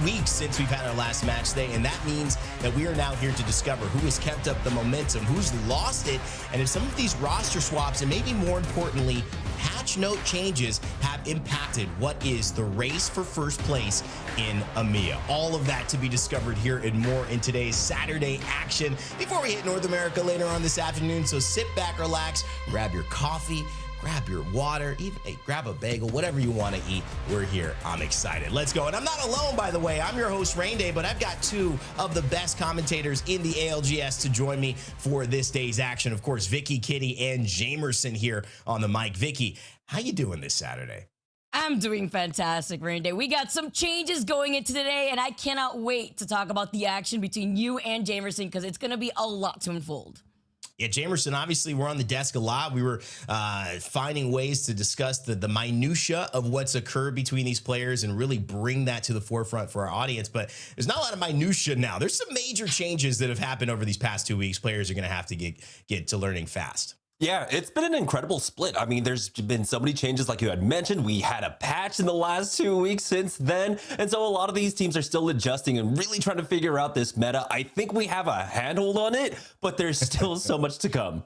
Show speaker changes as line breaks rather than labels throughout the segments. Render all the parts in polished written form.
weeks since we've had our last match day, and that means that we are now here to discover who has kept up the momentum, who's lost it, and if some of these roster swaps, and maybe more importantly, patch note changes have impacted what is the race for first place in EMEA. All of that to be discovered here and more in today's Saturday action before we hit North America later on this afternoon. So sit back, relax, grab your coffee, grab your water, even grab a bagel, whatever you want to eat. We're here. I'm excited. Let's go. And I'm not alone, by the way. I'm your host, Rain Day, but I've got two of the best commentators in the ALGS to join me for this day's action. Of course, Vicky, Kitty, and Jamerson here on the mic. Vicky, how you doing this Saturday?
I'm doing fantastic, Rain Day. We got some changes going into today, and I cannot wait to talk about the action between you and Jamerson because it's going to be a lot to unfold.
Yeah, Jamerson, obviously, we're on the desk a lot. We were finding ways to discuss the minutia of what's occurred between these players and really bring that to the forefront for our audience. But there's not a lot of minutia now. There's some major changes that have happened over these past 2 weeks. Players are going to have to get to learning fast.
Yeah, it's been an incredible split. I mean, there's been so many changes like you had mentioned. We had a patch in the last 2 weeks since then. And so a lot of these teams are still adjusting and really trying to figure out this meta. I think we have a handhold on it, but there's still so much to come.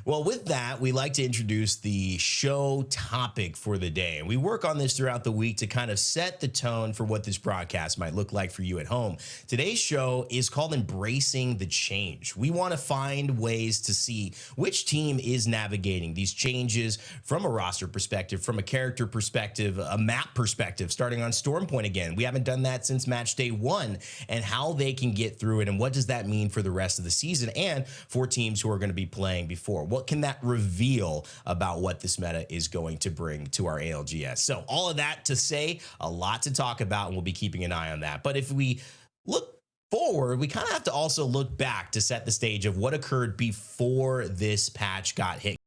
Well, with that, we like to introduce the show topic for the day. And we work on this throughout the week to kind of set the tone for what this broadcast might look like for you at home. Today's show is called Embracing the Change. We want to find ways to see which team is navigating these changes from a roster perspective, from a character perspective, a map perspective, starting on Stormpoint again. We haven't done that since match day 1, and how they can get through it and what does that mean for the rest of the season and for teams who are going to be playing before. What can that reveal about what this meta is going to bring to our ALGS? So all of that to say, a lot to talk about, and we'll be keeping an eye on that. But if we look forward, we kind of have to also look back to set the stage of what occurred before this patch got hit.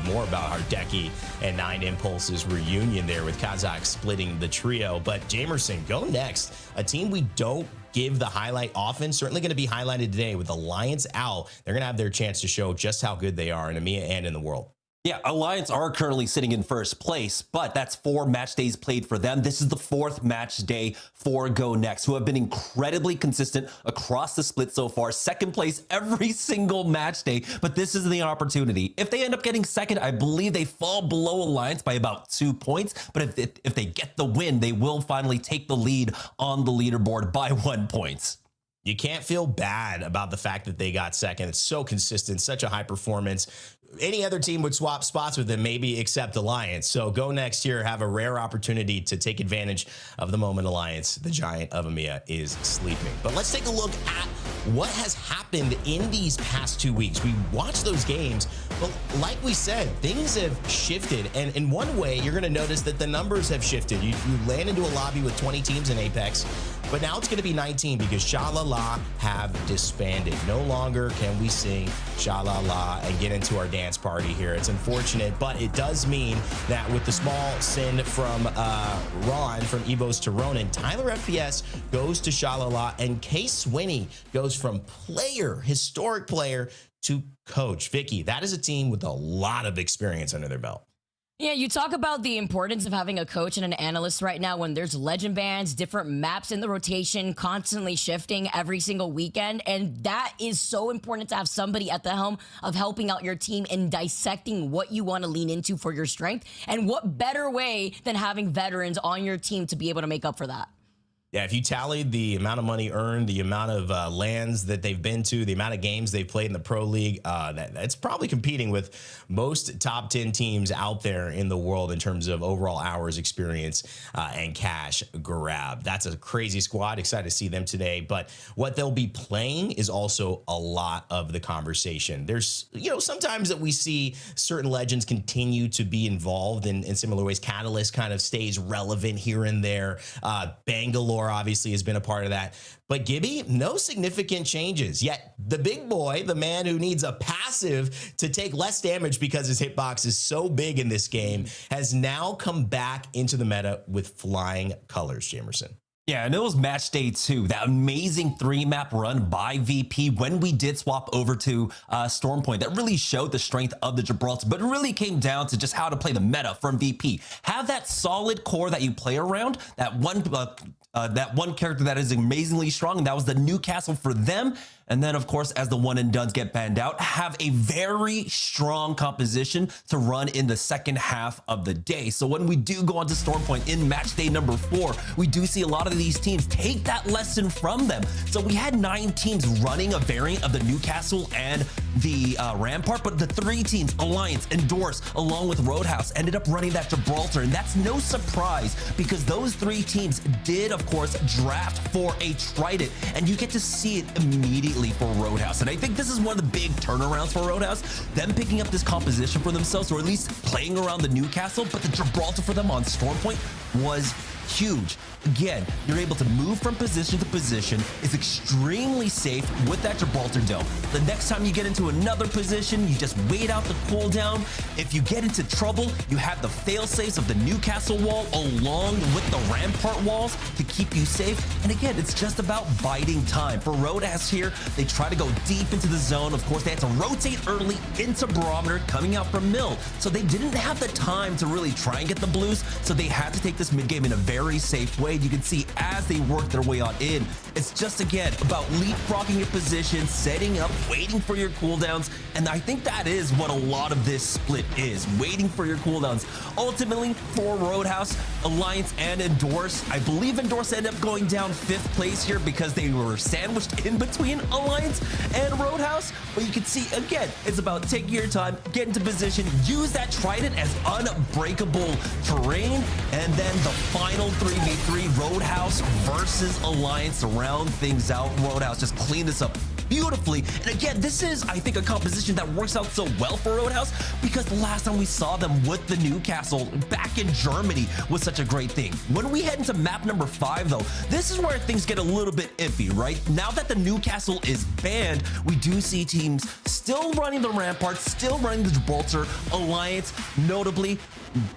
more about Hardeki and Nine Impulse's reunion there with Kazakh splitting the trio. But Jamerson, GoNext, a team we don't give the highlight often, certainly going to be highlighted today with Alliance out. They're going to have their chance to show just how good they are in EMEA and in the world.
Yeah, Alliance are currently sitting in first place, but that's 4 match days played for them. This is the 4th match day for GoNext, who have been incredibly consistent across the split so far. 2nd place every single match day, but this is the opportunity. If they end up getting 2nd, I believe they fall below Alliance by about 2 points, but if they get the win, they will finally take the lead on the leaderboard by 1 point.
You can't feel bad about the fact that they got 2nd. It's so consistent, such a high performance. Any other team would swap spots with them, maybe except Alliance. So GoNext here have a rare opportunity to take advantage of the moment Alliance, the giant of EMEA, is sleeping. But let's take a look at what has happened in these past 2 weeks. We watched those games, but like we said, things have shifted. And in one way, you're going to notice that the numbers have shifted. You land into a lobby with 20 teams in Apex, but now it's going to be 19 because Sha-La-La have disbanded. No longer can we sing Sha-La-La and get into our dance party here. It's unfortunate, but it does mean that with the small sin from Ron, from EVOS to Ronan, Tyler FPS goes to Sha-La-La, and Case Swinney goes from player, historic player, to coach. Vicky, that is a team with a lot of experience under their belt.
Yeah, you talk about the importance of having a coach and an analyst right now when there's legend bans, different maps in the rotation, constantly shifting every single weekend. And that is so important to have somebody at the helm of helping out your team and dissecting what you want to lean into for your strength. And what better way than having veterans on your team to be able to make up for that?
Yeah, if you tallied the amount of money earned, the amount of lands that they've been to, the amount of games they've played in the Pro League, that's probably competing with most top 10 teams out there in the world in terms of overall hours, experience, and cash grab. That's a crazy squad. Excited to see them today. But what they'll be playing is also a lot of the conversation. There's, sometimes that we see certain legends continue to be involved in similar ways. Catalyst kind of stays relevant here and there. Bangalore obviously has been a part of that. But Gibby, no significant changes. Yet the big boy, the man who needs a passive to take less damage because his hitbox is so big in this game, has now come back into the meta with flying colors, Jamerson.
Yeah, and it was match day 2, that amazing 3-map run by VP when we did swap over to Stormpoint that really showed the strength of the Gibraltar, but it really came down to just how to play the meta from VP. Have that solid core that you play around, that one character that is amazingly strong, and that was the Newcastle for them. And then, of course, as the one and dones get banned out, have a very strong composition to run in the second half of the day. So when we do go on to Stormpoint in match day number 4, we do see a lot of these teams take that lesson from them. So we had 9 teams running a variant of the Newcastle and the Rampart, but the 3 teams, Alliance, Endorse, along with Roadhouse, ended up running that Gibraltar. And that's no surprise because those 3 teams did, of course, draft for a Trident, and you get to see it immediately for Roadhouse. And I think this is one of the big turnarounds for Roadhouse, them picking up this composition for themselves, or at least playing around the Newcastle, but the Gibraltar for them on Stormpoint was huge. Again, you're able to move from position to position. It's extremely safe with that Gibraltar dome. The next time you get into another position, you just wait out the cooldown. If you get into trouble, you have the fail-safes of the Newcastle wall along with the Rampart walls to keep you safe. And again, it's just about biding time. For Roadhouse here, they try to go deep into the zone. Of course, they had to rotate early into Barometer coming out from Mill. So they didn't have the time to really try and get the blues. So they had to take this mid game in a very safe way. You can see as they work their way on in, it's just again about leapfrogging your position, setting up, waiting for your cooldowns. And I think that is what a lot of this split is, waiting for your cooldowns. Ultimately, for Roadhouse, Alliance, and Endorse, I believe Endorse ended up going down 5th place here because they were sandwiched in between Alliance and Roadhouse. But you can see, again, it's about taking your time, get into position, use that Trident as unbreakable terrain, and then the final 3v3, Roadhouse versus Alliance, to round things out. Roadhouse just clean this up beautifully. And again, this is, I think, a composition that works out so well for Roadhouse, because the last time we saw them with the Newcastle back in Germany was such a great thing. When we head into map number 5, though, this is where things get a little bit iffy, right? Now that the Newcastle is banned, we do see teams still running the Ramparts, still running the Gibraltar. Alliance, notably,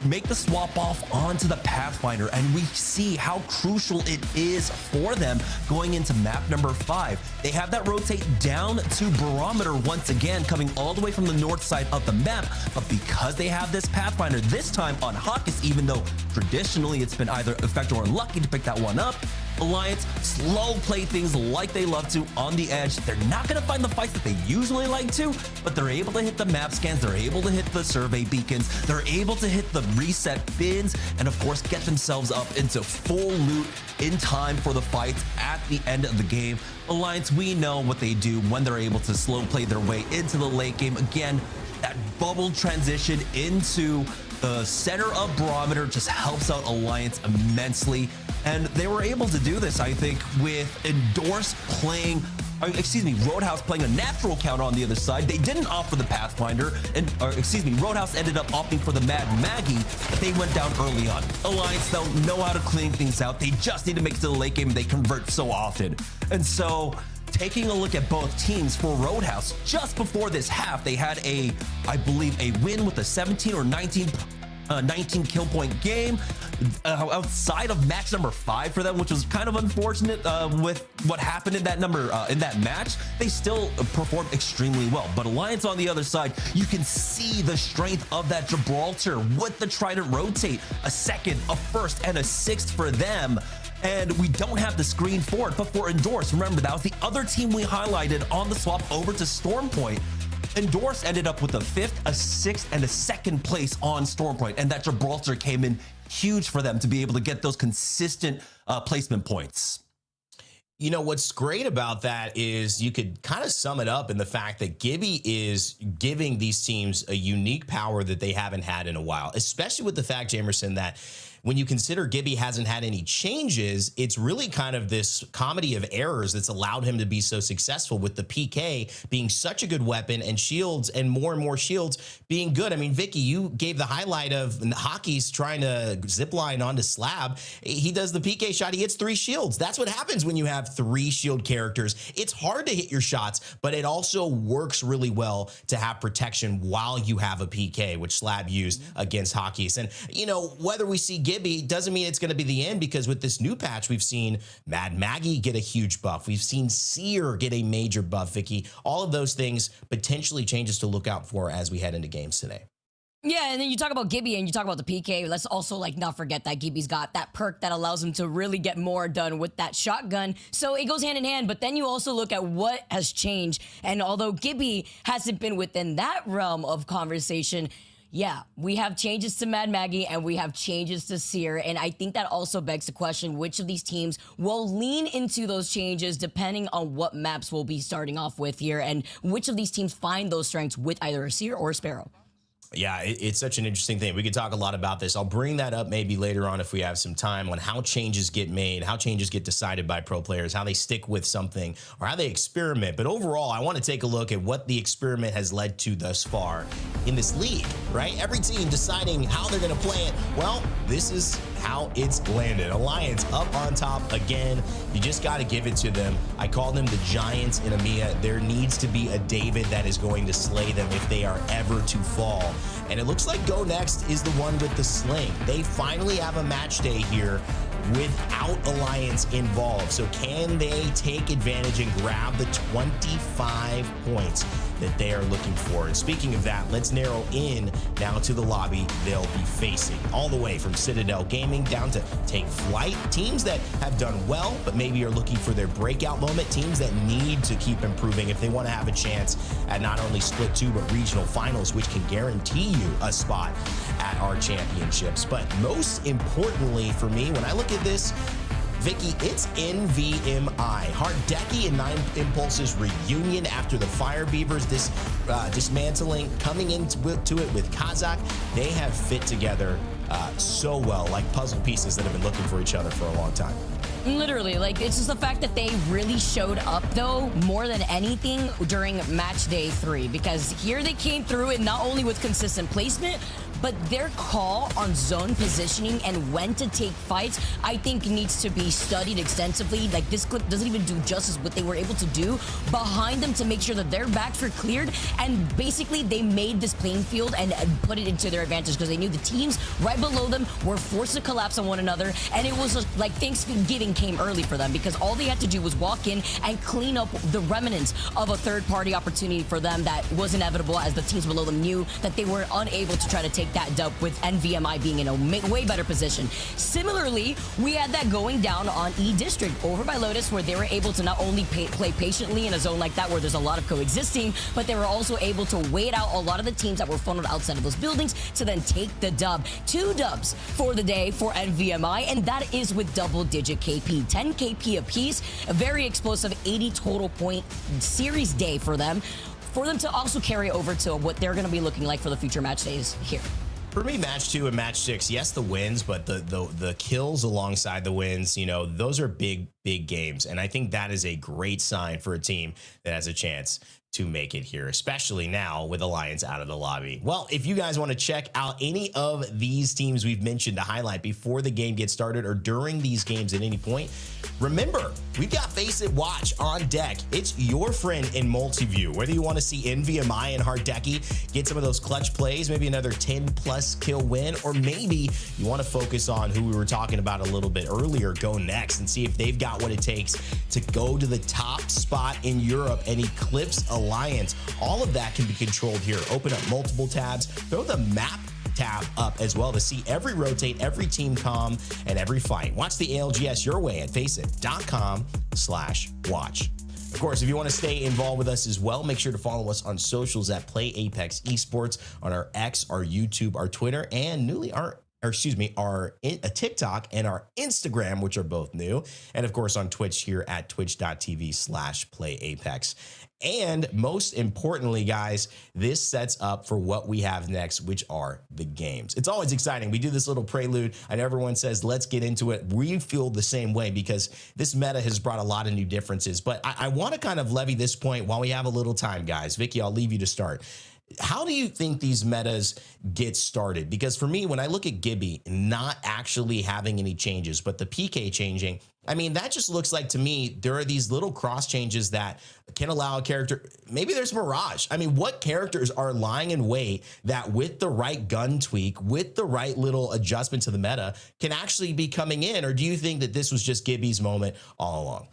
make the swap off onto the Pathfinder, and we see how crucial it is for them going into map number 5. They have that rotate down to Barometer once again, coming all the way from the north side of the map, but because they have this Pathfinder, this time on Hawkins, even though traditionally it's been either effective or unlucky to pick that one up, Alliance slow play things like they love to on the edge. They're not going to find the fights that they usually like to, but they're able to hit the map scans, they're able to hit the survey beacons, they're able to hit the reset bins, and of course get themselves up into full loot in time for the fights at the end of the game. Alliance, we know what they do when they're able to slow play their way into the late game. Again, that bubble transition into the center of Barometer just helps out Alliance immensely. And they were able to do this, I think, with Roadhouse playing a natural counter on the other side. They didn't opt for the Pathfinder, Roadhouse ended up opting for the Mad Maggie. They went down early on. Alliance, though, know how to clean things out. They just need to make it to the late game, and they convert so often. And so, taking a look at both teams for Roadhouse, just before this half, they had I believe, a win with a 17 or 19 kill point game outside of match number 5 for them, which was kind of unfortunate with what happened in that match. They still performed extremely well, but Alliance on the other side, you can see the strength of that Gibraltar with the Trident rotate, a second, a first, and a sixth for them. And we don't have the screen for it, but for Endorse, remember, that was the other team we highlighted on the swap over to Stormpoint. Endorse ended up with a 5th, a 6th, and a 2nd place on Stormpoint, and that Gibraltar came in huge for them to be able to get those consistent placement points.
You know, what's great about that is you could kind of sum it up in the fact that Gibby is giving these teams a unique power that they haven't had in a while, especially with the fact, Jamerson, that when you consider Gibby hasn't had any changes, it's really kind of this comedy of errors that's allowed him to be so successful, with the PK being such a good weapon and shields and more shields being good. I mean, Vicky, you gave the highlight of Hockey's trying to zip line onto Slab. He does the PK shot. He hits 3 shields. That's what happens when you have 3 shield characters. It's hard to hit your shots, but it also works really well to have protection while you have a PK, which Slab used against Hockey's. And, you know, whether we see Gibby doesn't mean it's going to be the end, because with this new patch, we've seen Mad Maggie get a huge buff. We've seen Seer get a major buff, Vicky. All of those things potentially changes to look out for as we head into games today.
Yeah, and then you talk about Gibby and you talk about the PK. Let's also not forget that Gibby's got that perk that allows him to really get more done with that shotgun. So it goes hand in hand, but then you also look at what has changed. And although Gibby hasn't been within that realm of conversation, yeah, we have changes to Mad Maggie and we have changes to Seer. And I think that also begs the question, which of these teams will lean into those changes depending on what maps we'll be starting off with here, and which of these teams find those strengths with either a Seer or a Sparrow.
Yeah, it's such an interesting thing. We could talk a lot about this. I'll bring that up maybe later on if we have some time, on how changes get made, how changes get decided by pro players, how they stick with something, or how they experiment. But overall, I want to take a look at what the experiment has led to thus far in this league, right? Every team deciding how they're going to play it. Well, this is how it's landed. Alliance up on top again. You just got to give it to them. I call them the Giants in EMEA. There needs to be a David that is going to slay them if they are ever to fall. And it looks like GoNext is the one with the sling. They finally have a match day here without Alliance involved. So can they take advantage and grab the 25 points that they are looking for? And speaking of that, let's narrow in now to the lobby they'll be facing. All the way from Citadel Gaming down to Take Flyte, teams that have done well, but maybe are looking for their breakout moment, teams that need to keep improving if they want to have a chance at not only Split 2, but regional finals, which can guarantee you a spot at our championships. But most importantly for me, when I look at this, Vicky, it's NVMI. Hardeki and 9 Impulse's reunion after the Fire Beavers dismantling, coming into it with Kazakh. They have fit together so well, like puzzle pieces that have been looking for each other for a long time.
Literally, like, it's just the fact that they really showed up, though, more than anything during match day 3, because here they came through and not only with consistent placement, but their call on zone positioning and when to take fights, I think needs to be studied extensively. Like, this clip doesn't even do justice what they were able to do behind them to make sure that their backs were cleared, and basically they made this playing field and put it into their advantage because they knew the teams right below them were forced to collapse on one another, and it was like Thanksgiving came early for them because all they had to do was walk in and clean up the remnants of a third-party opportunity for them that was inevitable, as the teams below them knew that they were unable to try to take that dub with NVMI being in a way better position. Similarly, we had that going down on E District over by Lotus, where they were able to not only play patiently in a zone like that where there's a lot of coexisting, but they were also able to wait out a lot of the teams that were funneled outside of those buildings to then take the dub. 2 dubs for the day for NVMI, and that is with double-digit KP. 10 KP apiece, a very explosive 80 total point series day for them to also carry over to what they're going to be looking like for the future match days here.
For me, match 2 and match 6, yes, the wins, but the kills alongside the wins, you know, those are big games. And I think that is a great sign for a team that has a chance to make it here, especially now with Alliance out of the lobby. Well, if you guys want to check out any of these teams we've mentioned to highlight before the game gets started or during these games at any point, remember, we've got Face It Watch on deck. It's your friend in multi-view. Whether you want to see NVMI and Hardeki get some of those clutch plays, maybe another 10+ kill win, or maybe you want to focus on who we were talking about a little bit earlier, GoNext, and see if they've got what it takes to go to the top spot in Europe and eclipse Alliance. All of that can be controlled here. Open up multiple tabs, throw the map tab up as well to see every rotate, every team comm, and every fight. Watch the ALGS your way at faceit.com/watch. Of course, if you want to stay involved with us as well, make sure to follow us on socials at Play Apex Esports on our X, our YouTube, our Twitter, and newly our TikTok and our Instagram, which are both new. And of course, on Twitch here at twitch.tv/playapex. And most importantly, guys, this sets up for what we have next, which are the games. It's always exciting. We do this little prelude and everyone says, let's get into it. We feel the same way because this meta has brought a lot of new differences. But I want to kind of levy this point while we have a little time, guys. Vicky, I'll leave you to start. How do you think these metas get started? Because for me, when I look at Gibby not actually having any changes, but the PK changing, I mean, that just looks like to me, there are these little cross changes that can allow a character. Maybe there's Mirage. I mean, what characters are lying in wait that with the right gun tweak, with the right little adjustment to the meta can actually be coming in? Or do you think that this was just Gibby's moment all along?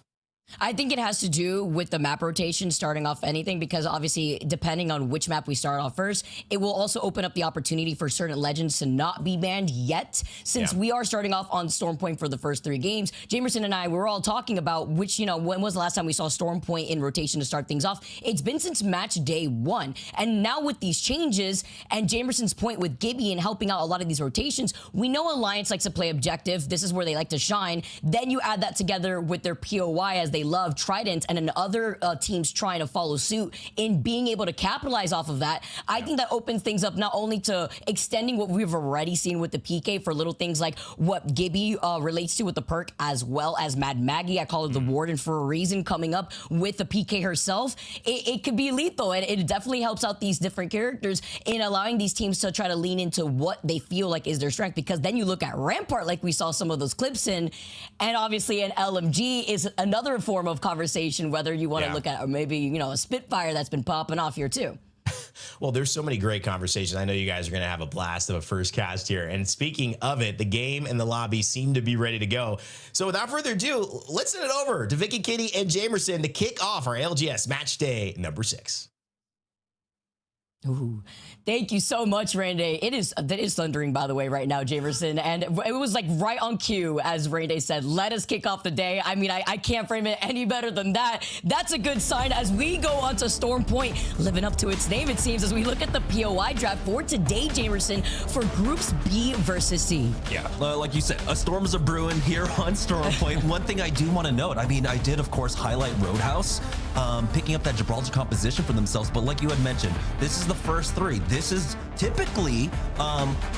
I think it has to do with the map rotation starting off anything, because obviously depending on which map we start off first, it will also open up the opportunity for certain legends to not be banned yet. Since we are starting off on Stormpoint for the first 3 games, Jamerson and I were all talking about which, you know, when was the last time we saw Stormpoint in rotation to start things off? It's been since match day 1. And now with these changes and Jamerson's point with Gibby and helping out a lot of these rotations, we know Alliance likes to play objective. This is where they like to shine. Then you add that together with their POI as they love Trident, and then other teams trying to follow suit in being able to capitalize off of that. I think that opens things up not only to extending what we've already seen with the PK for little things like what Gibby relates to with the perk, as well as Mad Maggie. I call her the Warden for a reason, coming up with the PK herself. It could be lethal, and it definitely helps out these different characters in allowing these teams to try to lean into what they feel like is their strength, because then you look at Rampart, like we saw some of those clips in, and obviously an LMG is another form of conversation, whether you want to look at, or maybe, you know, a Spitfire that's been popping off here too.
Well, there's so many great conversations. I know you guys are going to have a blast of a first cast here. And speaking of it, the game and the lobby seem to be ready to go. So without further ado, let's send it over to Vicky, Kitty, and Jamerson to kick off our LGS match day number 6.
Ooh, thank you so much, Randy. That is thundering, by the way, right now, Jamerson. And it was like right on cue, as Randy said, let us kick off the day. I mean, I can't frame it any better than that. That's a good sign as we go on to Storm Point, living up to its name, it seems, as we look at the POI draft for today, Jamerson, for groups B versus C.
Yeah, like you said, a storms are brewing here on Storm Point. One thing I do want to note, I mean, I did, of course, highlight Roadhouse, picking up that Gibraltar composition for themselves. But like you had mentioned, this is the first 3. This is typically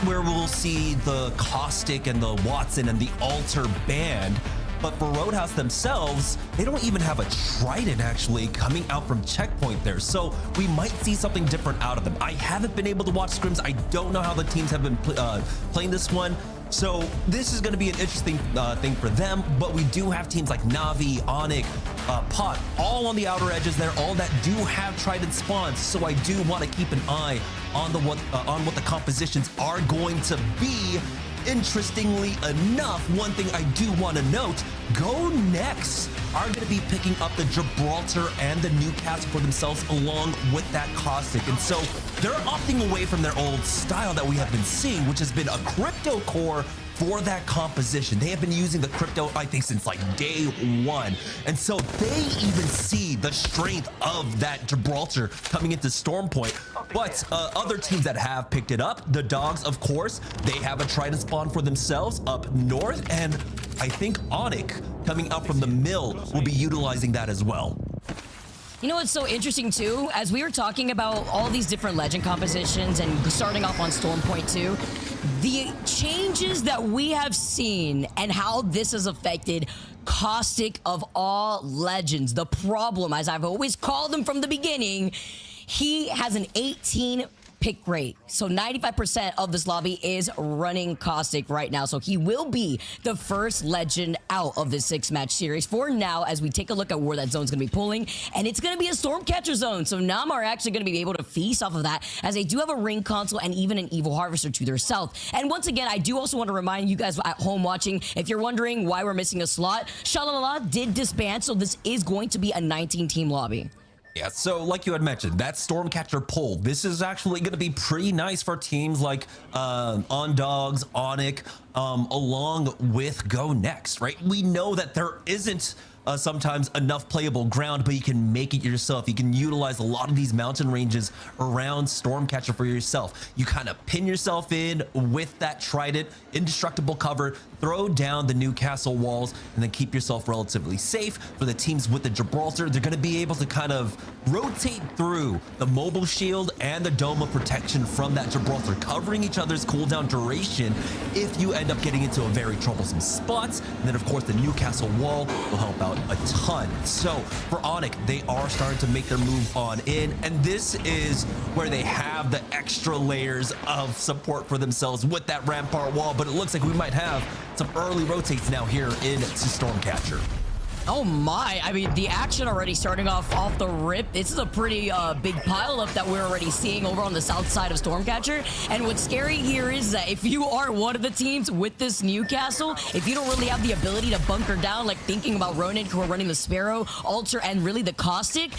where we'll see the Caustic and the Watson and the Alter band. But for Roadhouse themselves, they don't even have a Trident actually coming out from checkpoint there. So we might see something different out of them. I haven't been able to watch scrims. I don't know how the teams have been playing this one. So this is going to be an interesting thing for them, but we do have teams like Navi, ONIC, Pot, all on the outer edges there, all that do have Trident spawns. So I do want to keep an eye on what the compositions are going to be. Interestingly enough, one thing I do want to note, GoNext are going to be picking up the Gibraltar and the Newcastle for themselves along with that Caustic. And so they're opting away from their old style that we have been seeing, which has been a crypto core for that composition. They have been using the crypto, I think, since like day one. And so they even see the strength of that Gibraltar coming into Stormpoint. But other teams that have picked it up, the Dogs, of course, they have a Trident spawn for themselves up north. And I think ONIC coming up from the mill will be utilizing that as well.
You know what's so interesting too, as we were talking about all these different legend compositions and starting off on Stormpoint 2, the changes that we have seen and how this has affected Caustic of all legends. The problem, as I've always called him from the beginning, he has an 18 pick rate. So 95% of this lobby is running Caustic right now. So he will be the first legend out of this 6-match series for now, as we take a look at where that zone's gonna be pulling. And it's gonna be a Stormcatcher zone. So Nam are actually gonna be able to feast off of that, as they do have a ring console and even an Evil Harvester to their south. And once again, I do also want to remind you guys at home watching, if you're wondering why we're missing a slot, Shalalala did disband, so this is going to be a 19-team lobby.
Yeah, so like you had mentioned, that Stormcatcher pull, this is actually going to be pretty nice for teams like On Dogs, ONIC, along with GoNext, right? We know that there isn't sometimes enough playable ground, but you can make it yourself. You can utilize a lot of these mountain ranges around Stormcatcher for yourself. You kind of pin yourself in with that Trident, indestructible cover, throw down the Newcastle walls, and then keep yourself relatively safe. For the teams with the Gibraltar, they're going to be able to kind of rotate through the mobile shield and the dome of protection from that Gibraltar, covering each other's cooldown duration if you end up getting into a very troublesome spots. And then of course the Newcastle wall will help out a ton. So for ONIC, they are starting to make their move on in, and this is where they have the extra layers of support for themselves with that rampart wall. But it looks like we might have some early rotates now here into Stormcatcher.
Oh my, I mean, the action already starting off the rip. This is a pretty big pileup that we're already seeing over on the south side of Stormcatcher. And what's scary here is that if you are one of the teams with this Newcastle, if you don't really have the ability to bunker down, like thinking about Ronin, who are running the Sparrow, Ultra, and really the Caustic,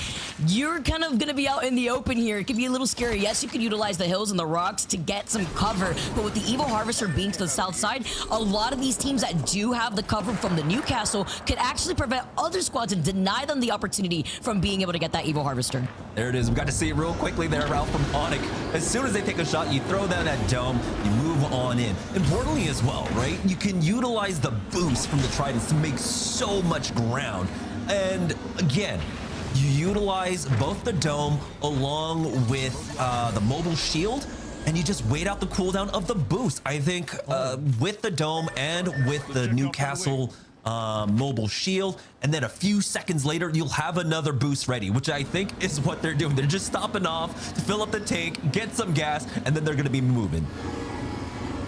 you're kind of gonna be out in the open here. It could be a little scary. Yes, you could utilize the hills and the rocks to get some cover, but with the Evil Harvester being to the south side, a lot of these teams that do have the cover from the Newcastle could actually prevent other squads and deny them the opportunity from being able to get that Evil Harvester.
There it is. We got to see it real quickly there, Ralph, from ONIC. As soon as they take a shot, you throw down that dome, you move on in. Importantly as well, right? You can utilize the boost from the Tridents to make so much ground. And again, you utilize both the dome along with the mobile shield, and you just wait out the cooldown of the boost. I think with the dome and with the Newcastle mobile shield, and then a few seconds later you'll have another boost ready, which I think is what they're doing. They're just stopping off to fill up the tank, get some gas, and then they're going to be moving.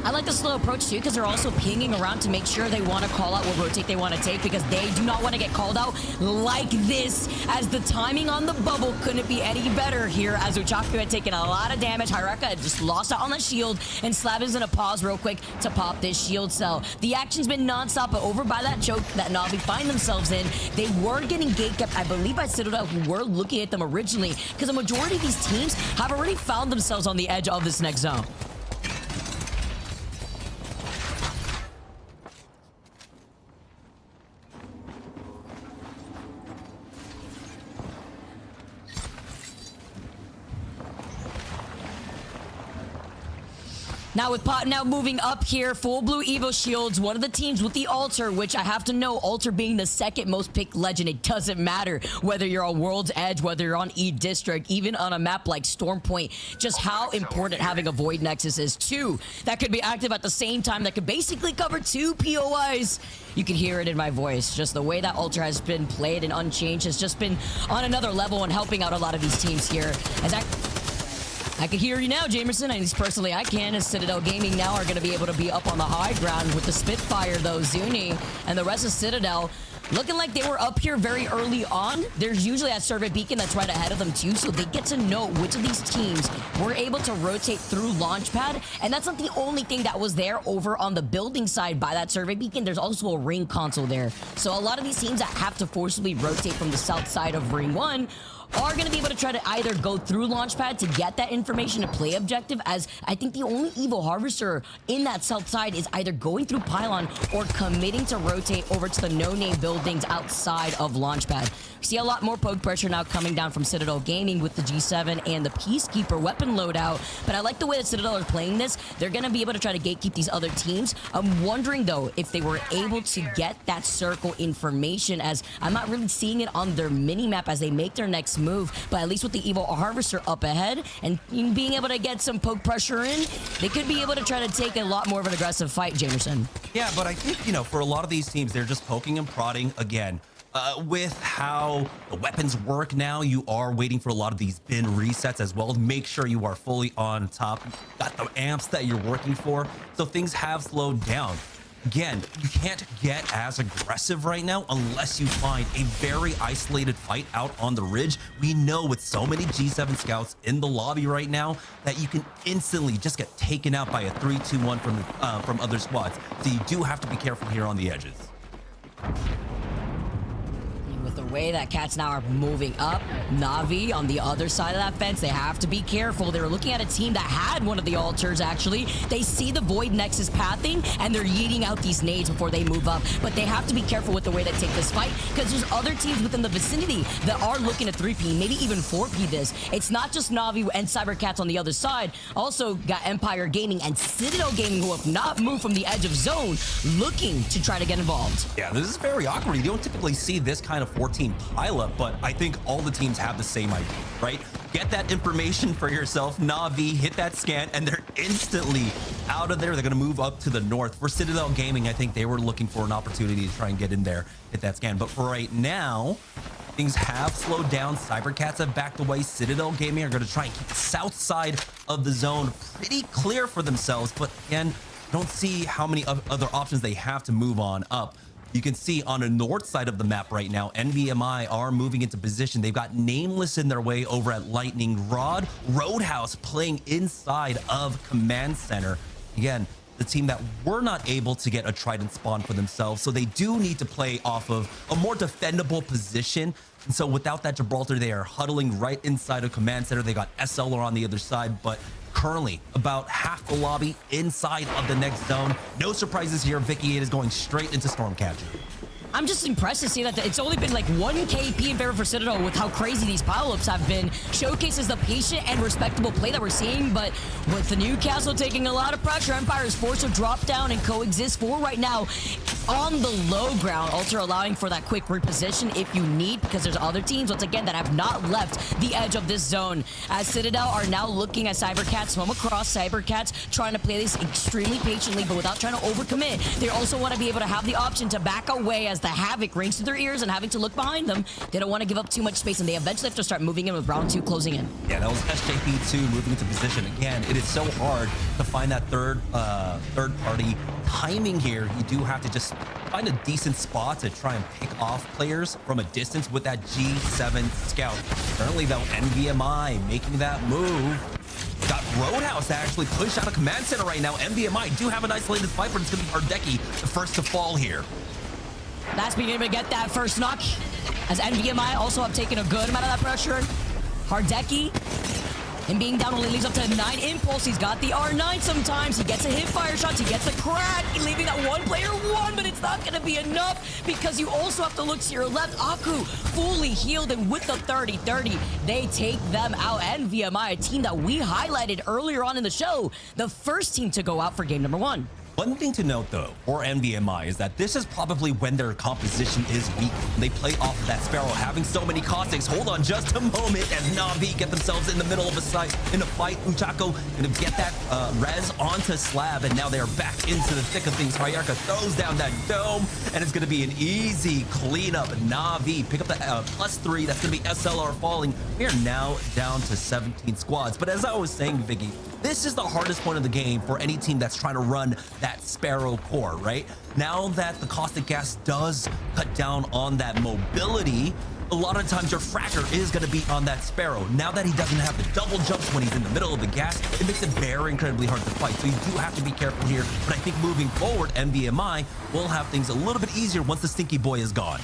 I like the slow approach too, because they're also pinging around to make sure they want to call out what rotate they want to take, because they do not want to get called out like this, as the timing on the bubble couldn't be any better here, as Uchaku had taken a lot of damage. Hiraka had just lost out on the shield, and Slab is going to pause real quick to pop this shield cell. The action's been non-stop, but over by that choke that Navi find themselves in, they were getting gate kept, I believe, by Citadel, who were looking at them originally, because the majority of these teams have already found themselves on the edge of this next zone. Now with Pot now moving up here, full blue Evo shields, one of the teams with the Altar, which I have to know, Altar being the second most picked legend, it doesn't matter whether you're on World's Edge, whether you're on E District, even on a map like Storm Point, just how important having a Void Nexus is. Two, that could be active at the same time, that could basically cover two POIs. You can hear it in my voice. Just the way that Altar has been played and Unchanged has just been on another level and helping out a lot of these teams here. As I can hear you now, Jamerson. At least personally, I can. As Citadel Gaming now are going to be able to be up on the high ground with the Spitfire, though. Zuni and the rest of Citadel looking like they were up here very early on. There's usually that survey beacon that's right ahead of them, too, so they get to know which of these teams were able to rotate through Launchpad. And that's not the only thing that was there over on the building side by that survey beacon. There's also a ring console there. So a lot of these teams that have to forcibly rotate from the south side of Ring 1 are going to be able to try to either go through Launchpad to get that information to play objective, as I think the only Evo Harvester in that south side is either going through Pylon or committing to rotate over to the no-name buildings outside of Launchpad. We see a lot more poke pressure now coming down from Citadel Gaming with the G7 and the Peacekeeper weapon loadout, but I like the way that Citadel are playing this. They're going to be able to try to gatekeep these other teams. I'm wondering, though, if they were able to get that circle information, as I'm not really seeing it on their mini-map as they make their next move, but at least with the Evo Harvester up ahead and being able to get some poke pressure in, they could be able to try to take a lot more of an aggressive fight, Jamerson.
Yeah, but I think, you know, for a lot of these teams, they're just poking and prodding again. With how the weapons work now, you are waiting for a lot of these bin resets as well. Make sure you are fully on top. Got the amps that you're working for, so things have slowed down. Again, you can't get as aggressive right now unless you find a very isolated fight out on the ridge. We know with so many G7 scouts in the lobby right now that you can instantly just get taken out by a 3-2-1 from other squads. So you do have to be careful here on the edges.
With the way that Cats now are moving up, Na'Vi on the other side of that fence, they have to be careful. They were looking at a team that had one of the Altars, actually. They see the Void Nexus pathing, and they're yeeting out these nades before they move up. But they have to be careful with the way they take this fight, because there's other teams within the vicinity that are looking to 3P, maybe even 4P this. It's not just Na'Vi and cybercats on the other side. Also got Empire Gaming and Citadel Gaming, who have not moved from the edge of zone, looking to try to get involved.
Yeah, this is very awkward. You don't typically see this kind of 14 pileup, but I think all the teams have the same idea, right? Get that information for yourself, Na'Vi, hit that scan, and they're instantly out of there. They're going to move up to the north. For Citadel Gaming, I think they were looking for an opportunity to try and get in there, hit that scan. But for right now, things have slowed down. Cybercats have backed away. Citadel Gaming are going to try and keep the south side of the zone pretty clear for themselves. But again, don't see how many other options they have to move on up. You can see on the north side of the map right now, NVMI are moving into position. They've got Nameless in their way over at Lightning Rod. Roadhouse playing inside of Command Center. Again, the team that were not able to get a Trident spawn for themselves, so they do need to play off of a more defendable position. And so without that Gibraltar, they are huddling right inside of Command Center. They got SLR on the other side, but currently about half the lobby inside of the next zone. No surprises here. Vicky 8 is going straight into Stormcatcher.
I'm just impressed to see that it's only been like 1 KP in favor for Citadel with how crazy these pileups have been. Showcases the patient and respectable play that we're seeing, but with the Newcastle taking a lot of pressure, Empire is forced to drop down and coexist for right now on the low ground. Alter allowing for that quick reposition if you need, because there's other teams, once again, that have not left the edge of this zone. As Citadel are now looking at cybercats from across, cybercats trying to play this extremely patiently, but without trying to overcommit. They also want to be able to have the option to back away as the havoc rings through their ears and having to look behind them. They don't want to give up too much space, and they eventually have to start moving in with round 2 closing in.
Yeah, that was SJP2 moving into position. Again, it is so hard to find that third party timing here. You do have to just find a decent spot to try and pick off players from a distance with that G7 scout. Currently though, NVMI making that move. Got Roadhouse to actually push out of Command Center right now. NVMI do have an isolated fight, but it's going to be Hardeki the first to fall here.
That's being able to get that first knock, as NVMI also have taken a good amount of that pressure. Hardeki Him being down only leaves up to 9 impulse. He's got the R9 sometimes. He gets a hip fire shot. He gets a crack, leaving that one player one, but it's not going to be enough because you also have to look to your left. Aku fully healed, and with the 30-30, they take them out. NVMI, a team that we highlighted earlier on in the show, the first team to go out for game number 1.
One thing to note, though, for NVMI is that this is probably when their composition is weak. They play off of that Sparrow, having so many caustics. Hold on just a moment as Na'Vi get themselves in the middle of a fight. Uchako gonna get that res onto Slab, and now they are back into the thick of things. Hayaka throws down that dome, and it's gonna be an easy cleanup. Na'Vi pick up the +3. That's gonna be SLR falling. We are now down to 17 squads. But as I was saying, Vicky, this is the hardest point of the game for any team that's trying to run that Sparrow core, right? Now that the caustic gas does cut down on that mobility, a lot of times your fracker is going to be on that Sparrow. Now that he doesn't have the double jumps when he's in the middle of the gas, it makes it very incredibly hard to fight. So you do have to be careful here. But I think moving forward, NVMI will have things a little bit easier once the Stinky Boy is gone.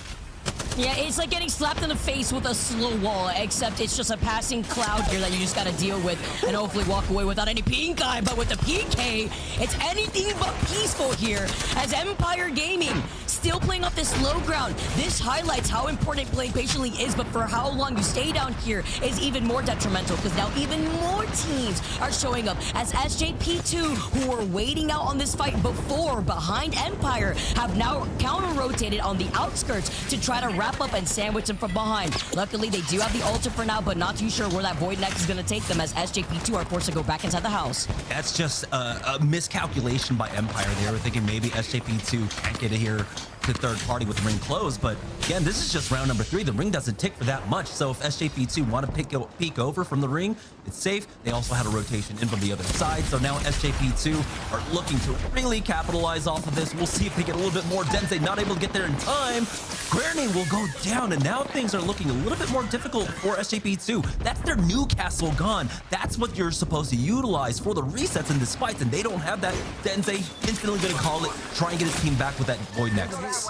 Yeah, it's like getting slapped in the face with a slow wall, except it's just a passing cloud here that you just gotta deal with and hopefully walk away without any pink eye. But with the PK, it's anything but peaceful here as Empire Gaming still playing off this low ground. This highlights how important playing patiently is, but for how long you stay down here is even more detrimental because now even more teams are showing up as SJP2, who were waiting out on this fight before behind Empire, have now counter-rotated on the outskirts to try to wrap up and sandwich them from behind. Luckily, they do have the ultra for now, but not too sure where that Void Next is going to take them as SJP2 are forced to go back inside the house.
That's just a miscalculation by Empire. They were thinking maybe SJP2 can't get it here to third party with the ring closed, but again, this is just round number 3. The ring doesn't tick for that much, so if SJP2 want to peek over from the ring, it's safe. They also had a rotation in from the other side, so now SJP2 are looking to really capitalize off of this. We'll see if they get a little bit more Dense. Not able to get there in time. Granny will go down, and now things are looking a little bit more difficult for SJP2. That's their Newcastle gone. That's what you're supposed to utilize for the resets in this fight, and they don't have that. Dense instantly going to call it, try and get his team back with that Void Nexus.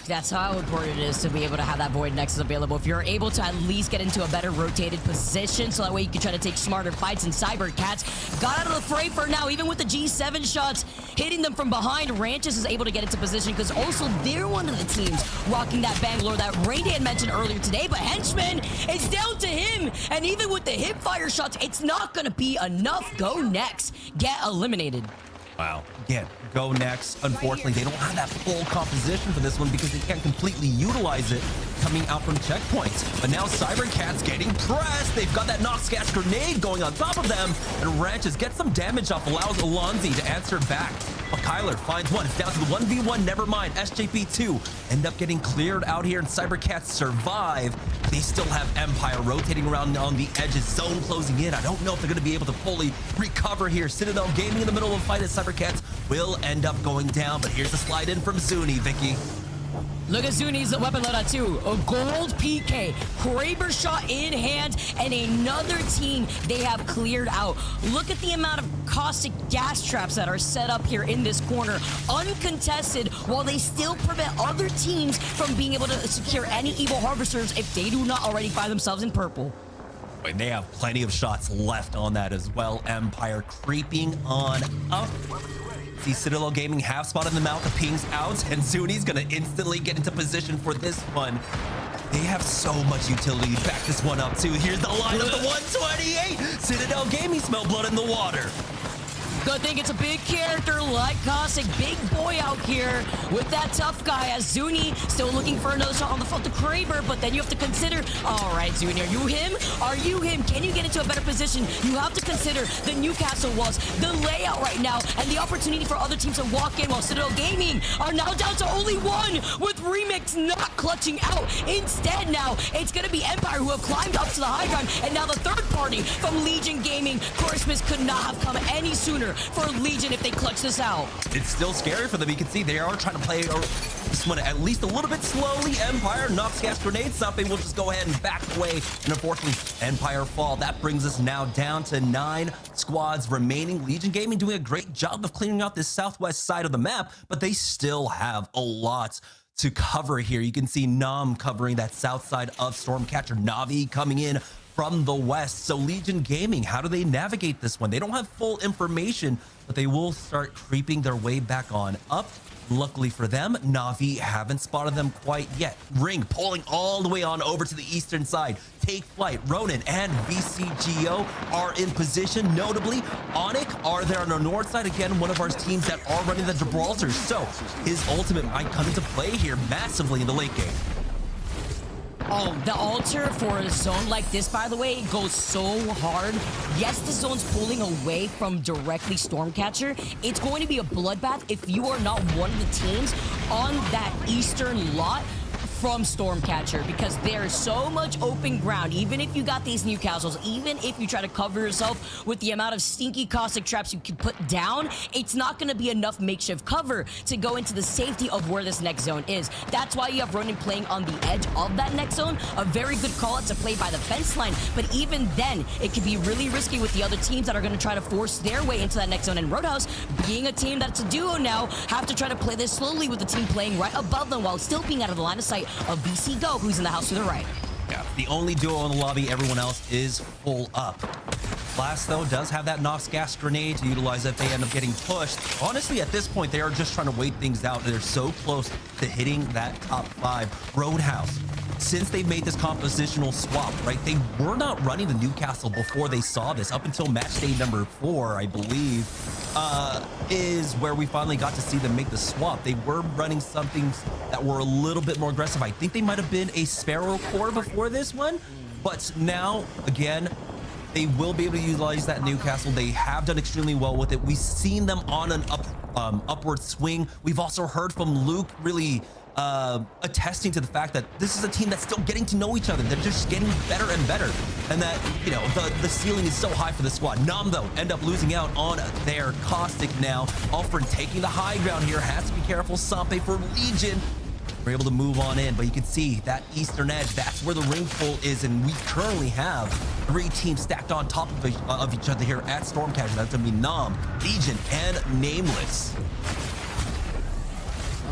That's how important it is to be able to have that Void Nexus available. If you're able to at least get into a better rotated position, so that way you can try to take smarter fights. And cybercats got out of the fray for now, even with the G7 shots hitting them from behind. Ranches is able to get into position because also they're one of the teams rocking that Bangalore that Rainy had mentioned earlier today. But Henchman, it's down to him, and even with the hip fire shots, it's not going to be enough. GoNext get eliminated.
Wow. Again, GoNext, unfortunately, they don't have that full composition for this one because they can't completely utilize it coming out from checkpoints. But now cybercats getting pressed. They've got that Nox gas grenade going on top of them, and Ranches gets some damage off, allows Alonzi to answer back. But Kyler finds one. It's down to the 1v1. Never mind. SJP2 end up getting cleared out here, and cybercats survive. They still have Empire rotating around on the edges, zone closing in. I don't know if they're going to be able to fully recover here. Citadel Gaming in the middle of a fight as cybercats will end up going down, but here's the slide in from Zuni, Vicky.
Look at Zuni's weapon loadout too. A gold PK, Kraber shot in hand, and another team they have cleared out. Look at the amount of caustic gas traps that are set up here in this corner, uncontested, while they still prevent other teams from being able to secure any evil harvesters if they do not already find themselves in purple.
And they have plenty of shots left on that as well. Empire creeping on up. See Citadel Gaming half spot in the mouth, the pings out, and Zuni's gonna instantly get into position for this one. They have so much utility to back this one up too. Here's the line of the 128. Citadel Gaming smell blood in the water.
Good thing it's a big character like Caustic, big boy out here with that tough guy as Zuni still looking for another shot on the front to Kraber, but then you have to consider, all right, Zuni, are you him? Are you him? Can you get into a better position? You have to consider the Newcastle walls, the layout right now, and the opportunity for other teams to walk in while Citadel Gaming are now down to only one with Remix not clutching out. Instead now, it's going to be Empire who have climbed up to the high ground, and now the third party from Legion Gaming. Christmas could not have come any sooner for Legion if they clutch this out.
It's still scary for them. You can see they are trying to play this one at least a little bit slowly. Empire knocks gas grenade something. We'll just go ahead and back away. And unfortunately, Empire fall. That brings us now down to 9 squads remaining. Legion Gaming doing a great job of cleaning out this southwest side of the map, but they still have a lot to cover here. You can see Nam covering that south side of Stormcatcher. Navi coming in from the west. So Legion Gaming, how do they navigate this one? They don't have full information, but they will start creeping their way back on up. Luckily for them, Na'Vi haven't spotted them quite yet. Ring pulling all the way on over to the eastern side. Take Flyte, Ronin, and VCGO are in position. Notably, ONIC are there on the north side. Again, one of our teams that are running the Gibraltar. So his ultimate might come into play here massively in the late game.
Oh, the altar for a zone like this, by the way, goes so hard. Yes, the zone's pulling away from directly Stormcatcher. It's going to be a bloodbath if you are not one of the teams on that eastern lot from Stormcatcher, because there's so much open ground. Even if you got these new castles, even if you try to cover yourself with the amount of stinky caustic traps you can put down, it's not going to be enough makeshift cover to go into the safety of where this next zone is. That's why you have Ronin playing on the edge of that next zone. A very good call out to play by the fence line, but even then, it can be really risky with the other teams that are going to try to force their way into that next zone. And Roadhouse, being a team that's a duo now, have to try to play this slowly with the team playing right above them while still being out of the line of sight of VC Go, who's in the house to the right.
Yeah, the only duo in the lobby, everyone else is full up. Blast, though, does have that Nox gas grenade to utilize if they end up getting pushed. Honestly, at this point, they are just trying to wait things out. They're so close to hitting that top 5. Roadhouse, since they made this compositional swap, right, they were not running the Newcastle before they saw this. Up until match day number 4, I believe, is where we finally got to see them make the swap. They were running something that were a little bit more aggressive. I think they might have been a Sparrow core before this one, but now, again, they will be able to utilize that Newcastle. They have done extremely well with it. We've seen them on an upward swing. We've also heard from Luke really attesting to the fact that this is a team that's still getting to know each other. They're just getting better and better, and that, you know, the ceiling is so high for the squad. Nam, though, end up losing out on their caustic now. Alfred taking the high ground here, has to be careful. Sampe for Legion. We're able to move on in, but you can see that eastern edge, that's where the ring pull is, and we currently have 3 teams stacked on top of each other here at Stormcatcher. That's gonna be Nam, Legion, and Nameless.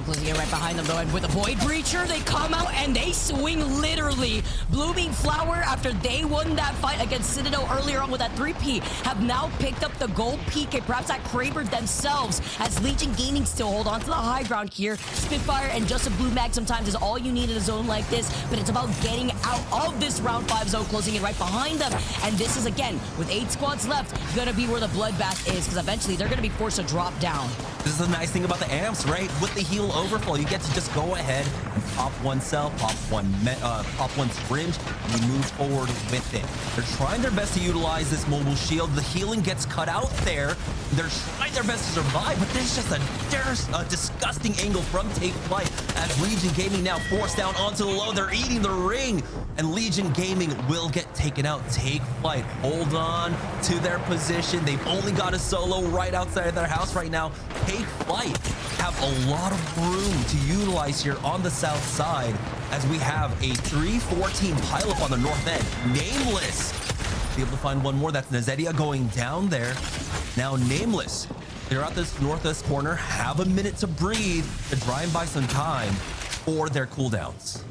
Closing in right behind them, though, and with a Void Breacher, they come out and they swing literally. Blooming Flower, after they won that fight against Citadel earlier on with that 3P, have now picked up the gold PK, perhaps that Kraber themselves, as Legion Gaming still hold on to the high ground here. Spitfire and just a blue mag sometimes is all you need in a zone like this, but it's about getting out of this round 5 zone, closing in right behind them. And this is, again, with 8 squads left, gonna be where the bloodbath is, because eventually they're gonna be forced to drop down.
This is the nice thing about the amps, right? With the heal overflow, you get to just go ahead and pop one cell, pop one syringe, and you move forward with it. They're trying their best to utilize this mobile shield. The healing gets cut out there. They're trying their best to survive, but there's just a disgusting angle from Take Flight as Legion Gaming now forced down onto the low. They're eating the ring, and Legion Gaming will get taken out. Take Flight hold on to their position. They've only got a solo right outside of their house right now. Take Flight have a lot of room to utilize here on the south side, as we have a 3-4 team pileup on the north end. Nameless be able to find one more. That's Nazedia going down there. Now Nameless, they're at this northwest corner, have a minute to breathe, to try and buy some time for their cooldowns.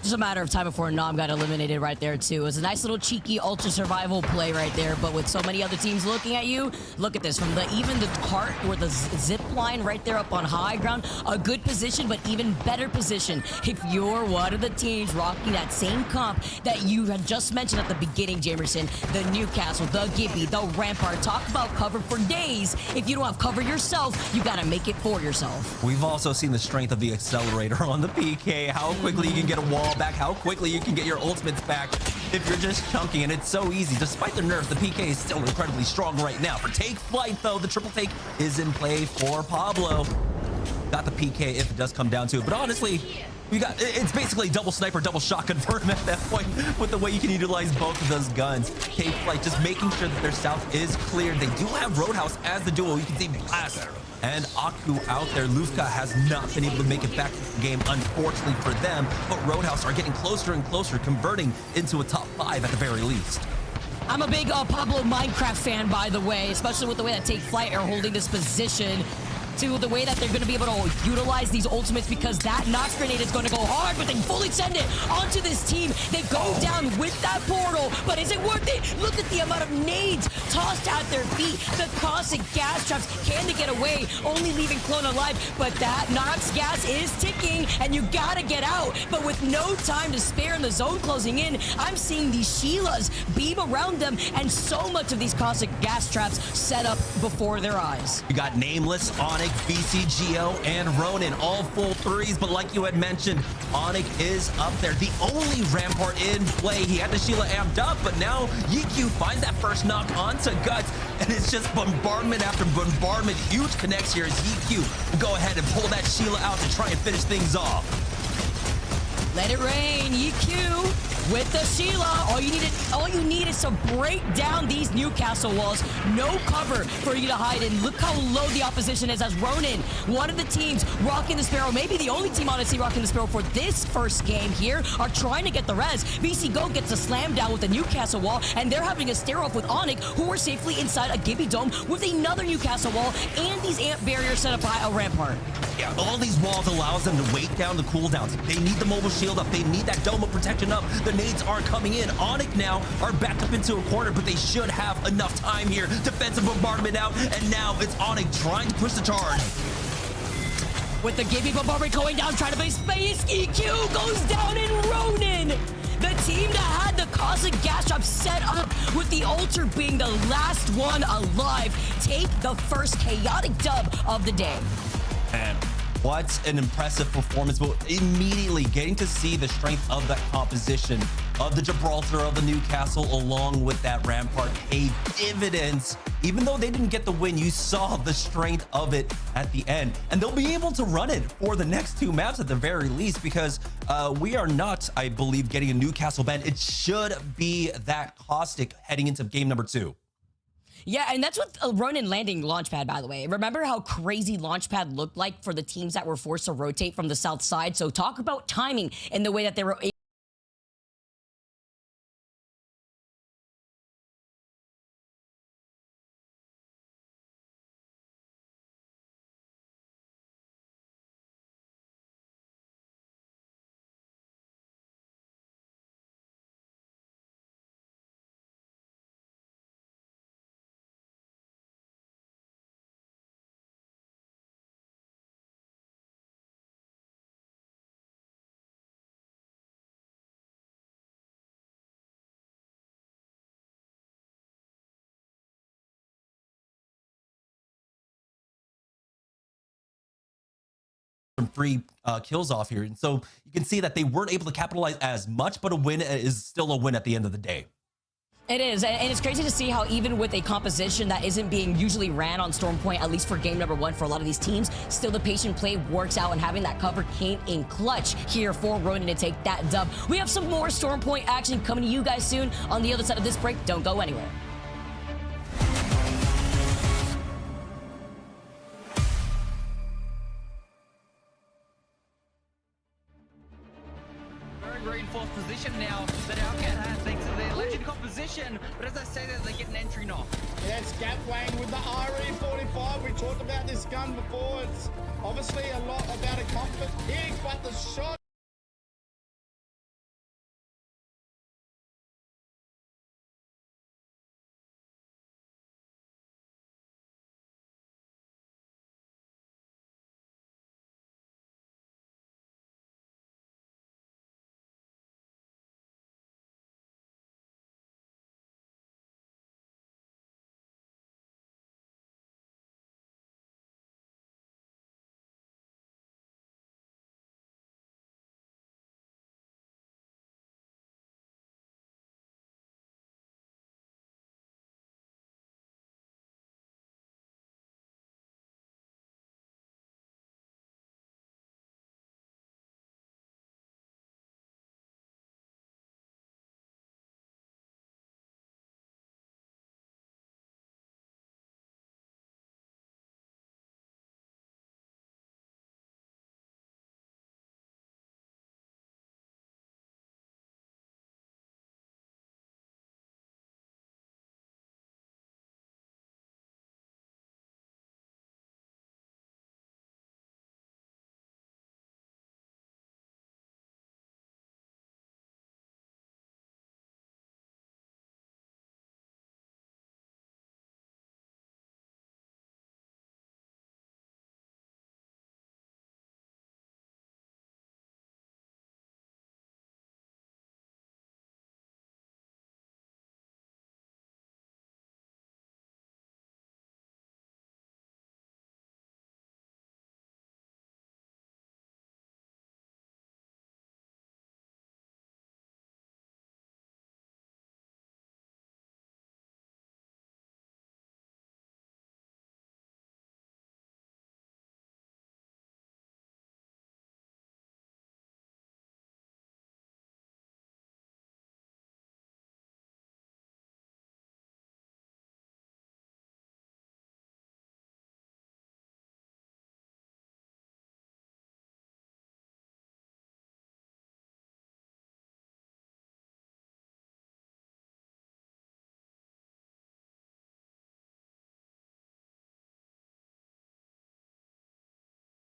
Just a matter of time before Nam got eliminated right there, too. It was a nice little cheeky ultra survival play right there, but with so many other teams looking at you, look at this. From even the cart or the zip line right there up on high ground, a good position, but even better position if you're one of the teams rocking that same comp that you had just mentioned at the beginning, Jamerson. The Newcastle, the Gibby, the Rampart. Talk about cover for days. If you don't have cover yourself, you gotta make it for yourself.
We've also seen the strength of the accelerator on the PK, how quickly you can get a wall back, how quickly you can get your ultimates back if you're just chunking, and it's so easy. Despite the nerfs, the PK is still incredibly strong right now. For Take Flight, though, the triple take is in play for Pablo. Got the PK if it does come down to it, but honestly, it's basically double sniper, double shotgun for him at that point, with the way you can utilize both of those guns. Take Flight just making sure that their south is cleared. They do have Roadhouse as the duo. You can see Blast and Aku out there. Lufka has not been able to make it back to the game, unfortunately for them, but Roadhouse are getting closer and closer, converting into a top 5 at the very least.
I'm a big Pablo Minecraft fan, by the way, especially with the way that Take Flight are holding this position. to the way that they're going to be able to utilize these ultimates, because that Nox grenade is going to go hard, but they fully send it onto this team. They go down with that portal, but is it worth it? Look at the amount of nades tossed at their feet. The caustic gas traps, can they get away? Only leaving Clone alive, but that Nox gas is ticking, and you gotta get out. But with no time to spare and the zone closing in, I'm seeing these Sheilas beam around them, and so much of these caustic gas traps set up before their eyes.
You got Nameless, ONIC, BCGO, and Ronin, all full threes, but like you had mentioned, ONIC is up there. The only Rampart in play. He had the Sheila amped up, but now EQ finds that first knock onto Guts, and it's just bombardment after bombardment. Huge connects here as EQ will go ahead and pull that Sheila out to try and finish things off.
Let it rain, EQ with the Sheila. All you need is to break down these Newcastle walls. No cover for you to hide in. Look how low the opposition is as Ronin, one of the teams rocking the Sparrow, maybe the only team honestly rocking the Sparrow for this first game here, are trying to get the res. VC Go gets a slam down with the Newcastle wall, and they're having a stare off with ONIC, who are safely inside a Gibby Dome with another Newcastle wall and these amp barriers set up by a Rampart.
Yeah, all these walls allows them to weight down the cooldowns. They need the mobile shield up. They need that dome of protection up. The nades aren't coming in. ONIC now are backed up into a corner, but they should have enough time here. Defensive bombardment out, and now it's ONIC trying to push the charge.
With the Gibby bombardment going down, trying to make space, EQ goes down in Ronin. The team that had the caustic gas trap set up with the Ultra being the last one alive take the first chaotic dub of the day.
And what an impressive performance, but immediately getting to see the strength of that composition of the Gibraltar, of the Newcastle, along with that Rampart paid dividends. Even though they didn't get the win, you saw the strength of it at the end, and they'll be able to run it for the next two maps at the very least, because we are not, I believe, getting a Newcastle ban. It should be that caustic heading into game number 2.
Yeah, and that's what Ronin landing Launchpad, by the way. Remember how crazy Launchpad looked like for the teams that were forced to rotate from the south side? So talk about timing in the way that they were
from 3 kills off here, and so you can see that they weren't able to capitalize as much, but a win is still a win at the end of the day.
It is, and it's crazy to see how even with a composition that isn't being usually ran on Storm Point, at least for game number 1 for a lot of these teams, still the patient play works out, and having that cover came in clutch here for Ronin to take that dub. We have some more Storm Point action coming to you guys soon on the other side of this break. Don't go anywhere.
Reinforced position now that ALGS has thanks to their legend composition, but as I say that, they get an entry knock.
Yes, Gatwang with the RE45. We talked about this gun before. It's obviously a lot about a comfort pick, but the shot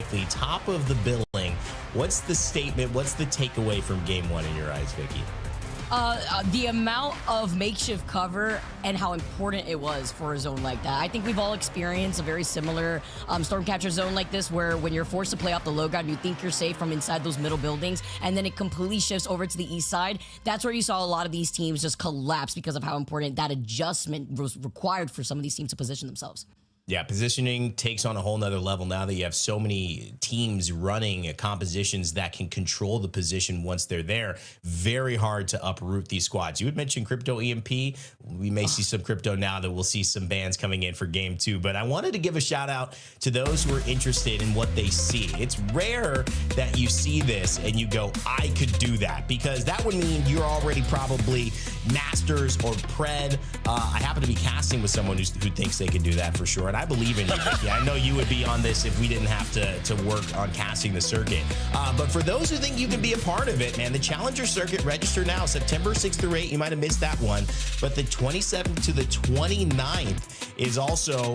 quickly. Top of the billing. What's the statement? What's the takeaway from game one in your eyes, Vicky?
The amount of makeshift cover and how important it was for a zone like that. I think we've all experienced a very similar Stormcatcher zone like this, where when you're forced to play off the low ground, you think you're safe from inside those middle buildings, and then it completely shifts over to the east side. That's where you saw a lot of these teams just collapse because of how important that adjustment was required for some of these teams to position themselves.
Yeah, positioning takes on a whole nother level now that you have so many teams running compositions that can control the position once they're there. Very hard to uproot these squads. You had mentioned Crypto EMP. We may see some Crypto now that we'll see some bans coming in for game two. But I wanted to give a shout out to those who are interested in what they see. It's rare that you see this and you go, I could do that, because that would mean you're already probably Masters or Pred. I happen to be casting with someone who thinks they could do that for sure. And I believe in you, Vicky. I know you would be on this if we didn't have to work on casting the circuit. But for those who think you can be a part of it, man, the Challenger Circuit, register now, September 6th through 8th. You might have missed that one. But the 27th to the 29th is also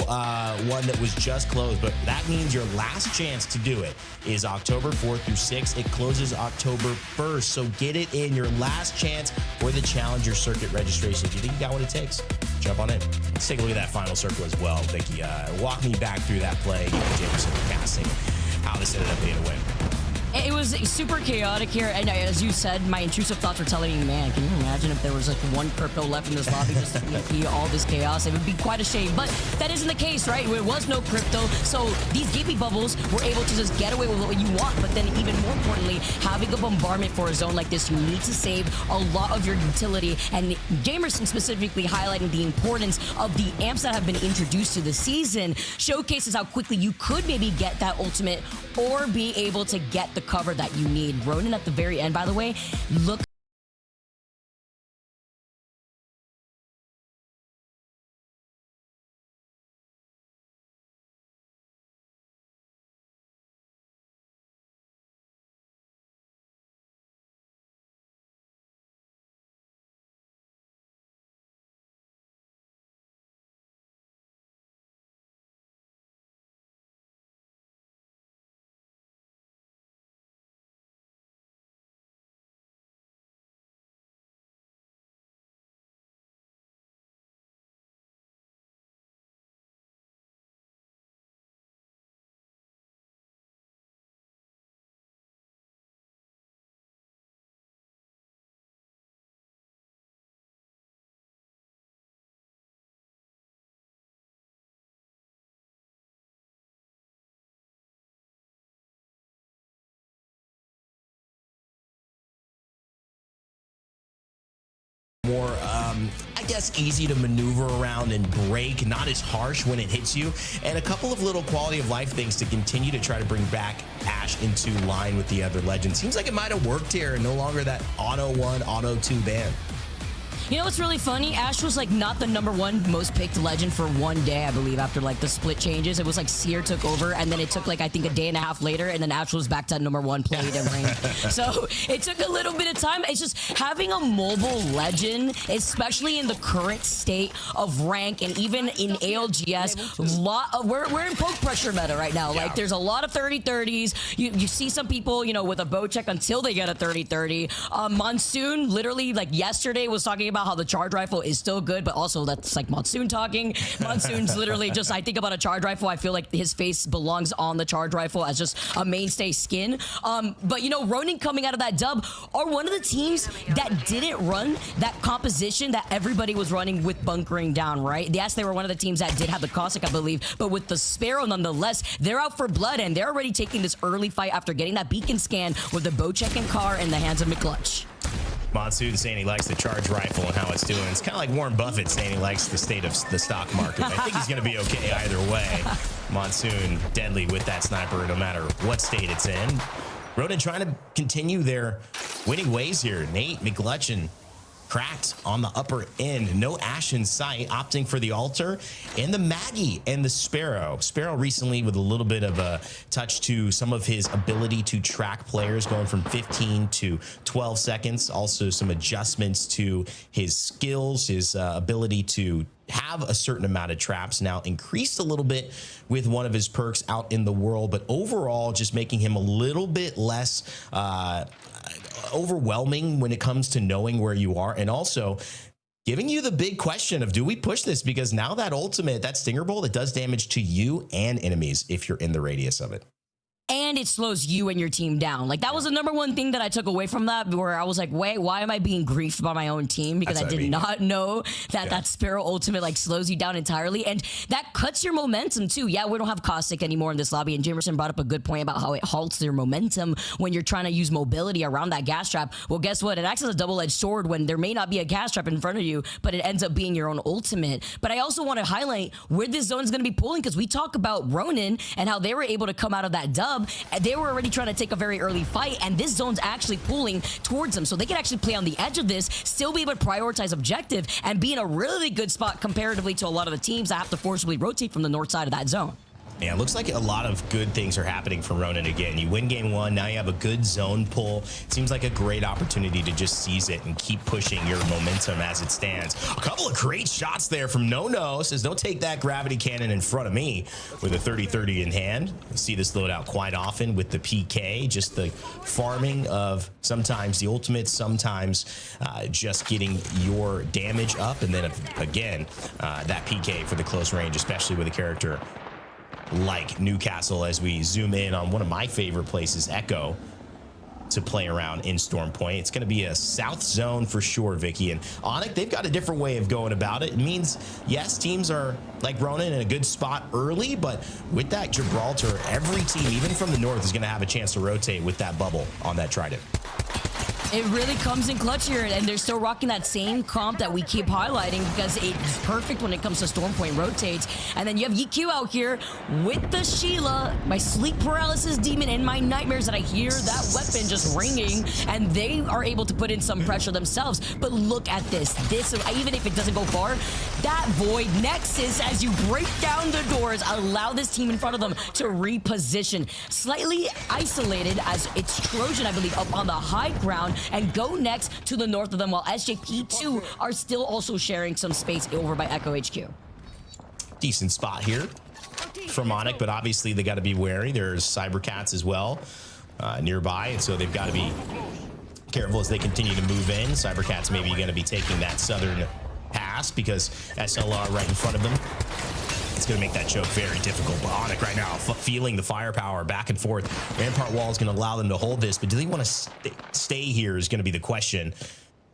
one that was just closed. But that means your last chance to do it is October 4th through 6th. It closes October 1st. So get it in, your last chance for the Challenger Circuit registration. If you think you got what it takes, jump on in. Let's take a look at that final circle as well, Vicky. Walk me back through that play, Jameson casting, how this ended up being a win.
It was super chaotic here, and as you said, my intrusive thoughts were telling me, man, can you imagine if there was like one Crypto left in this lobby just to EP all this chaos? It would be quite a shame, but that isn't the case, right? There was no Crypto, so these gaping bubbles were able to just get away with what you want, but then even more importantly, having a bombardment for a zone like this, you need to save a lot of your utility, and Jamerson specifically highlighting the importance of the amps that have been introduced to the season showcases how quickly you could maybe get that ultimate or be able to get the cover that you need. Ronan at the very end, by the way, look
more, I guess, easy to maneuver around and break, not as harsh when it hits you, and a couple of little quality of life things to continue to try to bring back Ash into line with the other legends. Seems like it might have worked here, and no longer that auto 1, auto 2 ban.
You know what's really funny? Ash was like not the #1 most picked legend for one day, I believe, after like the split changes. It was like Seer took over, and then it took like I think a day and a half later, and then Ash was back to #1 played and ranked. So it took a little bit of time. It's just having a mobile legend, especially in the current state of rank and even in ALGS, we're in poke pressure meta right now. Like there's a lot of 30-30s. You see some people, you know, with a bow check until they get a 30-30. Monsoon literally like yesterday was talking about how the charge rifle is still good, but also that's like Monsoon talking. Monsoon's literally just, I think about a charge rifle, I feel like his face belongs on the charge rifle as just a mainstay skin. But you know, Ronin coming out of that dub are one of the teams that didn't run that composition that everybody was running with bunkering down, right? Yes, they were one of the teams that did have the Cossack, I believe, but with the Sparrow nonetheless, they're out for blood, and they're already taking this early fight after getting that beacon scan with the bow check and car in the hands of McClutch.
Monsoon saying he likes the charge rifle and how it's doing. It's kind of like Warren Buffett saying he likes the state of the stock market. I think he's going to be okay either way. Monsoon deadly with that sniper no matter what state it's in. Ronan trying to continue their winning ways here. Nate McClutch cracked on the upper end. No Ash in sight, opting for the Altar and the Maggie and the Sparrow. Sparrow recently with a little bit of a touch to some of his ability to track players, going from 15 to 12 seconds. Also some adjustments to his skills, his ability to have a certain amount of traps now, increased a little bit with one of his perks out in the world, but overall just making him a little bit less overwhelming when it comes to knowing where you are, and also giving you the big question of, do we push this? Because now that ultimate, that Stinger Bolt, it does damage to you and enemies if you're in the radius of it.
And it slows you and your team down. Like, that was the number one thing that I took away from that, where I was like, wait, why am I being griefed by my own team? Because I did not know that that Sparrow ultimate like slows you down entirely. And that cuts your momentum too. Yeah, we don't have Caustic anymore in this lobby. And Jamerson brought up a good point about how it halts your momentum when you're trying to use mobility around that gas trap. Well, guess what? It acts as a double-edged sword when there may not be a gas trap in front of you, but it ends up being your own ultimate. But I also want to highlight where this zone is going to be pulling, because we talk about Ronin and how they were able to come out of that dub. They were already trying to take a very early fight, and this zone's actually pulling towards them. So they can actually play on the edge of this, still be able to prioritize objective, and be in a really good spot comparatively to a lot of the teams that have to forcibly rotate from the north side of that zone.
Yeah, it looks like a lot of good things are happening for Ronin again. You win game one, now you have a good zone pull. It seems like a great opportunity to just seize it and keep pushing your momentum as it stands. A couple of great shots there from No. Says, don't take that gravity cannon in front of me, with a 30-30 in hand. You see this loadout quite often with the PK, just the farming of sometimes the ultimate, sometimes just getting your damage up, and then again, that PK for the close range, especially with a character like Newcastle, as we zoom in on one of my favorite places, Echo, to play around in Storm Point. It's going to be a south zone for sure, Vicky. And ONIC, they've got a different way of going about it. It means, yes, teams are like Ronin in a good spot early, but with that Gibraltar, every team, even from the north, is going to have a chance to rotate with that bubble on that Trident.
It really comes in clutch here, and they're still rocking that same comp that we keep highlighting, because it's perfect when it comes to Storm Point rotates. And then you have EQ out here with the Sheila, my sleep paralysis demon, and my nightmares that I hear that weapon just ringing, and they are able to put in some pressure themselves. But look at this. Even if it doesn't go far, that Void Nexus, as you break down the doors, allow this team in front of them to reposition. Slightly isolated, as it's Trojan, I believe, up on the high ground, and GoNext to the north of them, while SJP2 are still also sharing some space over by Echo HQ.
Decent spot here from ONIC, but obviously they got to be wary. There's cybercats as well nearby, and so they've got to be careful as they continue to move in. Cybercats maybe going to be taking that southern pass, because SLR right in front of them. It's going to make that choke very difficult. But ONIC right now, feeling the firepower back and forth. Rampart wall is going to allow them to hold this, but do they want to stay here is going to be the question.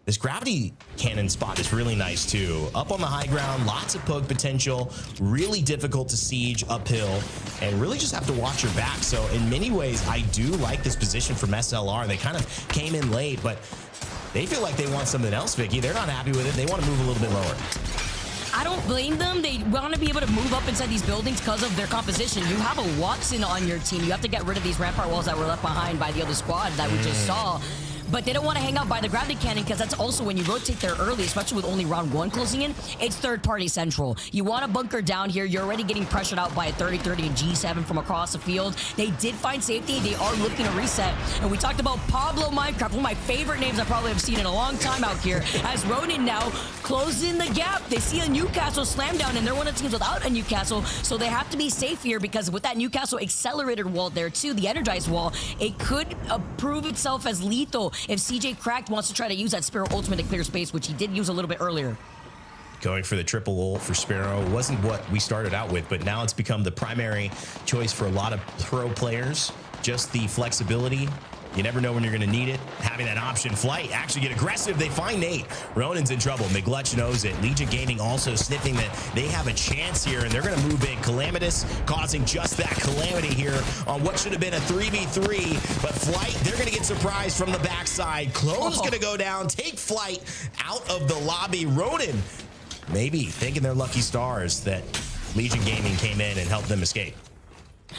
This gravity cannon spot is really nice too. Up on the high ground, lots of poke potential, really difficult to siege uphill, and really just have to watch your back. So in many ways, I do like this position from SLR. They kind of came in late, but they feel like they want something else, Vicky. They're not happy with it. They want to move a little bit lower.
I don't blame them. They want to be able to move up inside these buildings because of their composition. You have a Watson on your team. You have to get rid of these rampart walls that were left behind by the other squad that we just saw. But they don't want to hang out by the gravity cannon, because that's also when you rotate there early, especially with only round one closing in, it's third party central. You want to bunker down here. You're already getting pressured out by a 30-30 and G7 from across the field. They did find safety. They are looking to reset. And we talked about Pablo Minecraft, one of my favorite names I probably have seen in a long time out here, as Ronin now closing the gap. They see a Newcastle slam down, and they're one of the teams without a Newcastle, so they have to be safe here, because with that Newcastle accelerated wall there too, the energized wall, it could prove itself as lethal if CJ Cracked wants to try to use that Sparrow ultimate to clear space, which he did use a little bit earlier.
Going for the triple ult for Sparrow wasn't what we started out with, but now it's become the primary choice for a lot of pro players. Just the flexibility. You never know when you're going to need it. Having that option. Flyte actually get aggressive. They find Nate. Ronin's in trouble. McGlutch knows it. Legion Gaming also sniffing that they have a chance here, and they're going to move in. Calamitous causing just that calamity here on what should have been a 3v3. But Flyte, they're going to get surprised from the backside. Clone's going to go down, take Flyte out of the lobby. Ronin maybe thinking they're lucky stars that Legion Gaming came in and helped them escape.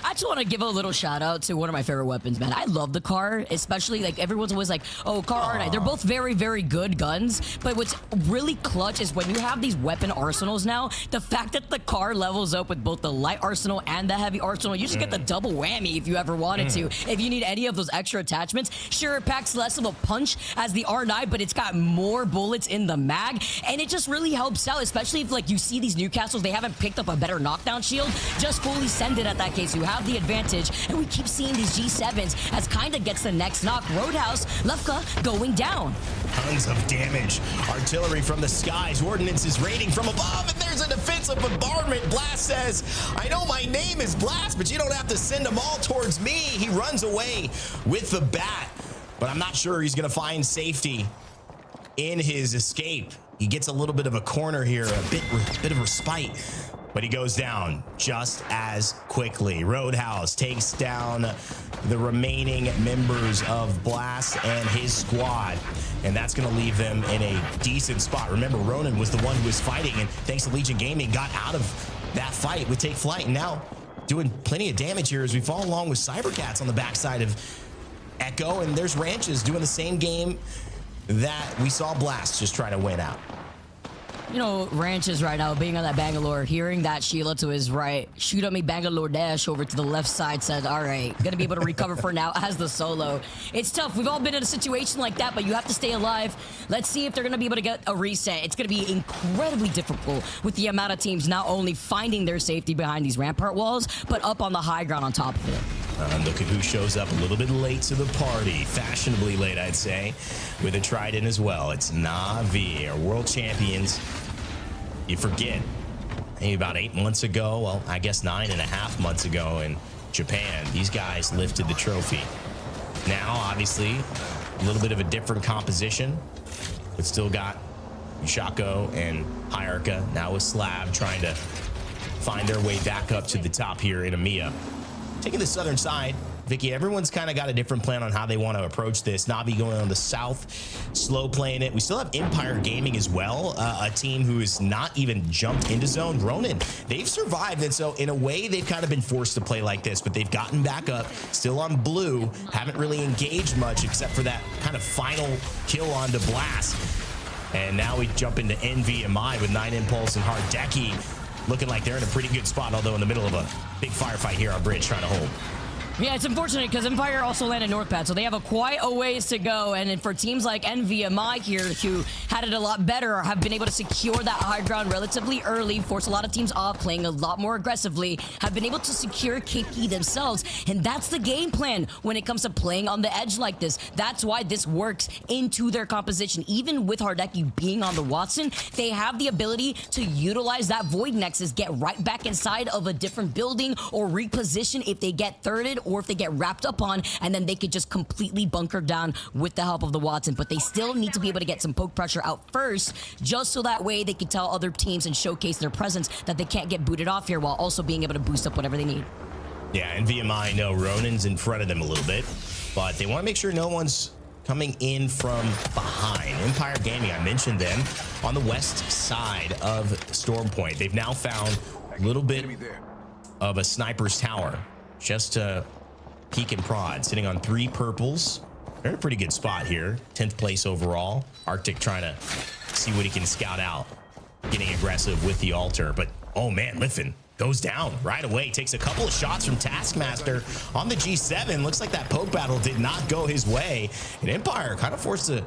I just want to give a little shout out to one of my favorite weapons, man. I love the car, especially like everyone's always like, oh, car R9. They're both very, very good guns. But what's really clutch is when you have these weapon arsenals now, the fact that the car levels up with both the light arsenal and the heavy arsenal, you just get the double whammy if you ever wanted to. If you need any of those extra attachments, sure, it packs less of a punch as the R9, but it's got more bullets in the mag. And it just really helps out, especially if like you see these Newcastles, they haven't picked up a better knockdown shield. Just fully send it at that case. You have the advantage, and we keep seeing these G7s as kind of gets the next knock. Roadhouse, Lefka going down.
Tons of damage. Artillery from the skies. Ordnance is raining from above, and there's a defensive bombardment. Blast says, I know my name is Blast, but you don't have to send them all towards me. He runs away with the bat, but I'm not sure he's going to find safety in his escape. He gets a little bit of a corner here, a bit of respite, but he goes down just as quickly. Roadhouse takes down the remaining members of Blast and his squad, and that's going to leave them in a decent spot. Remember, Ronan was the one who was fighting, and thanks to Legion Gaming, got out of that fight with Take Flight, and now doing plenty of damage here as we follow along with cybercats on the backside of Echo, and there's Ranches doing the same game that we saw Blast just try to win out.
You know, Ranches right now being on that Bangalore, hearing that Sheila to his right, shoot at me Bangalore dash over to the left side, said, all right, gonna be able to recover for now as the solo. It's tough. We've all been in a situation like that, but you have to stay alive. Let's see if they're gonna be able to get a reset. It's gonna be incredibly difficult with the amount of teams not only finding their safety behind these rampart walls, but up on the high ground on top of it.
Look at who shows up a little bit late to the party. Fashionably late, I'd say, with a Trident as well. It's Na'Vi, our world champions. You forget, maybe about 8 months ago, well, I guess 9.5 months ago in Japan, these guys lifted the trophy. Now, obviously, a little bit of a different composition, but still got Shako and Hierarcha, now with Slab, trying to find their way back up to the top here in EMEA. Taking the southern side, Vicky, everyone's kind of got a different plan on how they want to approach this. Navi going on the south, slow playing it. We still have Empire Gaming as well, a team who has not even jumped into zone. Ronin, they've survived, and so in a way, they've kind of been forced to play like this, but they've gotten back up, still on blue, haven't really engaged much except for that kind of final kill onto Blast. And now we jump into NVMI with 9 Impulse and Hardeki, looking like they're in a pretty good spot, although in the middle of a big firefight here on bridge trying to hold.
Yeah, it's unfortunate because Empire also landed North Pad, so they have quite a ways to go. And for teams like NVMI here, who had it a lot better or have been able to secure that high ground relatively early, force a lot of teams off, playing a lot more aggressively, have been able to secure KP themselves. And that's the game plan when it comes to playing on the edge like this. That's why this works into their composition. Even with Hardeki being on the Watson, they have the ability to utilize that Void Nexus, get right back inside of a different building, or reposition if they get thirded or if they get wrapped up on, and then they could just completely bunker down with the help of the Watson. But they still need to be able to get some poke pressure out first, just so that way they can tell other teams and showcase their presence that they can't get booted off here, while also being able to boost up whatever they need.
Yeah, NVMI know Ronin's in front of them a little bit, but they want to make sure no one's coming in from behind. Empire Gaming, I mentioned them on the west side of Storm Point. They've now found a little bit of a sniper's tower just to peek and prod, sitting on 3 purples. They're in a pretty good spot here. 10th place overall. Arctic trying to see what he can scout out, getting aggressive with the altar. But oh man, Liffin goes down right away, takes a couple of shots from Taskmaster on the G7. Looks like that poke battle did not go his way, and Empire kind of forced to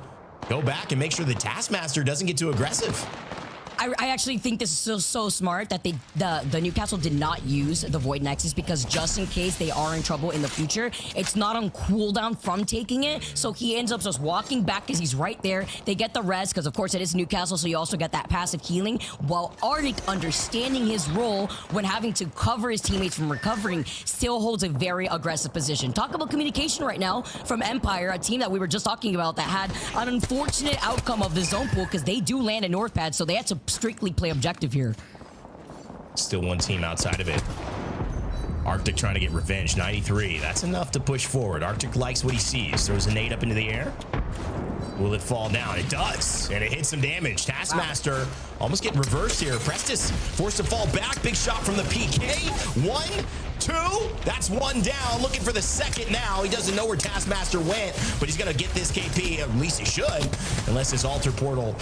go back and make sure the Taskmaster doesn't get too aggressive.
I actually think this is so smart that the Newcastle did not use the Void Nexus, because just in case they are in trouble in the future, it's not on cooldown from taking it. So he ends up just walking back because he's right there. They get the res because, of course, it is Newcastle, so you also get that passive healing. While Arctic, understanding his role when having to cover his teammates from recovering, still holds a very aggressive position. Talk about communication right now from Empire, a team that we were just talking about that had an unfortunate outcome of the zone pool because they do land in North Pad, so they had to strictly play objective here.
Still one team outside of it. Arctic trying to get revenge. 93. That's enough to push forward. Arctic likes what he sees. Throws a nade up into the air. Will it fall down? It does, and it hits some damage. Taskmaster almost getting reversed here. Prestis forced to fall back. Big shot from the PK. 1, 2. That's one down. Looking for the second now. He doesn't know where Taskmaster went, but he's going to get this KP. At least he should, unless his altar portal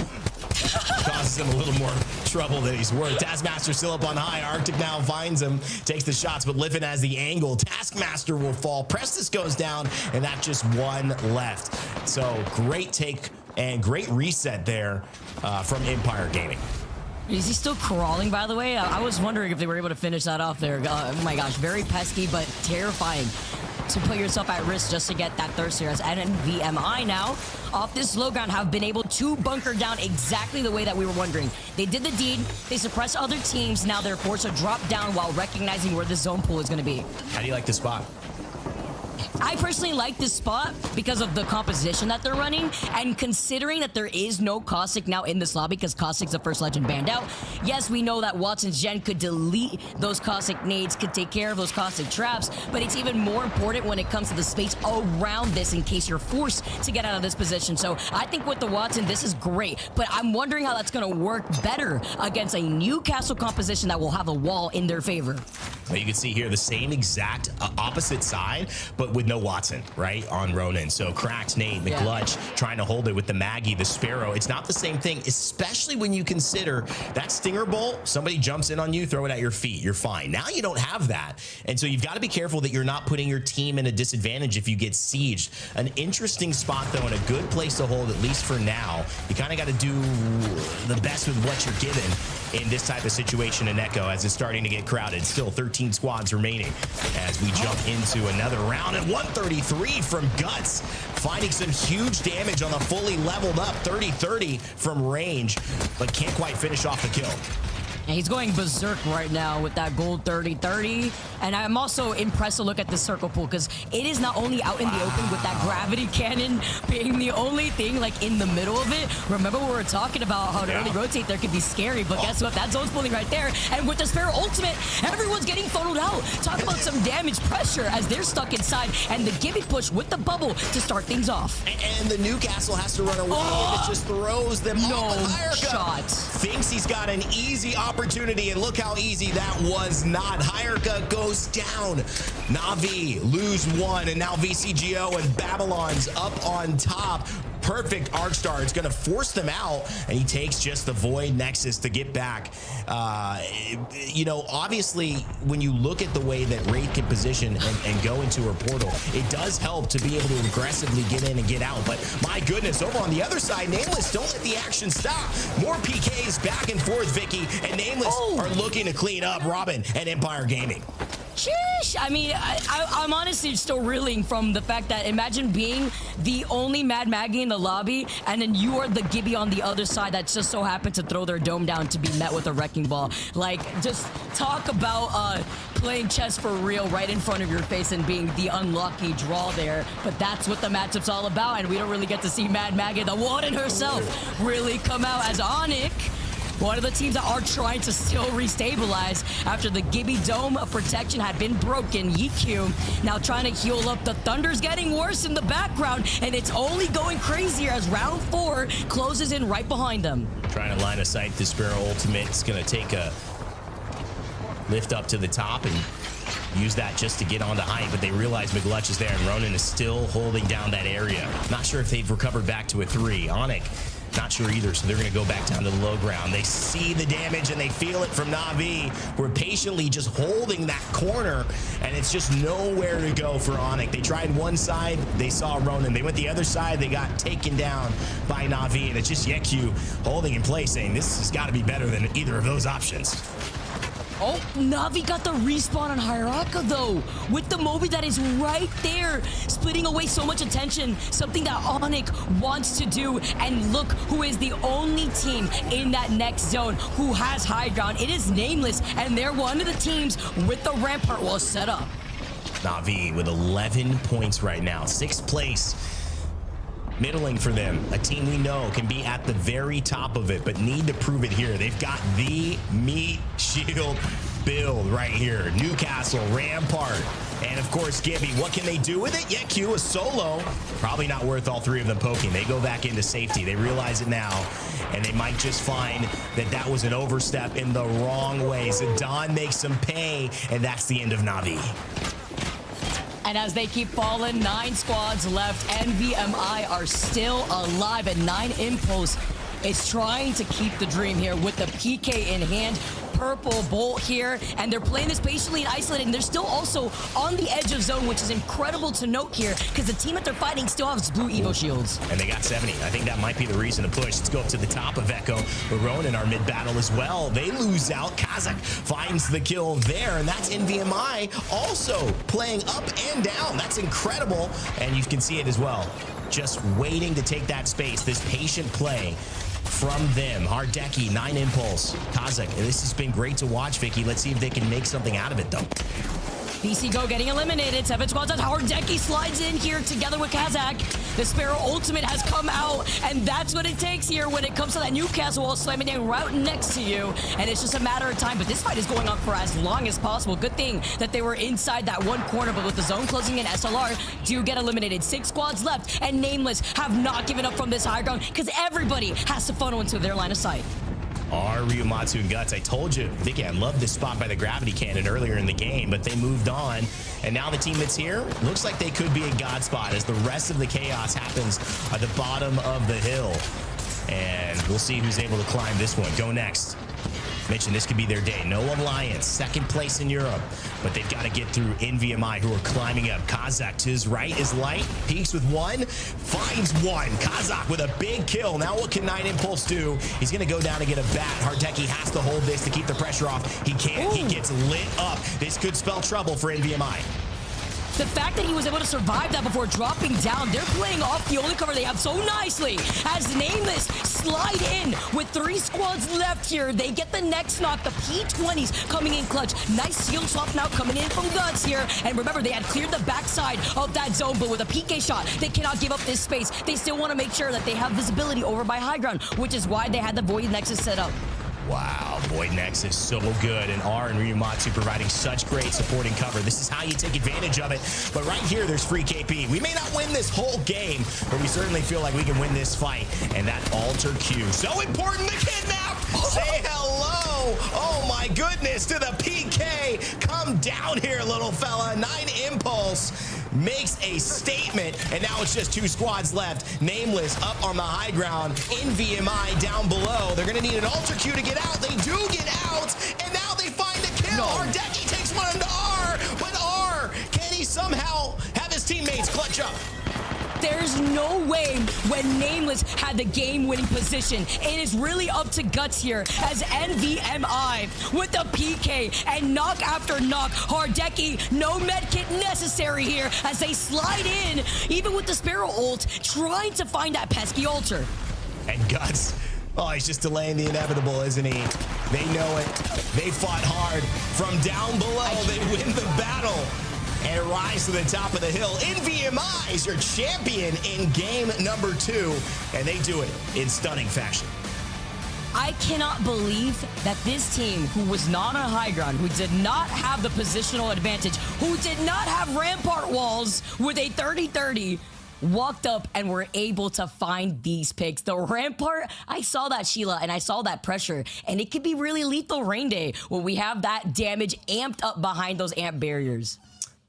causes him a little more trouble than he's worth. Taskmaster still up on high. Arctic now finds him, takes the shots, but Livin has the angle. Taskmaster will fall. Prestis goes down, and that's just one left. So great take and great reset there from Empire Gaming.
Is he still crawling, by the way? I was wondering if they were able to finish that off there. Oh my gosh, very pesky, but terrifying to put yourself at risk just to get that third series. And NVMI now, off this low ground, have been able to bunker down exactly the way that we were wondering. They did the deed, they suppressed other teams, now they're forced to drop down while recognizing where the zone pool is going to be.
How do you like the spot?
I personally like this spot because of the composition that they're running, and considering that there is no Caustic now in this lobby because Caustic's the first legend banned out. Yes, we know that Watson's Gen could delete those Caustic nades, could take care of those Caustic traps, but it's even more important when it comes to the space around this in case you're forced to get out of this position. So I think with the Watson, this is great, but I'm wondering how that's going to work better against a Newcastle composition that will have a wall in their favor.
Well, you can see here the same exact opposite side, but with no Watson, right, on Ronin. So cracked nade, McLutch trying to hold it with the Maggie, the Sparrow. It's not the same thing, especially when you consider that Stinger Bolt, somebody jumps in on you, throw it at your feet, you're fine. Now you don't have that. And so you've got to be careful that you're not putting your team in a disadvantage if you get sieged. An interesting spot, though, and a good place to hold, at least for now. You kind of got to do the best with what you're given in this type of situation in Echo as it's starting to get crowded. Still 13 squads remaining as we jump into another round. And 133 from Guts, finding some huge damage on the fully leveled up 30-30 from range, but can't quite finish off the kill.
And he's going berserk right now with that gold 30-30. And I'm also impressed to look at the circle pool because it is not only out in the open with that gravity cannon being the only thing like in the middle of it. Remember we were talking about how to early rotate there could be scary, but guess what? That zone's pulling right there. And with the Sparrow ultimate, everyone's getting funneled out. Talk about some damage pressure as they're stuck inside, and the Gibby push with the bubble to start things off.
And the Newcastle has to run away, and it just throws them off.
Shot.
Thinks he's got an easy opportunity, and look how easy that was not. Hayarka goes down. Na'Vi lose one, and now VCGO and Babylon's up on top. Perfect arc star. It's going to force them out, and he takes just the Void Nexus to get back. You know, obviously, when you look at the way that Wraith can position and go into her portal, it does help to be able to aggressively get in and get out. But my goodness, over on the other side, Nameless, don't let the action stop. More PKs back and forth, Vicky, and Nameless are looking to clean up Robin and Empire Gaming.
Sheesh. I mean, I'm honestly still reeling from the fact that imagine being the only Mad Maggie in the lobby, and then you are the Gibby on the other side that just so happened to throw their dome down to be met with a wrecking ball. Like, just talk about playing chess for real right in front of your face and being the unlucky draw there. But that's what the matchup's all about, and we don't really get to see Mad Maggie, the Warden herself, really come out as ONIC, one of the teams that are trying to still restabilize after the Gibby dome of protection had been broken. EQ now trying to heal up. The Thunder's getting worse in the background, and it's only going crazier as round 4 closes in right behind them.
Trying to line of sight the Sparrow ultimate. It's going to take a lift up to the top and use that just to get onto height, but they realize McLutch is there, and Ronin is still holding down that area. Not sure if they've recovered back to a 3. ONIC, not sure either, so they're going to go back down to the low ground. They see the damage, and they feel it from Na'Vi. We're patiently just holding that corner, and it's just nowhere to go for ONIC. They tried one side, they saw Ronin. They went the other side, they got taken down by Na'Vi, and it's just Yekyu holding in place, saying this has got to be better than either of those options.
Oh, Na'Vi got the respawn on Hiraka, though, with the Moby that is right there, splitting away so much attention, something that ONIC wants to do. And look who is the only team in that next zone who has high ground. It is Nameless, and they're one of the teams with the Rampart wall set up.
Na'Vi with 11 points right now, 6th place. Middling for them, a team we know can be at the very top of it, but need to prove it here. They've got the meat shield build right here. Newcastle, Rampart, And of course, Gibby, what can they do with it? Yeah, Q is solo. Probably not worth all three of them poking. They go back into safety. They realize it now, and they might just find that that was an overstep in the wrong way. Zidane makes them pay, and that's the end of Navi.
And as they keep falling, 9 squads left. NVMI are still alive, and 9 Impulse is trying to keep the dream here with the PK in hand. Purple Bolt here, and they're playing this patiently and isolated, and they're still also on the edge of zone, which is incredible to note here because the team that they're fighting still has blue Evo shields.
And they got 70. I think that might be the reason to push. Let's go up to the top of Echo. Baron in our mid battle as well. They lose out. Kazakh finds the kill there, and that's NVMI also playing up and down. That's incredible, and you can see it as well. Just waiting to take that space. This patient play from them. Hardeki, 9 Impulse. Kazakh, this has been great to watch, Vicky. Let's see if they can make something out of it, though.
BC Go getting eliminated. 7 squads. Hardeki slides in here together with Kazakh. The Sparrow ultimate has come out, and that's what it takes here when it comes to that Newcastle wall slamming down right next to you. And it's just a matter of time, but this fight is going on for as long as possible. Good thing that they were inside that one corner, but with the zone closing in, SLR do get eliminated. 6 squads left, and Nameless have not given up from this high ground because everybody has to funnel into their line of sight.
Ryumatsu and Guts, I told you, Vicky, I love this spot by the gravity cannon earlier in the game, but they moved on. And now the team that's here looks like they could be a god spot as the rest of the chaos happens at the bottom of the hill. And we'll see who's able to climb this one. GoNext. Mentioned this could be their day. No alliance, 2nd place in Europe, but they've got to get through NVMI, who are climbing up. Kazakh to his right is Light, peeks with 1, finds 1. Kazakh with a big kill. Now what can 9 Impulse do? He's going to go down and get a bat. Hardeki has to hold this to keep the pressure off. He can't. He gets lit up. This could spell trouble for NVMI.
The fact that he was able to survive that before dropping down, they're playing off the only cover they have so nicely as Nameless slide in with 3 squads left here. They get the next knock. The P20s coming in clutch. Nice shield swap now coming in from Guts here. And remember, they had cleared the backside of that zone, but with a PK shot, they cannot give up this space. They still want to make sure that they have visibility over by high ground, which is why they had the Void Nexus set up.
Wow, Void Next is so good, and R and Ryumatsu providing such great supporting cover. This is how you take advantage of it. But right here, there's free KP. We may not win this whole game, but we certainly feel like we can win this fight. And that alter Q, so important to kidnap. Say hello. Oh my goodness, to the PK. Come down here, little fella. 9 Impulse makes a statement, and now it's just 2 squads left. Nameless up on the high ground. NVMI down below. They're gonna need an alter Q to get out. They do get out, and now they find a kill. Hardeki takes one into R, but R, can he somehow have his teammates clutch up?
There's no way when Nameless had the game-winning position. It is really up to Guts here as NVMI with the PK and knock after knock. Hardeki, no medkit necessary here as they slide in, even with the Sparrow ult, trying to find that pesky altar.
And Guts, oh, he's just delaying the inevitable, isn't he? They know it. They fought hard. From down below, they win the battle and rise to the top of the hill. NVMI is your champion in game number 2, and they do it in stunning fashion.
I cannot believe that this team, who was not on high ground, who did not have the positional advantage, who did not have rampart walls with a 30-30, walked up and were able to find these picks. The rampart, I saw that, Sheila, and I saw that pressure, and it could be really lethal rain day when we have that damage amped up behind those amp barriers.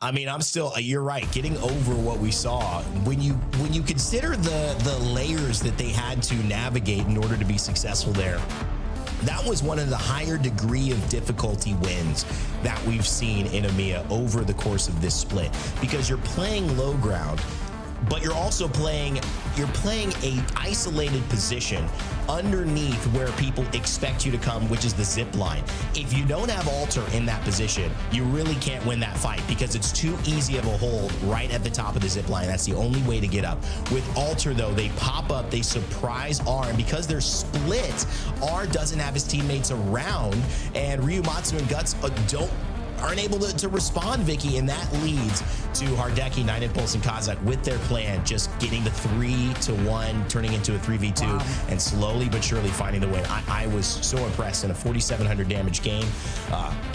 I mean, I'm still, you're right, getting over what we saw. When you consider the layers that they had to navigate in order to be successful there, that was one of the higher degree of difficulty wins that we've seen in EMEA over the course of this split, because you're playing low ground, but you're also playing a isolated position underneath where people expect you to come, which is the zip line. If you don't have alter in that position, you really can't win that fight because it's too easy of a hold right at the top of the zip line. That's the only way to get up. With alter though, they pop up, they surprise R, and because they're split, R doesn't have his teammates around, and Ryumatsu and Guts aren't able to respond, Vicky, and that leads to Hardeki, 9 Impulse, and Kazakh with their plan, just getting the 3-1, turning into a 3v2, and slowly but surely finding the win. I was so impressed in a 4,700 damage game.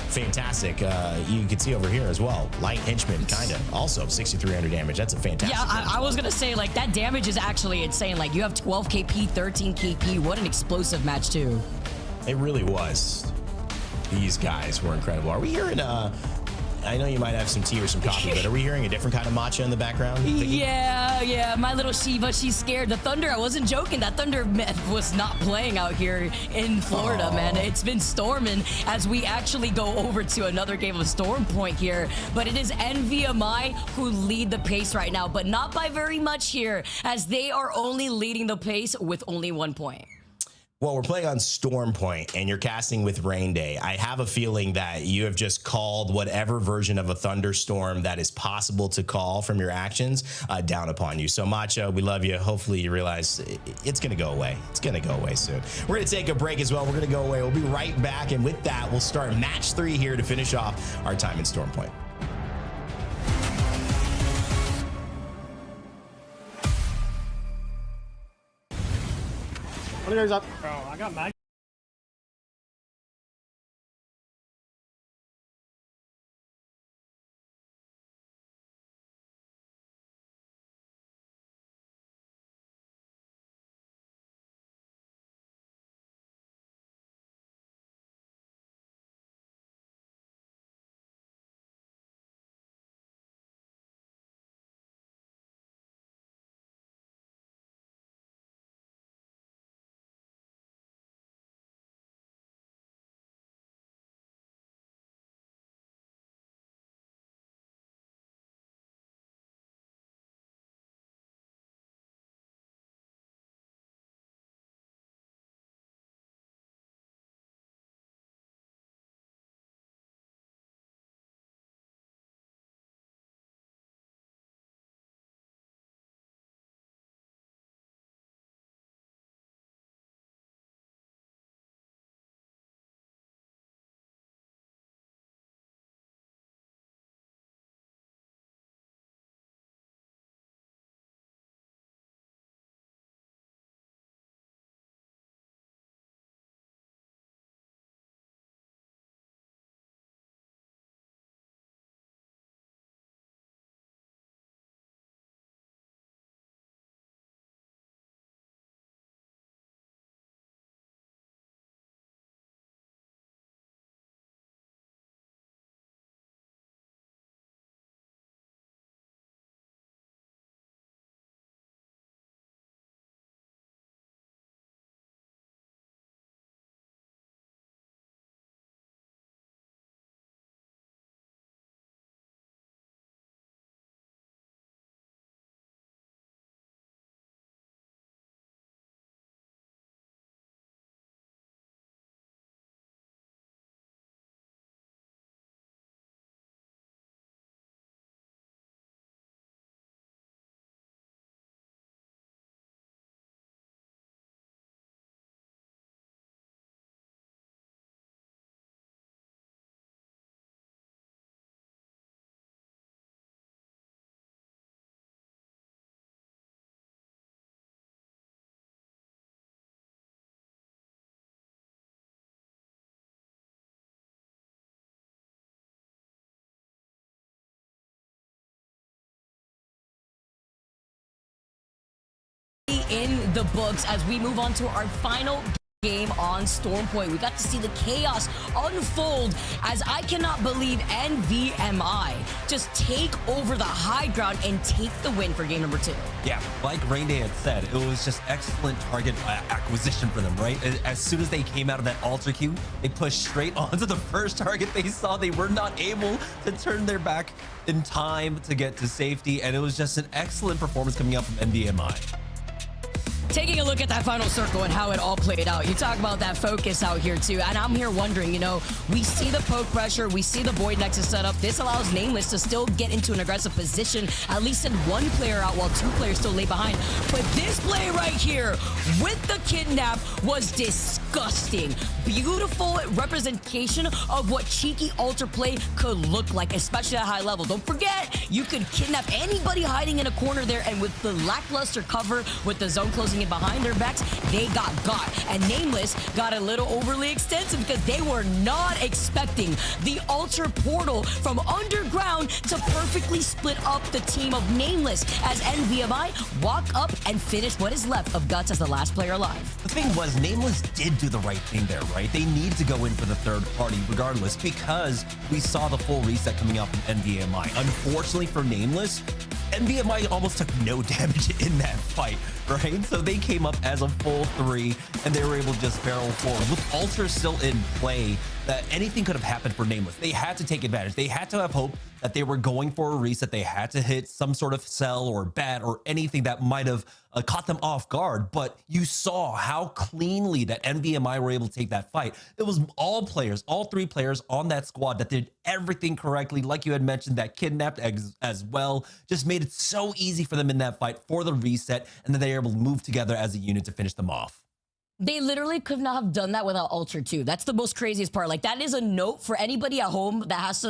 Fantastic. You can see over here as well, Light Henchman, kind of, also 6,300 damage. That's a fantastic.
Yeah, I was gonna say, like, that damage is actually insane. Like, you have 12 KP, 13 KP. What an explosive match too.
It really was. These guys were incredible. Are we hearing I know you might have some tea or some coffee, but are we hearing a different kind of matcha in the background, Vicky?
Yeah, my little Shiva, she's scared. The Thunder, I wasn't joking, that Thunder was not playing out here in Florida, man. It's been storming as we actually go over to another game of Storm Point here, but it is NVMI who lead the pace right now, but not by very much here, as they are only leading the pace with only 1 point.
Well, we're playing on Storm Point, and you're casting with Rain Day. I have a feeling that you have just called whatever version of a thunderstorm that is possible to call from your actions down upon you. So, Matcha, we love you. Hopefully, you realize it's going to go away. It's going to go away soon. We're going to take a break as well. We're going to go away. We'll be right back, and with that, we'll start match 3 here to finish off our time in Storm Point.
What goes up?
Bro, I got mag.
In the books as we move on to our final game on Storm Point. We got to see the chaos unfold as I cannot believe NVMI just take over the high ground and take the win for game number 2.
Yeah, like Rain Day had said, it was just excellent target acquisition for them, right? As soon as they came out of that altar queue, they pushed straight onto the first target they saw. They were not able to turn their back in time to get to safety, and it was just an excellent performance coming out from NVMI.
Taking a look at that final circle and how it all played out, you talk about that focus out here too, and I'm here wondering, you know, we see the poke pressure, we see the void nexus set up. This allows Nameless to still get into an aggressive position, at least send one player out while two players still lay behind. But this play right here with the kidnap was disgusting. Beautiful representation of what cheeky altar play could look like, especially at high level. Don't forget, you could kidnap anybody hiding in a corner there, and with the lackluster cover, with the zone closing in behind their backs, they got. And Nameless got a little overly extensive because they were not expecting the altar portal from underground to perfectly split up the team of Nameless as NVMI walk up and finish what is left of Guts as the last player alive.
The thing was, Nameless did do the right thing there, right? They need to go in for the third party regardless, because we saw the full reset coming out from NVMI. Unfortunately for Nameless, NVMI almost took no damage in that fight, right? So they came up as a full 3 and they were able to just barrel forward. With Ultra still in play, that anything could have happened for Nameless. They had to take advantage. They had to have hope that they were going for a reset. They had to hit some sort of cell or bat or anything that might have caught them off guard. But you saw how cleanly that NVMI were able to take that fight. It was all players, all 3 players on that squad that did everything correctly. Like you had mentioned, that kidnapped as well, just made it so easy for them in that fight for the reset. And then they were able to move together as a unit to finish them off.
They literally could not have done that without Ultra too. That's the most craziest part. Like, that is a note for anybody at home that has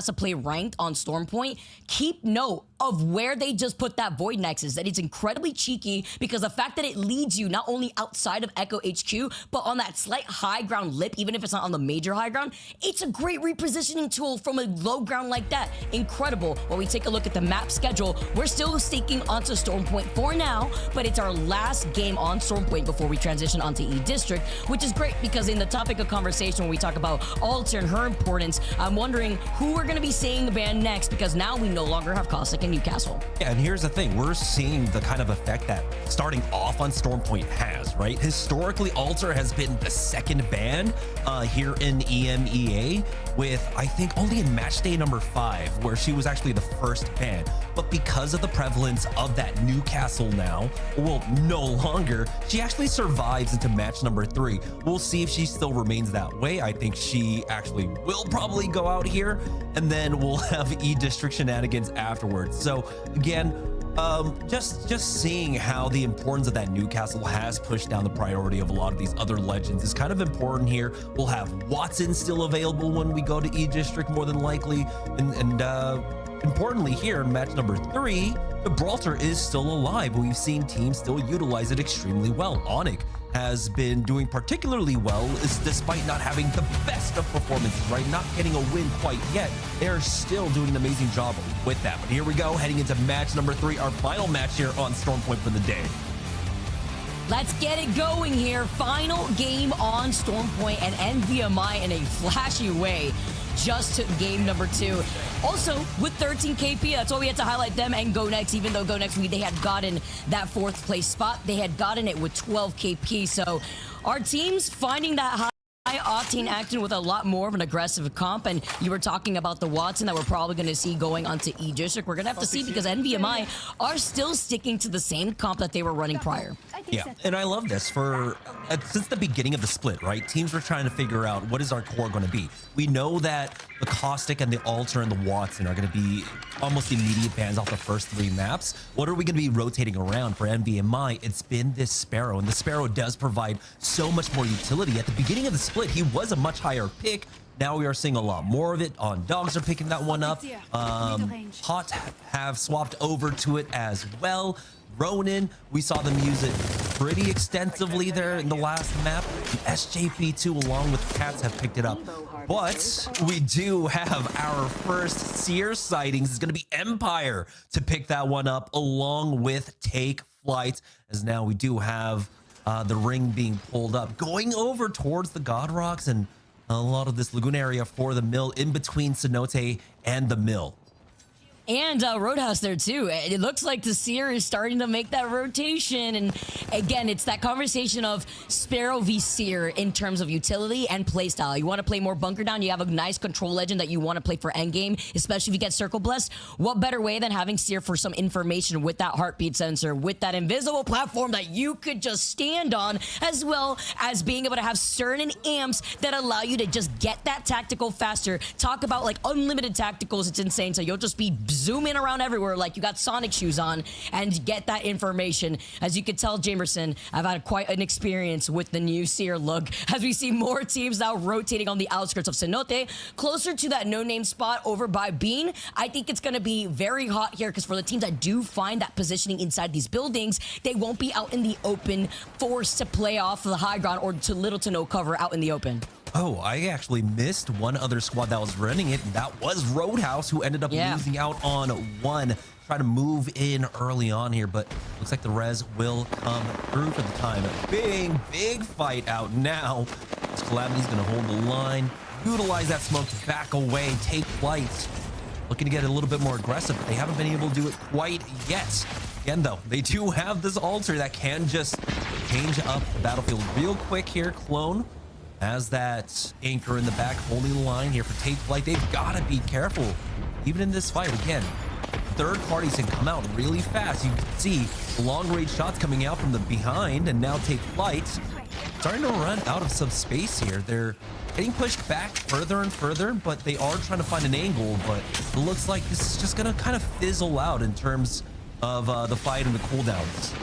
to play ranked on Stormpoint. Keep note of where they just put that void nexus. That it's incredibly cheeky, because the fact that it leads you not only outside of Echo HQ, but on that slight high ground lip, even if it's not on the major high ground, it's a great repositioning tool from a low ground like that. Incredible. When we take a look at the map schedule, we're still staking onto Stormpoint for now, but it's our last game on Stormpoint before we transition onto E District, which is great because in the topic of conversation when we talk about Alter and her importance, I'm wondering who we're going to be seeing ban next, because now we no longer have Cossack and Newcastle.
Yeah, and here's the thing. We're seeing the kind of effect that starting off on Stormpoint has, right? Historically, Alter has been the second ban here in EMEA, with, I think, only in match day number 5, where she was actually the first ban. But because of the prevalence of that Newcastle now, well, no longer, she actually survives into match number 3. We'll see if she still remains that way. I think she actually will probably go out here, and then we'll have E-District shenanigans afterwards. So again, just seeing how the importance of that Newcastle has pushed down the priority of a lot of these other legends is kind of important here. We'll have Watson still available when we go to E-District, more than likely, and importantly here in match number 3, Gibraltar is still alive. We've seen teams still utilize it extremely well. ONIC has been doing particularly well, is despite not having the best of performances, right? Not getting a win quite yet. They're still doing an amazing job with that. But here we go, heading into match number 3, our final match here on Stormpoint for the day.
Let's get it going here. Final game on Stormpoint, and NVMI in a flashy way just took game number 2. Also, with 13 KP, that's why we had to highlight them and GoNext, even though GoNext, they had gotten that 4th place spot. They had gotten it with 12 KP. So our teams finding that high-octane action with a lot more of an aggressive comp, and you were talking about the Watson that we're probably going to see going onto E-District. We're going to have to see, because NVMI are still sticking to the same comp that they were running prior.
Yeah, and I love this. Since the beginning of the split, right, teams were trying to figure out what is our core going to be. We know that the Caustic and the Alter and the Watson are going to be almost immediate bans off the first 3 maps. What are we going to be rotating around for NVMI? It's been this Sparrow, and the Sparrow does provide so much more utility. At the beginning of the split, he was a much higher pick. Now we are seeing a lot more of it. On Dogs are picking that one up. Hot have swapped over to it as well. Ronin, we saw them use it pretty extensively there in the last map. SJP2 along with Cats have picked it up. But we do have our first Seer sightings. It's going to be Empire to pick that one up along with Take Flight, as now we do have the ring being pulled up, going over towards the God Rocks and a lot of this lagoon area for the mill in between Cenote and the mill.
And Roadhouse there too. It looks like the Seer is starting to make that rotation. And again, it's that conversation of Sparrow v Seer in terms of utility and playstyle. You want to play more bunker down, you have a nice control legend that you want to play for endgame, especially if you get Circle Blessed. What better way than having Seer for some information with that heartbeat sensor, with that invisible platform that you could just stand on, as well as being able to have certain amps that allow you to just get that tactical faster. Talk about like unlimited tacticals, it's insane. So you'll just be zooming around everywhere like you got Sonic shoes on and get that information. As you can tell, Jamerson, I've had quite an experience with the new Seer look as we see more teams now rotating on the outskirts of Cenote, closer to that no-name spot over by Bean. I think it's going to be very hot here because for the teams that do find that positioning inside these buildings, they won't be out in the open, forced to play off of the high ground or to little to no cover out in the open.
Oh, I actually missed one other squad that was running it, and that was Roadhouse, who ended up losing out on one. Try to move in early on here, but looks like the res will come through for the time. Big fight out now. This Calamity's going to hold the line, utilize that smoke to back away, take flight. Looking to get a little bit more aggressive, but they haven't been able to do it quite yet. Again, though, they do have this altar that can just change up the battlefield real quick here. Clone as that anchor in the back, holding the line here for Take Flight. They've got to be careful, even in this fight. Again, third parties can come out really fast. You can see long-range shots coming out from the behind, and now Take Flight starting to run out of some space here. They're getting pushed back further and further, but they are trying to find an angle. But it looks like this is just going to kind of fizzle out in terms of the fight and the cooldowns.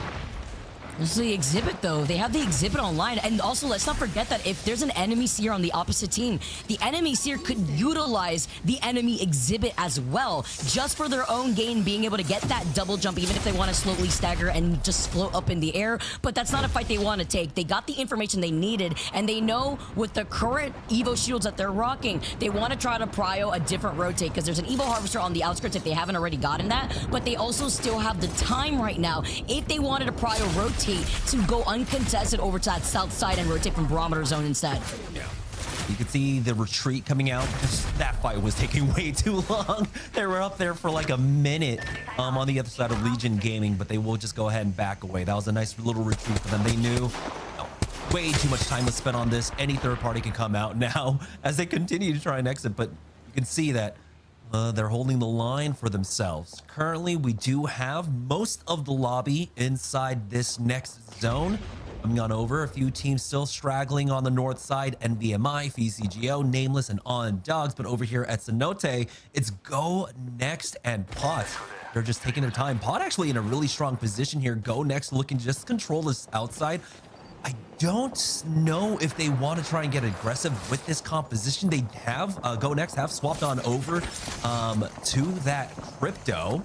This is the exhibit, though. They have the exhibit online. And also, let's not forget that if there's an enemy Seer on the opposite team, the enemy Seer could utilize the enemy exhibit as well, just for their own gain, being able to get that double jump, even if they want to slowly stagger and just float up in the air. But that's not a fight they want to take. They got the information they needed, and they know with the current Evo shields that they're rocking, they want to try to prio a different rotate, because there's an Evo Harvester on the outskirts if they haven't already gotten that, but they also still have the time right now. If they wanted to prio rotate, to go uncontested over to that south side and rotate from barometer zone instead.
Yeah. You can see the retreat coming out because that fight was taking way too long. They were up there for like a minute on the other side of Legion Gaming, but they will just go ahead and back away. That was a nice little retreat for them. They knew way too much time was spent on this. Any third party can come out now as they continue to try and exit, but you can see that they're holding the line for themselves. Currently, we do have most of the lobby inside this next zone. Coming on over, a few teams still straggling on the north side. NVMI, VCGO, Nameless, and On Dogs. But over here at Cenote, it's GoNext and Pot. They're just taking their time. Pot actually in a really strong position here. GoNext looking to just control this outside. I don't know if they want to try and get aggressive with this composition. They have GoNext have swapped on over to that crypto,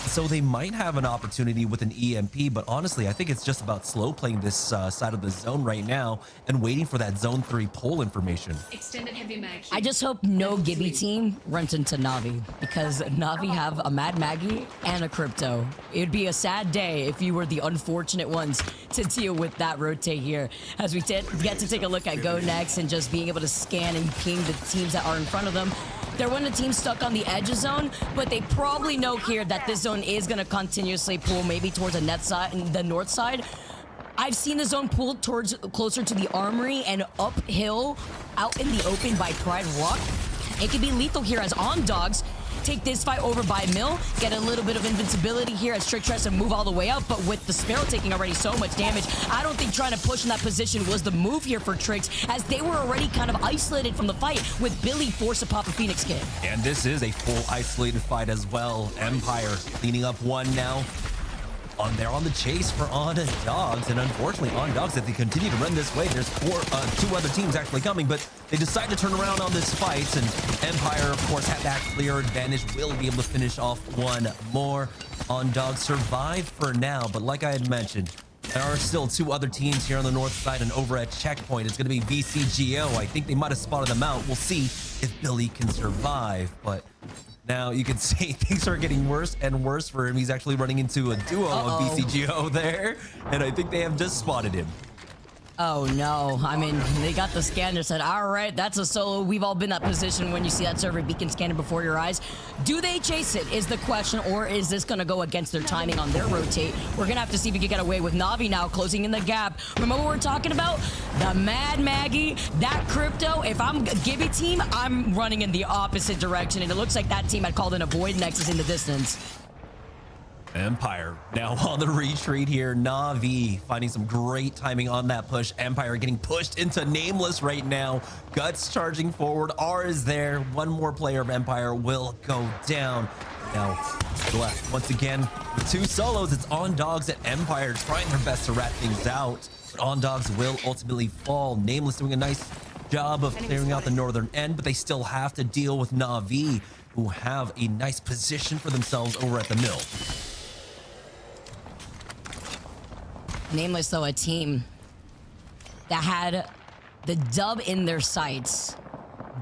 so they might have an opportunity with an EMP. But honestly, I think it's just about slow playing this side of the zone right now and waiting for that zone 3 pull information.
Extended heavy mag.
I just hope no Gibby team runs into Navi, because Navi have a Mad Maggie and a crypto. It'd be a sad day if you were the unfortunate ones to deal with that rotate here. As we get to take a look at GoNext and just being able to scan and ping the teams that are in front of them. They're one of the teams stuck on the edge of zone, but they probably know here that this zone is going to continuously pull maybe towards the net side and the north side. I've seen the zone pull towards closer to the armory and uphill out in the open by Pride Rock. It could be lethal here as On Dogs take this fight over by Mill, get a little bit of invincibility here as Trick tries to move all the way up, but with the Sparrow taking already so much damage, I don't think trying to push in that position was the move here for Tricks, as they were already kind of isolated from the fight with Billy forced to pop a Phoenix kit.
And this is a full isolated fight as well. Empire cleaning up one now. They're on the chase for On Dogs, and unfortunately On Dogs, if they continue to run this way, there's two other teams actually coming, but they decide to turn around on this fight, and Empire of course had that clear advantage, will be able to finish off one more. On Dogs survive for now, but like I had mentioned, there are still two other teams here on the north side, and over at Checkpoint it's going to be VCGO. I think they might have spotted them out. We'll see if Billy can survive, but now you can see things are getting worse and worse for him. He's actually running into a duo of VCGO there, and I think they have just spotted him.
Oh no, I mean, they got the scanner, said, all right, that's a solo. We've all been in that position when you see that server beacon scanner before your eyes. Do they chase it is the question, or is this gonna go against their timing on their rotate? We're gonna have to see if we can get away with Na'Vi now closing in the gap. Remember what we're talking about? The Mad Maggie, that crypto. If I'm a Gibby team, I'm running in the opposite direction, and it looks like that team had called in a Void Nexus in the distance.
Empire now on the retreat here. Na'Vi finding some great timing on that push. Empire getting pushed into Nameless right now. Guts charging forward. R is there. One more player of Empire will go down. Now left once again with 2 solos. It's On Dogs at Empire trying their best to rat things out, but On Dogs will ultimately fall. Nameless doing a nice job of clearing out the northern end, but they still have to deal with Na'Vi, who have a nice position for themselves over at the mill.
Nameless, though, a team that had the dub in their sights,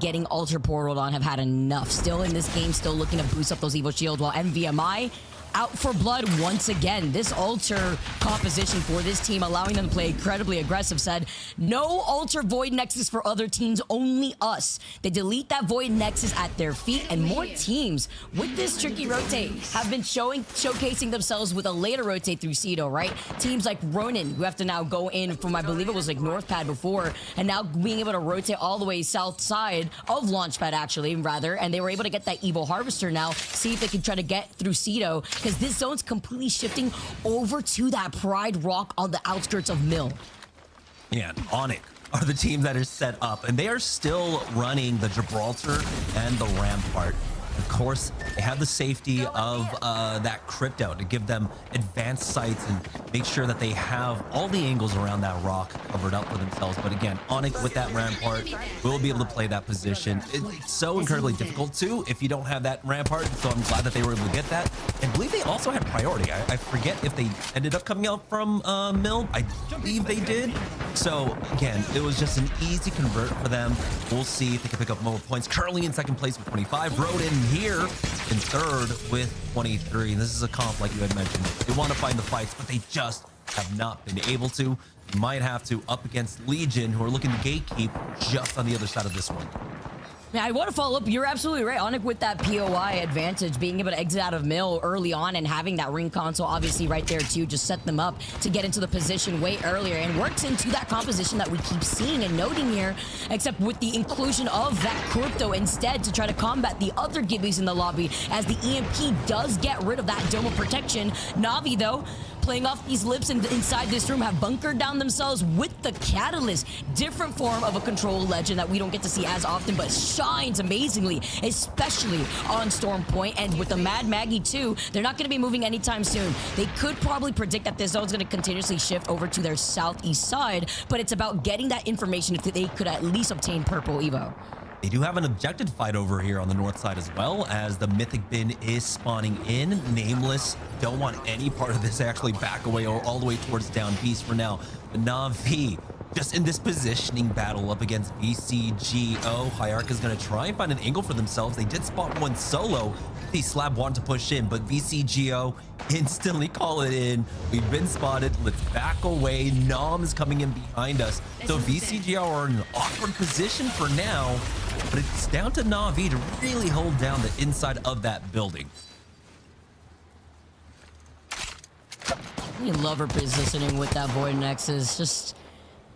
getting Ultra Portaled on, have had enough. Still in this game, still looking to boost up those Evo shields, while NVMI out for blood once again. This Ultra composition for this team, allowing them to play incredibly aggressive, said, no Ultra Void Nexus for other teams, only us. They delete that Void Nexus at their feet, and more teams with this tricky rotate have been showcasing themselves with a later rotate through Citadel, right? Teams like Ronin, who have to now go in from, I believe it was like North Pad before, and now being able to rotate all the way south side of Launchpad, actually, rather, and they were able to get that Evo Harvester now, see if they can try to get through Citadel, because this zone's completely shifting over to that Pride Rock on the outskirts of Mill.
Yeah, ONIC are the team that is set up, and they are still running the Gibraltar and the Rampart. Of course, they have the safety of that crypto to give them advanced sights and make sure that they have all the angles around that rock covered up for themselves. But again, ONIC with that Rampart will be able to play that position. It's so incredibly difficult too if you don't have that Rampart, so I'm glad that they were able to get that. And I believe they also had priority. I forget if they ended up coming out from Mill. I believe they did. So again, it was just an easy convert for them. We'll see if they can pick up more points. Currently in second place with 25. Rodin here in third with 23. And this is a comp, like you had mentioned. They want to find the fights, but they just have not been able to. Might have to up against Legion, who are looking to gatekeep just on the other side of this one.
Yeah, I want to follow up. You're absolutely right. ONIC with that POI advantage, being able to exit out of Mill early on and having that ring console obviously right there too, just set them up to get into the position way earlier, and works into that composition that we keep seeing and noting here, except with the inclusion of that crypto instead to try to combat the other Gibbies in the lobby, as the EMP does get rid of that dome of protection. Na'Vi, though, playing off these lips and inside this room, have bunkered down themselves with the Catalyst. Different form of a control legend that we don't get to see as often, but shines amazingly, especially on Storm Point. And with the Mad Maggie too, they're not going to be moving anytime soon. They could probably predict that this zone's going to continuously shift over to their southeast side, but it's about getting that information if they could at least obtain purple Evo.
They do have an objective fight over here on the north side as well, as the Mythic Bin is spawning in. Nameless don't want any part of this, actually back away or all the way towards Down Beast for now. But Na'Vi just in this positioning battle up against VCGO. Hierarch is going to try and find an angle for themselves. They did spot one solo. The Slab wanted to push in, but VCGO instantly call it in. We've been spotted. Let's back away. Nom is coming in behind us. So VCGO are in an awkward position for now, but it's down to Na'Vi to really hold down the inside of that building.
We love her positioning with that Void Nexus. Just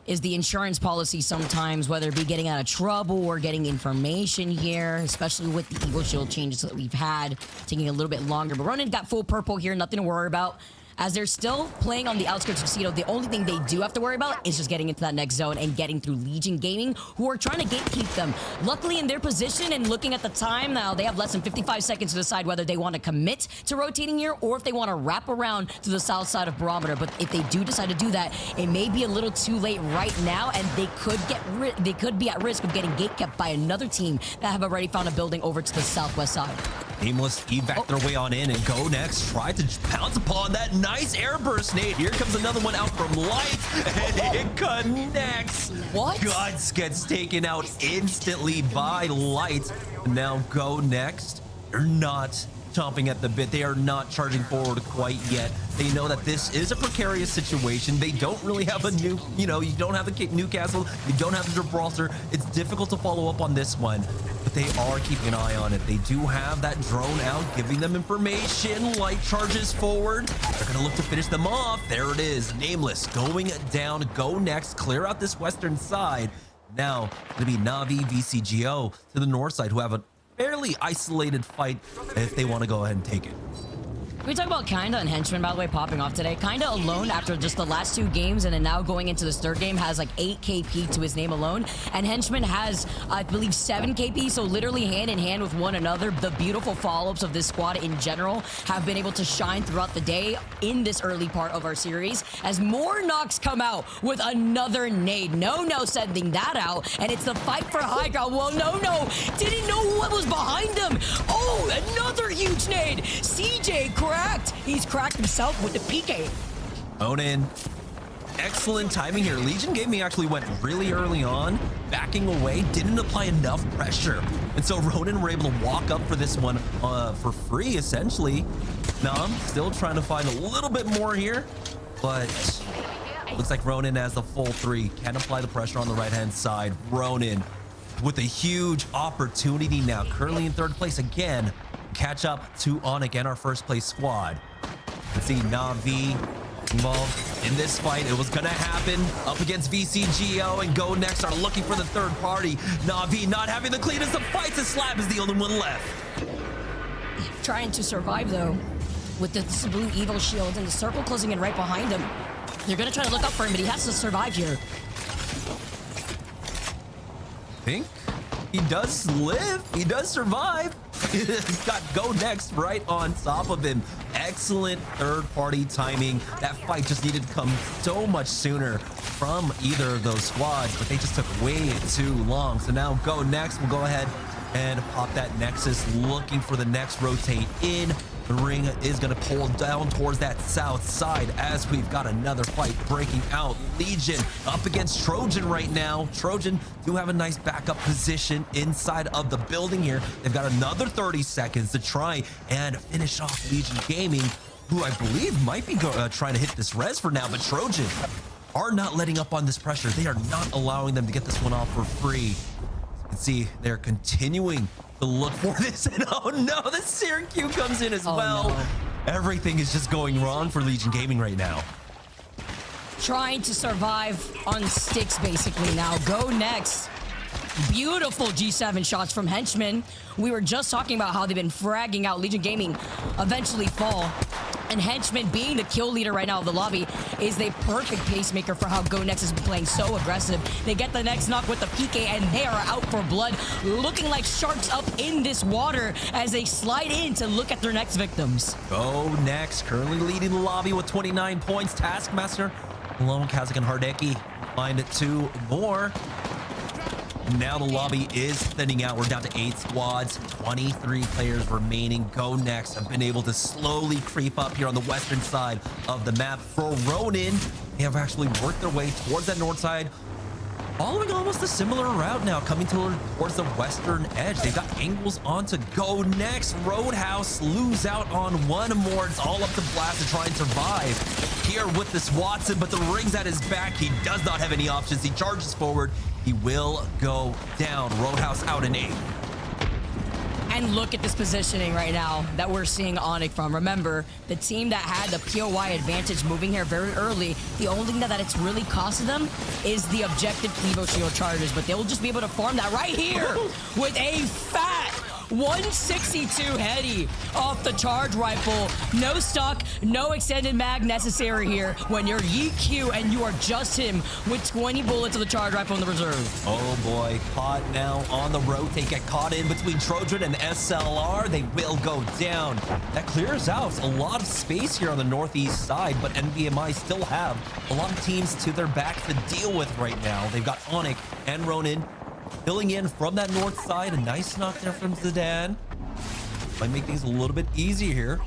is the insurance policy sometimes, whether it be getting out of trouble or getting information here, especially with the Evo Shield changes that we've had, taking a little bit longer. But Ronin got full purple here, nothing to worry about. As they're still playing on the outskirts of Citadel, the only thing they do have to worry about is just getting into that next zone and getting through Legion Gaming, who are trying to gatekeep them. Luckily, in their position and looking at the time now, they have less than 55 seconds to decide whether they want to commit to rotating here or if they want to wrap around to the south side of Barometer. But if they do decide to do that, it may be a little too late right now, and they could be at risk of getting gatekept by another team that have already found a building over to the southwest side.
Nameless evac their way on in, and GoNext tried to pounce upon that nice airburst nade. Here comes another one out from Light, and it connects.
What?
Guts gets taken out instantly by Light. Now GoNext, they're not chomping at the bit. They are not charging forward quite yet. They know that this is a precarious situation. They don't really have a new, you don't have the Newcastle, you don't have the Gibraltar. It's difficult to follow up on this one, but they are keeping an eye on it. They do have that drone out, giving them information. Light charges forward. They're going to look to finish them off. There it is. Nameless going down. GoNext, clear out this western side. Now, it's going to be Navi, VCGO to the north side, who have a fairly isolated fight if they want to go ahead and take it.
We talk about Kinda and Henchman, by the way, popping off today. Kinda alone, after just the last 2 games and then now going into this 3rd game, has like 8 KP to his name alone. And Henchman has, I believe, 7 KP, so literally hand in hand with one another. The beautiful follow-ups of this squad in general have been able to shine throughout the day in this early part of our series as more knocks come out with another nade. No sending that out, and it's the fight for high ground. Well, no, didn't know what was behind him. Oh, another huge nade. CJ cracked. He's cracked himself with the PK.
Onin, excellent timing here. Legion Gaming actually went really early on, backing away, didn't apply enough pressure. And so Ronin were able to walk up for this one for free, essentially. Now I'm still trying to find a little bit more here, but looks like Ronin has the full 3. Can apply the pressure on the right-hand side. Ronin with a huge opportunity now, currently in 3rd place again. Catch up to ONIC and our 1st place squad. Let's see Navi involved in this fight. It was gonna happen up against VCGO, and GoNext are looking for the 3rd party. Navi not having the cleanest of fights, and Slab is the only one left.
Trying to survive though, with this blue Evo shield and the circle closing in right behind him. They're gonna try to look up for him, but he has to survive here.
Think he does live, he does survive. He's got GoNext right on top of him. Excellent 3rd party timing. That fight just needed to come so much sooner from either of those squads, but they just took way too long. So now GoNext will go ahead and pop that Nexus, looking for the next rotate in. The ring is going to pull down towards that south side as we've got another fight breaking out. Legion up against Trojan right now. Trojan do have a nice backup position inside of the building here. They've got another 30 seconds to try and finish off Legion Gaming, who I believe might be trying to hit this res for now, but Trojan are not letting up on this pressure. They are not allowing them to get this one off for free. As you can see, they're continuing to look for this, and oh no, the Syracuse comes in as well.
No.
Everything is just going wrong for Legion Gaming right now.
Trying to survive on sticks basically now. GoNext. Beautiful G7 shots from Henchman. We were just talking about how they've been fragging out. Legion Gaming eventually fall. And Henchman, being the kill leader right now of the lobby, is the perfect pacemaker for how GoNext has been playing so aggressive. They get the next knock with the PK, and they are out for blood, looking like sharks up in this water as they slide in to look at their next victims.
GoNext currently leading the lobby with 29 points. Taskmaster alone, Kazakh and Hardeki find 2 more. Now the lobby is thinning out. We're down to 8 squads, 23 players remaining. GoNext have been able to slowly creep up here on the western side of the map. For Ronin, they have actually worked their way towards that north side, following almost a similar route now, coming towards the western edge. They've got angles onto GoNext. Roadhouse lose out on one more. It's all up to Blast to try and survive here with this Watson, but the ring's at his back. He does not have any options. He charges forward. He will go down. Roadhouse out in 8.
And look at this positioning right now that we're seeing ONIC from. Remember, the team that had the POI advantage moving here very early, the only thing that it's really costed them is the objective Evo Shield charges, but they'll just be able to farm that right here with a fat 162 heady off the charge rifle. No stock, no extended mag necessary here when you're EQ and you are just him with 20 bullets of the charge rifle in the reserve.
Oh boy, caught now on the rotate, get caught in between Trojan and SLR. They will go down. That clears out a lot of space here on the northeast side, but NVMI still have a lot of teams to their back to deal with right now. They've got ONIC and Ronin filling in from that north side. A nice knock there from Zidane. Might make things a little bit easier here.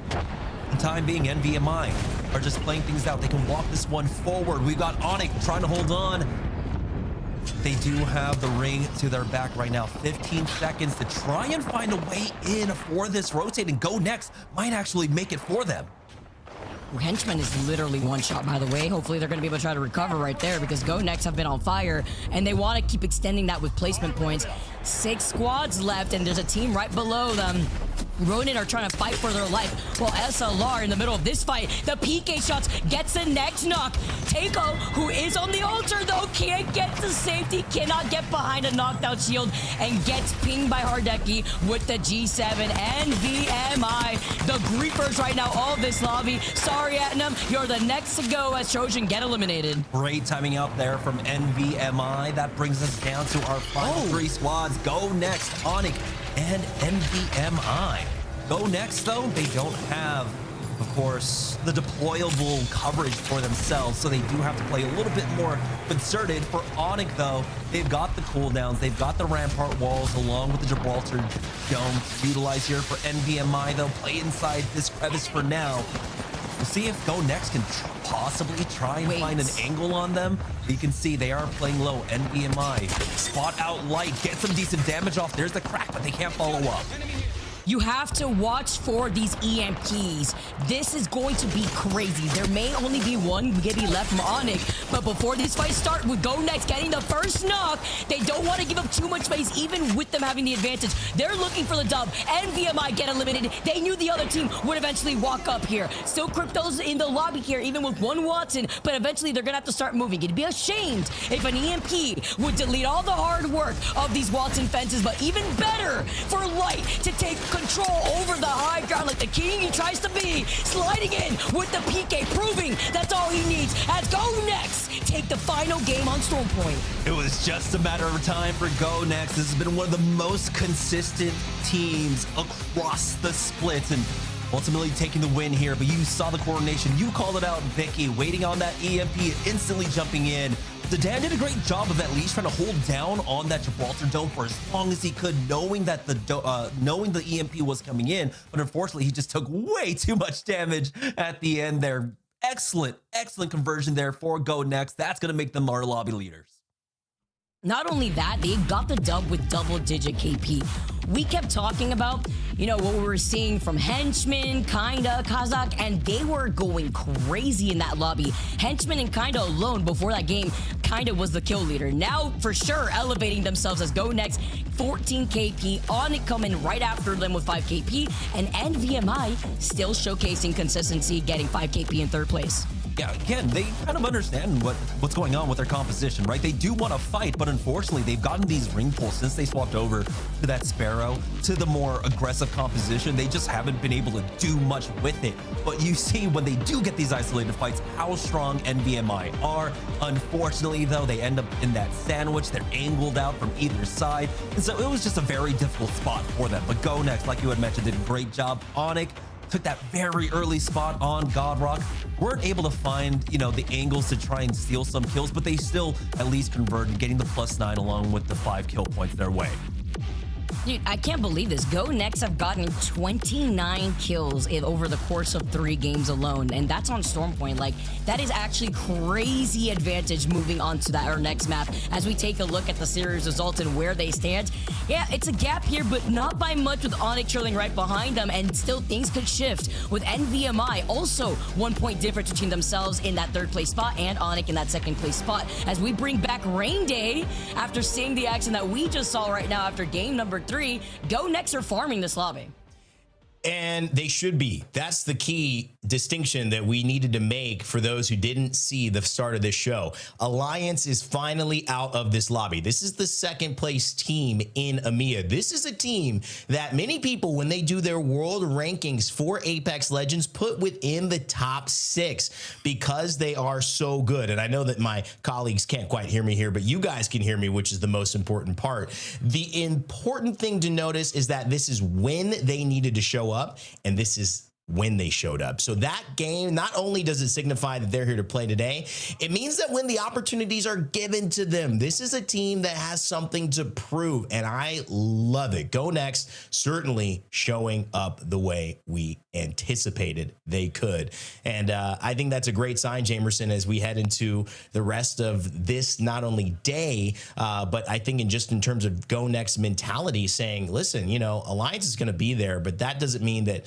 For the time being, NVMI are just playing things out. They can walk this one forward. We've got ONIC trying to hold on. They do have the ring to their back right now. 15 seconds to try and find a way in for this rotating. GoNext might actually make it for them.
Henchman is literally one shot, by the way. Hopefully they're going to be able to try to recover right there because GoNext have been on fire and they want to keep extending that with placement points. 6 squads left and there's a team right below them. Ronin are trying to fight for their life while SLR in the middle of this fight. The PK shots gets the next knock. Takeo, who is on the altar though, can't get to safety, cannot get behind a knockdown shield and gets pinged by Hardeki with the G7 NVMI. The griefers right now, all of this lobby. Sorry, Atnam, you're the next to go as Trojan get eliminated.
Great timing out there from NVMI. That brings us down to our final 3 squads. GoNext, ONIC, and NVMI. GoNext, though, they don't have, of course, the deployable coverage for themselves, so they do have to play a little bit more concerted. For ONIC, though, they've got the cooldowns, they've got the rampart walls along with the Gibraltar dome to utilize here. For NVMI, though, play inside this crevice for now. We'll see if GoNext can possibly try and find an angle on them. You can see they are playing low. NVMI spot out Light, get some decent damage off. There's the crack, but they can't follow up.
You have to watch for these EMPs. This is going to be crazy. There may only be one Gibby left from ONIC, but before these fights start with GoNext getting the first knock, they don't want to give up too much space, even with them having the advantage. They're looking for the dub. NVMI get eliminated. They knew the other team would eventually walk up here. Still Crypto's in the lobby here, even with one Watson, but eventually they're going to have to start moving. It'd be ashamed if an EMP would delete all the hard work of these Watson fences, but even better for Light to take control over the high ground like the king he tries to be, sliding in with the PK, proving that's all he needs as GoNext take the final game on Storm Point.
It was just a matter of time for GoNext. This has been one of the most consistent teams across the splits and ultimately taking the win here. But you saw the coordination, you called it out, Vicky, waiting on that EMP, instantly jumping in. Dan did a great job of at least trying to hold down on that Gibraltar dome for as long as he could, knowing that knowing the EMP was coming in. But unfortunately, he just took way too much damage at the end there. Excellent conversion there for GoNext. That's going to make them our lobby leaders.
Not only that, they got the dub with double-digit KP. We kept talking about, what we were seeing from Henchman, Kinda, Kazakh, and they were going crazy in that lobby. Henchman and Kinda alone before that game, Kinda was the kill leader. Now, for sure, elevating themselves as GoNext, 14 KP, ONIC coming right after them with 5 KP, and NVMI still showcasing consistency, getting 5 KP in 3rd place.
Yeah, again, they kind of understand what's going on with their composition, right? They do want to fight, but unfortunately, they've gotten these ring pulls since they swapped over to that Sparrow, to the more aggressive composition. They just haven't been able to do much with it. But you see when they do get these isolated fights, how strong NVMI are. Unfortunately, though, they end up in that sandwich. They're angled out from either side. And so it was just a very difficult spot for them. But GoNext, like you had mentioned, did a great job. ONIC took that very early spot on Godrock. Weren't able to find, the angles to try and steal some kills, but they still at least converted, getting the +9 along with the 5 kill points their way.
Dude, I can't believe this. GoNext have gotten 29 kills over the course of 3 games alone, and that's on Storm Point. Like, that is actually crazy advantage moving on to our next map. As we take a look at the series results and where they stand, yeah, it's a gap here, but not by much with ONIC trailing right behind them, and still things could shift with NVMI. Also, 1 point difference between themselves in that 3rd place spot and ONIC in that 2nd place spot. As we bring back Rain Day, after seeing the action that we just saw right now after game number 3, GoNext are farming this lobby.
And they should be. That's the key distinction that we needed to make for those who didn't see the start of this show. Alliance is finally out of this lobby. This is the 2nd place team in EMEA. This is a team that many people, when they do their world rankings for Apex Legends, put within the top 6 because they are so good. And I know that my colleagues can't quite hear me here, but you guys can hear me, which is the most important part. The important thing to notice is that this is when they needed to show up, and this is when they showed up. So that game, not only does it signify that they're here to play today, it means that when the opportunities are given to them, this is a team that has something to prove, and I love it. GoNext certainly showing up the way we anticipated they could. And I think that's a great sign, Jamerson, as we head into the rest of this, not only day, but I think in terms of GoNext mentality, saying, listen, Alliance is going to be there, but that doesn't mean that,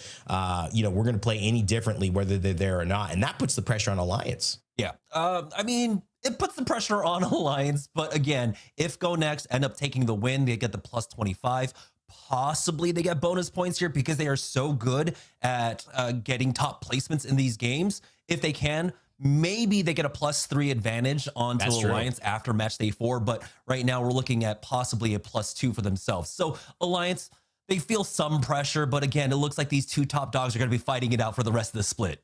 we're going to play any differently, whether they're there or not. And that puts the pressure on Alliance.
Yeah. I mean, it puts the pressure on Alliance. But again, if GoNext end up taking the win, they get the plus 25. Possibly they get bonus points here because they are so good at getting top placements in these games. If they can, maybe they get a +3 advantage onto Alliance after match day 4. But right now we're looking at possibly a +2 for themselves. So Alliance, they feel some pressure, but again, it looks like these two top dogs are going to be fighting it out for the rest of the split.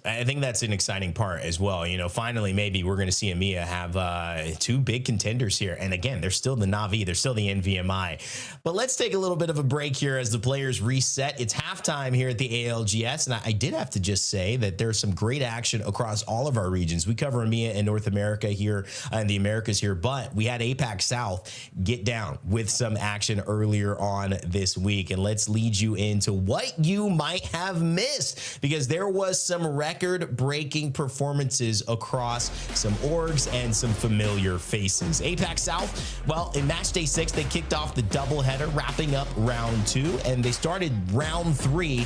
I think that's an exciting part as well. Finally, maybe we're going to see EMEA have two big contenders here. And again, they're still the Navi, they're still the NVMI. But let's take a little bit of a break here as the players reset. It's halftime here at the ALGS. And I did have to just say that there's some great action across all of our regions. We cover EMEA and North America here and the Americas here, but we had APAC South get down with some action earlier on this week. And let's lead you into what you might have missed, because there was some record-breaking performances across some orgs and some familiar faces. APAC South, well, in match day 6, they kicked off the doubleheader, wrapping up round 2, and they started round 3.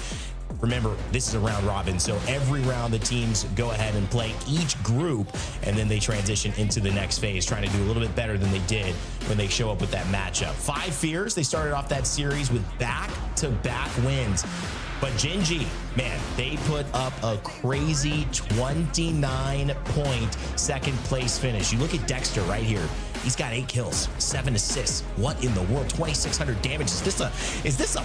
Remember, this is a round robin, so every round the teams go ahead and play each group, and then they transition into the next phase, trying to do a little bit better than they did when they show up with that matchup. 5 Fears, they started off that series with back-to-back wins. But Gen G, man, they put up a crazy 29-point second place finish. You look at Dexter right here. He's got 8 kills, 7 assists. What in the world? 2,600 damage. Is this a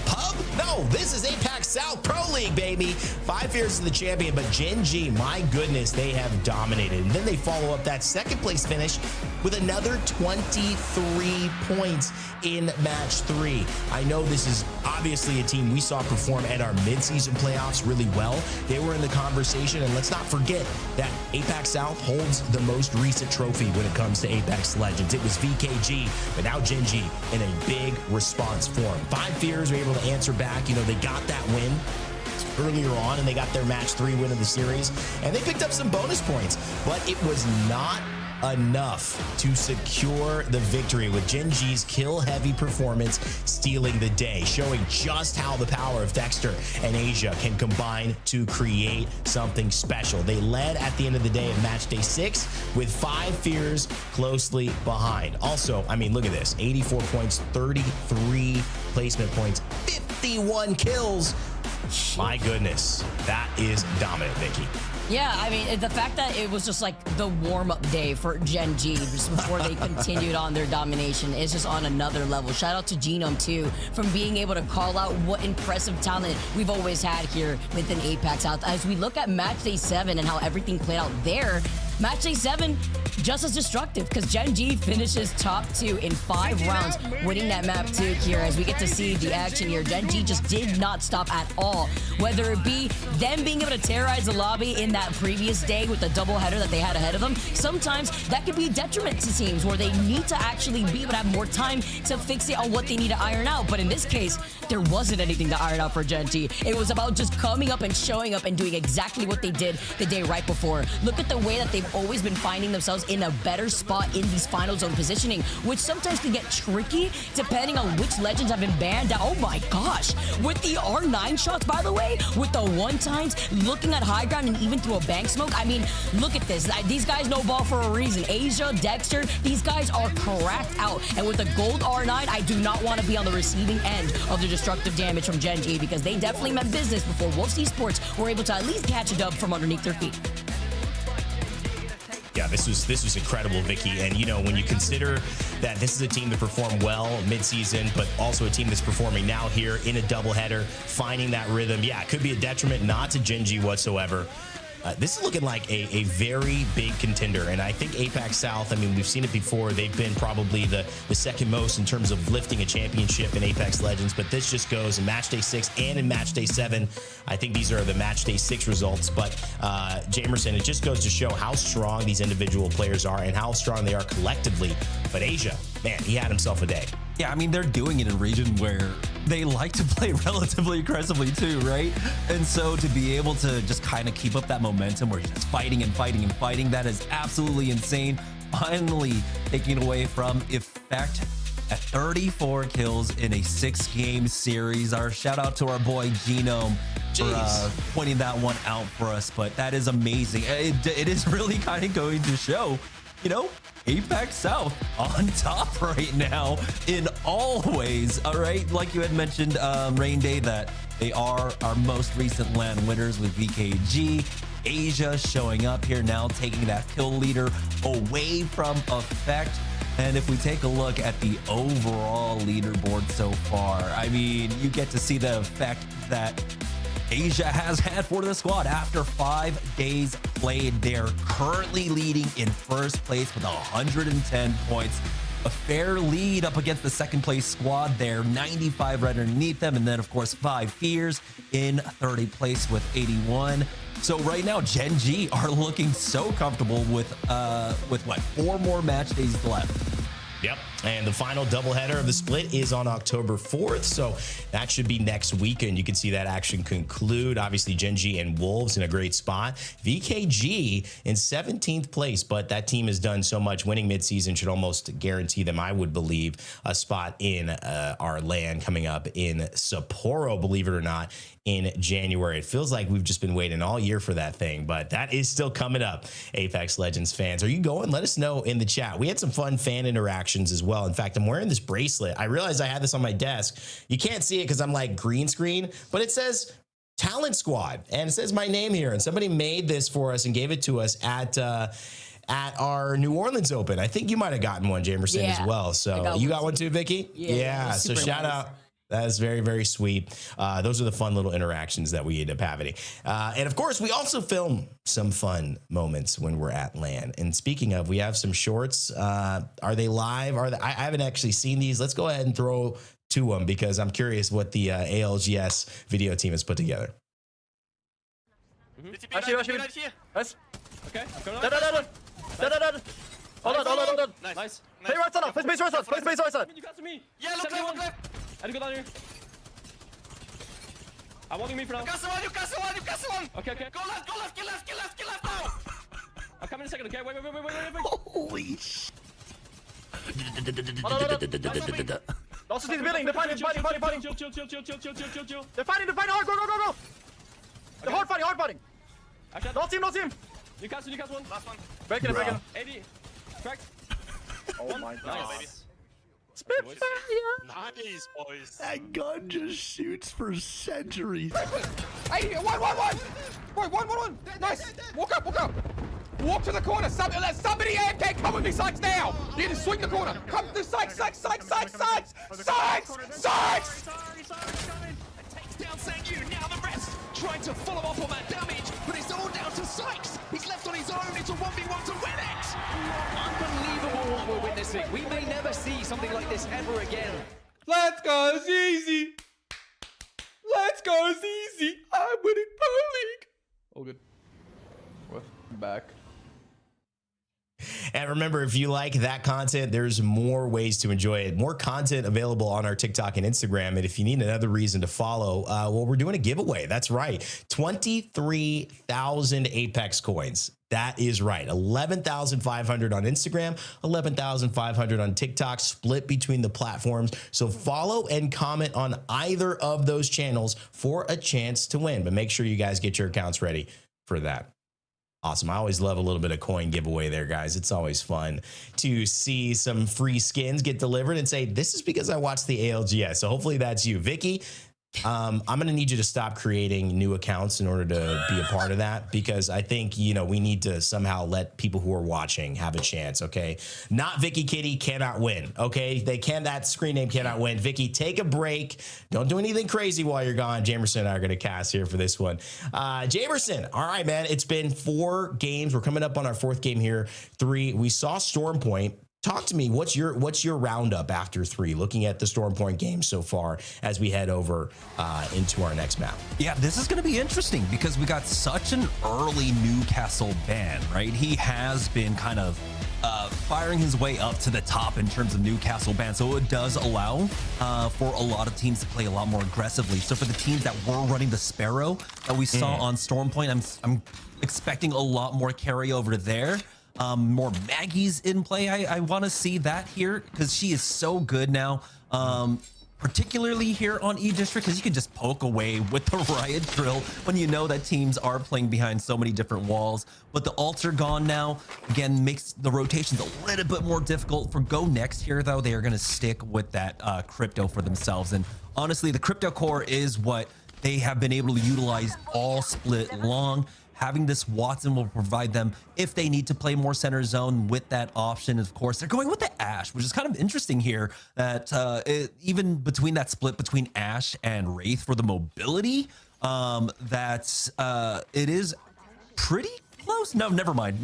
pub? No, this is APAC South Pro League, baby. 5 Fears is the champion, but Gen G, my goodness, they have dominated. And then they follow up that second place finish with another 23 points in match 3. I know this is obviously a team we saw perform at our midseason playoffs really well. They were in the conversation, and let's not forget that APAC South holds the most recent trophy when it comes to Apex Legends. It was VKG, but now Gen G in a big response form. 5 Fears were able to answer back. They got that win earlier on, and they got their match 3 win of the series, and they picked up some bonus points, but it was not enough to secure the victory, with Gen G's kill-heavy performance stealing the day, showing just how the power of Dexter and Asia can combine to create something special. They led at the end of the day of match day 6, with 5 Fears closely behind. Also, I mean, look at this, 84 points, 33 placement points, 51 kills. My goodness, that is dominant, Vicky.
Yeah, I mean, the fact that it was just like the warm-up day for Gen G just before they continued on their domination is just on another level. Shout out to Genome, too, from being able to call out what impressive talent we've always had here within APAC South. As we look at match day 7 and how everything played out there, match day 7, just as destructive, because Gen G finishes top 2 in 5 rounds, winning that map 2 here. As we get to see the action here, Gen G just did not stop at all. Whether it be them being able to terrorize the lobby in that previous day with the doubleheader that they had ahead of them, sometimes that could be a detriment to teams where they need to actually be able to have more time to fix it on what they need to iron out. But in this case, there wasn't anything to iron out for Gen G. It was about just coming up and showing up and doing exactly what they did the day right before. Look at the way that they've always been finding themselves in a better spot in these final zone positioning, which sometimes can get tricky depending on which legends have been banned out. Oh my gosh, with the R9 shots, by the way, with the 1-times, looking at high ground and even through a bank smoke. I mean, look at this. These guys know ball for a reason. Asia, Dexter, these guys are cracked out. And with the gold R9, I do not want to be on the receiving end of the destructive damage from Gen G, because they definitely meant business before Wolves Esports were able to at least catch a dub from underneath their feet.
Yeah, this was incredible, Vicky. And when you consider that this is a team that performed well mid-season, but also a team that's performing now here in a doubleheader, finding that rhythm, yeah, it could be a detriment not to Gen G whatsoever. this is looking like a very big contender. And I think Apex South, I mean, we've seen it before. They've been probably the second most in terms of lifting a championship in Apex Legends, but this just goes in match day 6 and in match day 7. I think these are the match day 6 results, but Jamerson, it just goes to show how strong these individual players are and how strong they are collectively. But Asia, man, he had himself a day.
Yeah, I mean, they're doing it in a region where they like to play relatively aggressively too, right? And so to be able to just kind of keep up that momentum where you're just fighting and fighting and fighting, that is absolutely insane. Finally taking it away from Effect at 34 kills in a 6-game series. Our shout out to our boy Genome for pointing that one out for us, but that is amazing. It is really kind of going to show, you know, Apex South on top right now in all ways. All right, like you had mentioned, Rain Day, that they are our most recent LAN winners with VKG. Asia showing up here now, taking that kill leader away from Effect. And if we take a look at the overall leaderboard so far, I mean, you get to see the effect that Asia has had for the squad. After 5 days played, they're currently leading in first place with 110 points. A fair lead up against the second place squad there, 95 right underneath them. And then, of course, 5 Fears in 30th place with 81. So right now, Gen G are looking so comfortable with what, 4 more match days left.
Yep. And the final doubleheader of the split is on October 4th. So that should be next weekend. You can see that action conclude. Obviously, Gen G and Wolves in a great spot. VKG in 17th place, but that team has done so much. Winning midseason should almost guarantee them, I would believe, a spot in our LAN coming up in Sapporo, believe it or not, in January. It feels like we've just been waiting all year for that thing, but that is still coming up. Apex Legends fans, are you going? Let us know in the chat. We had some fun fan interactions as well. In fact, I'm wearing this bracelet. I realized I had this on my desk. You can't see it because I'm like green screen, but it says Talent Squad and it says my name here. And somebody made this for us and gave it to us at our New Orleans Open. I think you might have gotten one, Jamerson, as well. So you got one too, Vicky? Yeah. So shout out. That is very, very sweet. Those are the fun little interactions that we end up having. And of course, we also film some fun moments when we're at LAN. And speaking of, we have some shorts. Are they live? I haven't actually seen these. Let's go ahead and throw to them because I'm curious what the ALGS video team has put together.
Nice. Okay. Hold on. Nice. Play right side. Play base right side. Play base right side. You got to me. Yeah, look left. I go down here. I'm walking me for now. You got someone. Okay. Go left now. I'll come in a second, okay? Wait.
Holy shit.
Also see the building. They're fighting. Chill. They're fighting hard. Go. They're hard fighting. No team. You cast one. Last one. Break it. 80. Cracked. Oh my god. Nice. Spitfire!
Nice, boys.
That gun just shoots for centuries.
Hey, one. Nice. Walk up. Walk to the corner. Somebody AFK. Come with me, Sykes, now. You need to swing the corner. Come to Sykes.
Sorry, coming. Takes down Sanyu. Now the rest trying to follow up on that damage, but it's all down to Sykes. He's left on his own. It's a 1v1 to win it. Unbelievable what we're witnessing. We may never see something like this ever again.
Let's go, Zizi. I'm winning Pro League. All good. I'm back.
And remember, if you like that content, there's more ways to enjoy it. More content available on our TikTok and Instagram. And if you need another reason to follow, well, we're doing a giveaway. That's right. 23,000 Apex coins. That is right. 11,500 on Instagram, 11,500 on TikTok, split between the platforms. So follow and comment on either of those channels for a chance to win. But make sure you guys get your accounts ready for that. Awesome. I always love a little bit of coin giveaway there, guys. It's always fun to see some free skins get delivered and say, this is because I watched the ALGS. So hopefully that's you. Vicky, I'm going to need you to stop creating new accounts in order to be a part of that, because I think, you know, we need to somehow let people who are watching have a chance. Okay. Not Vicky Kitty cannot win. Okay. That screen name cannot win. Vicky, take a break. Don't do anything crazy while you're gone. Jamerson and I are going to cast here for this one. Jamerson. All right, man. It's been 4 games. We're coming up on our 4th game here. 3. We saw Storm Point. Talk to me. What's your roundup after 3, looking at the Storm Point game so far as we head over into our next map?
Yeah, this is going to be interesting because we got such an early Newcastle ban, right? He has been kind of firing his way up to the top in terms of Newcastle ban. So it does allow for a lot of teams to play a lot more aggressively. So for the teams that were running the Sparrow that we saw on Storm Point, I'm expecting a lot more carryover there. More Maggie's in play. I want to see that here because she is so good now, particularly here on E District, because you can just poke away with the riot drill when you know that teams are playing behind so many different walls. But the ults are gone now. Again, makes the rotations a little bit more difficult. For GoNext here, though, they are going to stick with that crypto for themselves. And honestly, the crypto core is what they have been able to utilize all split long. Having this Watson will provide them if they need to play more center zone with that option. Of course, they're going with the Ashe, which is kind of interesting here that even between that split between Ashe and Wraith for the mobility, it is pretty close. No, never mind.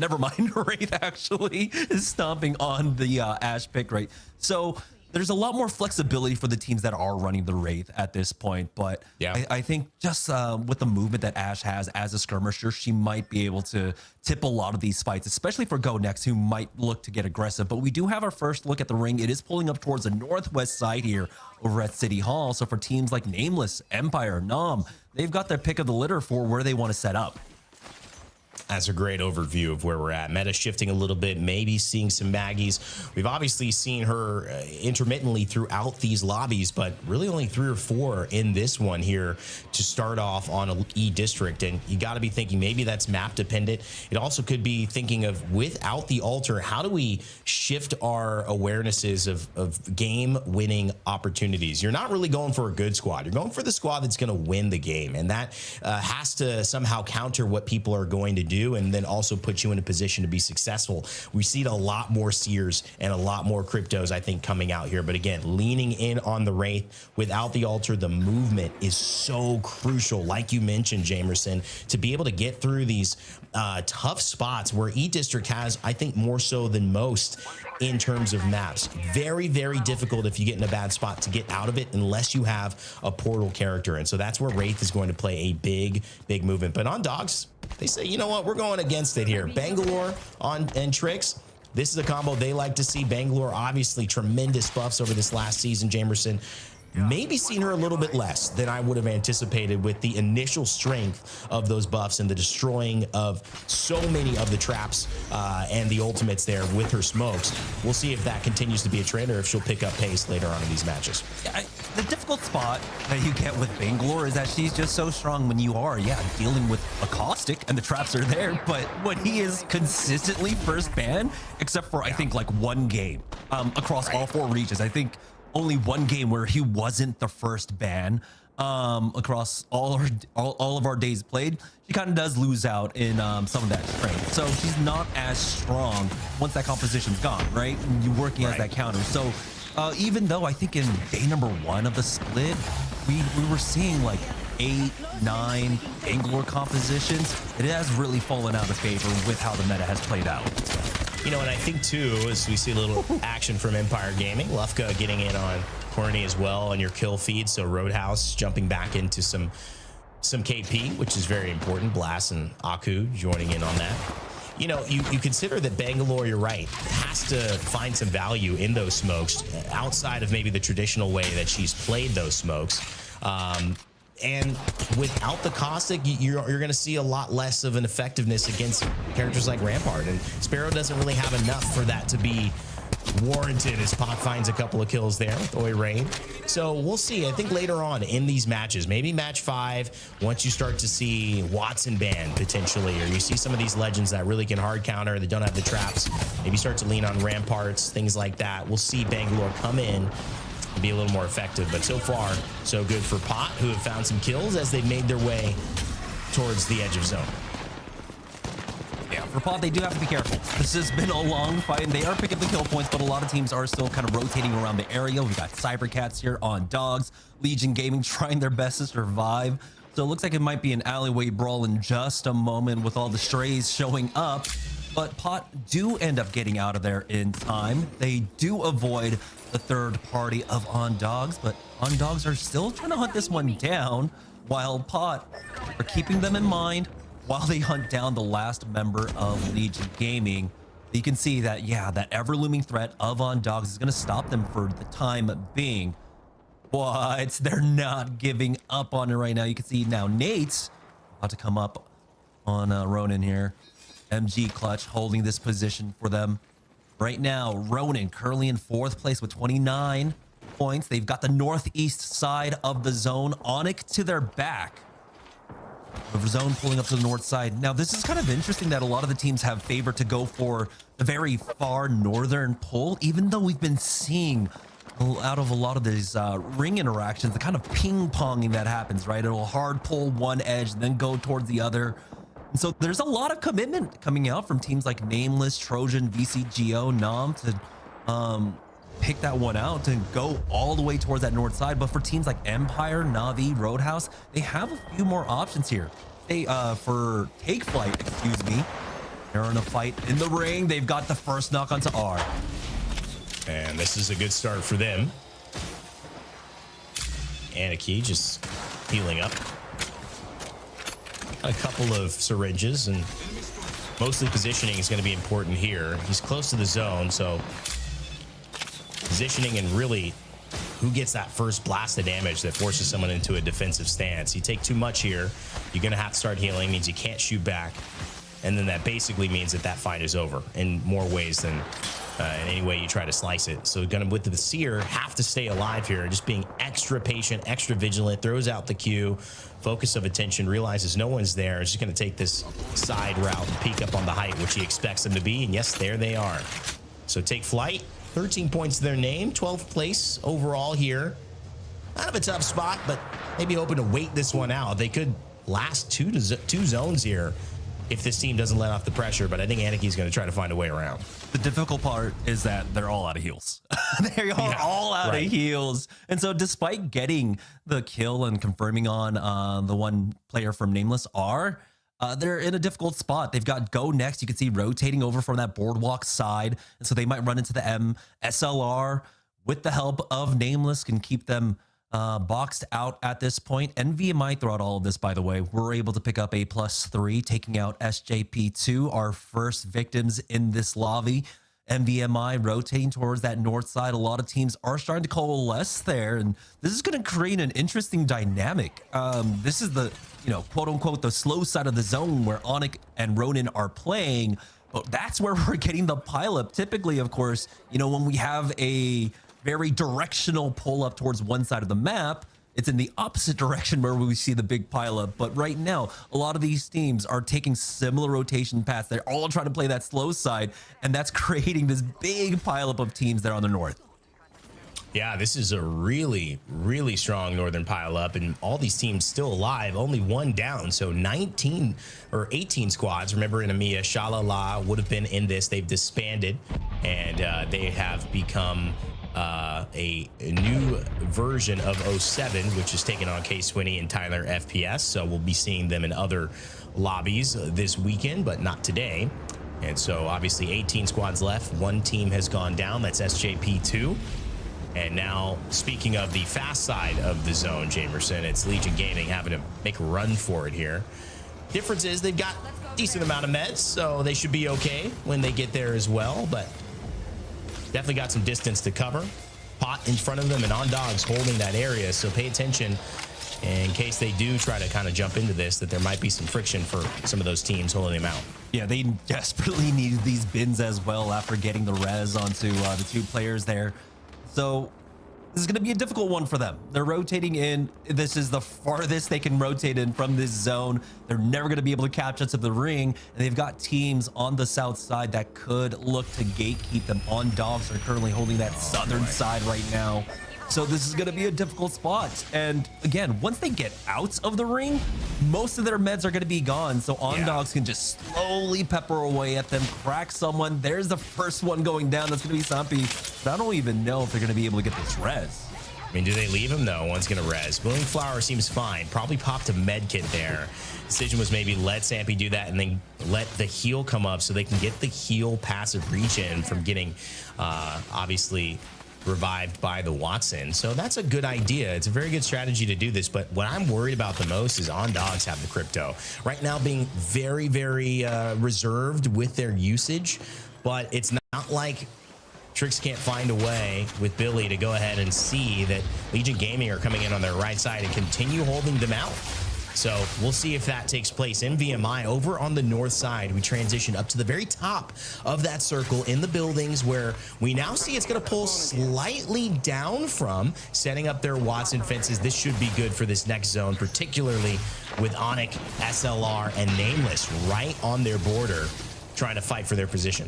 Wraith actually is stomping on the Ashe pick, right? So there's a lot more flexibility for the teams that are running the Wraith at this point. But yeah, I think just with the movement that Ashe has as a skirmisher, she might be able to tip a lot of these fights, especially for GoNext, who might look to get aggressive. But we do have our first look at the ring. It is pulling up towards the northwest side here over at City Hall. So for teams like Nameless, Empire, Nom, they've got their pick of the litter for where they want to set up.
That's a great overview of where we're at. Meta shifting a little bit, maybe seeing some Maggies. We've obviously seen her intermittently throughout these lobbies, but really only 3 or 4 in this one here to start off on a E district. And you got to be thinking maybe that's map dependent. It also could be thinking of, without the altar, how do we shift our awarenesses of game winning opportunities? You're not really going for a good squad. You're going for the squad that's going to win the game. And that has to somehow counter what people are going to do, and then also put you in a position to be successful. We see a lot more Seers and a lot more cryptos, I think, coming out here. But again, leaning in on the Wraith without the altar, the movement is so crucial, like you mentioned, Jamerson, to be able to get through these tough spots where E District has, I think, more so than most in terms of maps. Very, very difficult if you get in a bad spot to get out of it unless you have a portal character. And so that's where Wraith is going to play a big, big movement. But on Dogs, they say, you know what, we're going against it here. Bangalore and Tricks, this is a combo they like to see. Bangalore, obviously, tremendous buffs over this last season, Jamerson. Maybe seen her a little bit less than I would have anticipated with the initial strength of those buffs and the destroying of so many of the traps and the ultimates there with her smokes. We'll see if that continues to be a trend or if she'll pick up pace later on in these matches.
Yeah, the difficult spot that you get with Bangalore is that she's just so strong when you are, dealing with a caustic and the traps are there. But when he is consistently first ban, except for, I think, like 1 game across all 4 regions, I think only 1 game where he wasn't the first ban across all of our days played. She kind of does lose out in some of that strength. So she's not as strong once that composition's gone, right? And you're working as that counter. So even though I think in day number 1 of the split, we were seeing like 8, 9 Bangalore compositions, it has really fallen out of favor with how the meta has played out.
You know, and I think, too, as we see a little action from Empire Gaming, Lufka getting in on Corny as well on your kill feed. So Roadhouse jumping back into some KP, which is very important. Blast and Aku joining in on that. You know, you consider that Bangalore, you're right, has to find some value in those smokes outside of maybe the traditional way that she's played those smokes. And without the caustic, you're going to see a lot less of an effectiveness against characters like Rampart. And Sparrow doesn't really have enough for that to be warranted as Pac finds a couple of kills there with Oi Rain. So we'll see. I think later on in these matches, maybe match 5, once you start to see Watson banned potentially, or you see some of these legends that really can hard counter, they don't have the traps, maybe start to lean on Ramparts, things like that. We'll see Bangalore come in and be a little more effective. But so far, so good for Pot, who have found some kills as they made their way towards the edge of zone.
Yeah, for Pot, they do have to be careful. This has been a long fight, and they are picking up the kill points, but a lot of teams are still kind of rotating around the area. We got cybercats here on dogs, Legion Gaming trying their best to survive. So it looks like it might be an alleyway brawl in just a moment with all the strays showing up. But Pot do end up getting out of there in time. They do avoid the third party of On Dogs, but On Dogs are still trying to hunt this one down, while Pot are keeping them in mind while they hunt down the last member of Legion Gaming. You can see that, yeah, that ever-looming threat of On Dogs is going to stop them for the time being. But they're not giving up on it right now. You can see now Nate's about to come up on Ronin here. MG Clutch holding this position for them. Right now, Ronin currently in 4th place with 29 points. They've got the northeast side of the zone. ONIC to their back. The zone pulling up to the north side. Now, this is kind of interesting that a lot of the teams have favored to go for the very far northern pull, even though we've been seeing out of a lot of these ring interactions, the kind of ping-ponging that happens, right? It'll hard pull one edge, then go towards the other. And so there's a lot of commitment coming out from teams like Nameless, Trojan, VCGO, Nam to pick that one out to go all the way towards that north side. But for teams like Empire, Navi, Roadhouse, they have a few more options here. They for Take Flight, excuse me, they're in a fight in the ring. They've got the first knock onto R.
And this is a good start for them. Anarchy just healing up. A couple of syringes, and mostly positioning is going to be important here. He's close to the zone, so positioning and really who gets that first blast of damage that forces someone into a defensive stance. You take too much here, you're going to have to start healing, means you can't shoot back. And then that basically means that that fight is over in more ways than in any way you try to slice it. So gonna, with the Seer, have to stay alive here, just being extra patient, extra vigilant, throws out the Q, focus of attention, realizes no one's there, is just gonna take this side route and peek up on the height, which he expects them to be, and yes, there they are. So Take Flight, 13 points to their name, 12th place overall here. Kind of a tough spot, but maybe hoping to wait this one out. They could last two zones here if this team doesn't let off the pressure, but I think Anarchy's going to try to find a way around.
The difficult part is that they're all out of heals. They are all out of heals. And so despite getting the kill and confirming on the one player from Nameless they're in a difficult spot. They've got GoNext. You can see rotating over from that boardwalk side. And so they might run into the M. SLR, with the help of Nameless, can keep them boxed out at this point. NVMI throughout all of this, by the way, we're able to pick up a +3, taking out SJP2, our first victims in this lobby. NVMI rotating towards that north side. A lot of teams are starting to coalesce there, and this is going to create an interesting dynamic. This is the, quote unquote, the slow side of the zone where ONIC and Ronin are playing, but that's where we're getting the pileup. Typically, of course, when we have a very directional pull up towards one side of the map, it's in the opposite direction where we see the big pileup. But right now, a lot of these teams are taking similar rotation paths. They're all trying to play that slow side, and that's creating this big pileup of teams there on the north.
Yeah, this is a really, really strong northern pileup, and all these teams still alive, only one down. So 19 or 18 squads. Remember in EMEA, Shalala would have been in this. They've disbanded, and they have become a new version of 07, which is taking on K-Swinny and Tyler FPS. So we'll be seeing them in other lobbies this weekend, but not today. And so obviously 18 squads left. One team has gone down. That's SJP2. And now, speaking of the fast side of the zone, Jamerson, it's Legion Gaming having to make a run for it here. Difference is they've got a decent amount of meds, so they should be okay when they get there as well, but definitely got some distance to cover. Pot in front of them and On Dogs holding that area, so pay attention in case they do try to kind of jump into this, that there might be some friction for some of those teams holding them out.
Yeah, they desperately need these bins as well after getting the res onto the two players there. So this is going to be a difficult one for them. They're rotating in. This is the farthest they can rotate in from this zone. They're never going to be able to catch up to the ring. And they've got teams on the south side that could look to gatekeep them. On Dogs are currently holding that southern side right now. So this is going to be a difficult spot. And again, once they get out of the ring, most of their meds are going to be gone. So OnDogs can just slowly pepper away at them, crack someone. There's the first one going down. That's going to be Sampy. But I don't even know if they're going to be able to get this res.
I mean, do they leave him? No, one's going to res. Blooming Flower seems fine. Probably popped a med kit there. Decision was maybe let Sampy do that and then let the heal come up so they can get the heal passive reach in from getting, obviously, revived by the Watson. So that's a good idea. It's a very good strategy to do this. But what I'm worried about the most is OnDogs have the crypto. Right now being very, very reserved with their usage. But it's not like Tricks can't find a way with Billy to go ahead and see that Legion Gaming are coming in on their right side and continue holding them out. So we'll see if that takes place. NVMI over on the north side. We transition up to the very top of that circle in the buildings where we now see it's going to pull slightly down from setting up their Watson fences. This should be good for this next zone, particularly with ONIC, SLR, and Nameless right on their border trying to fight for their position.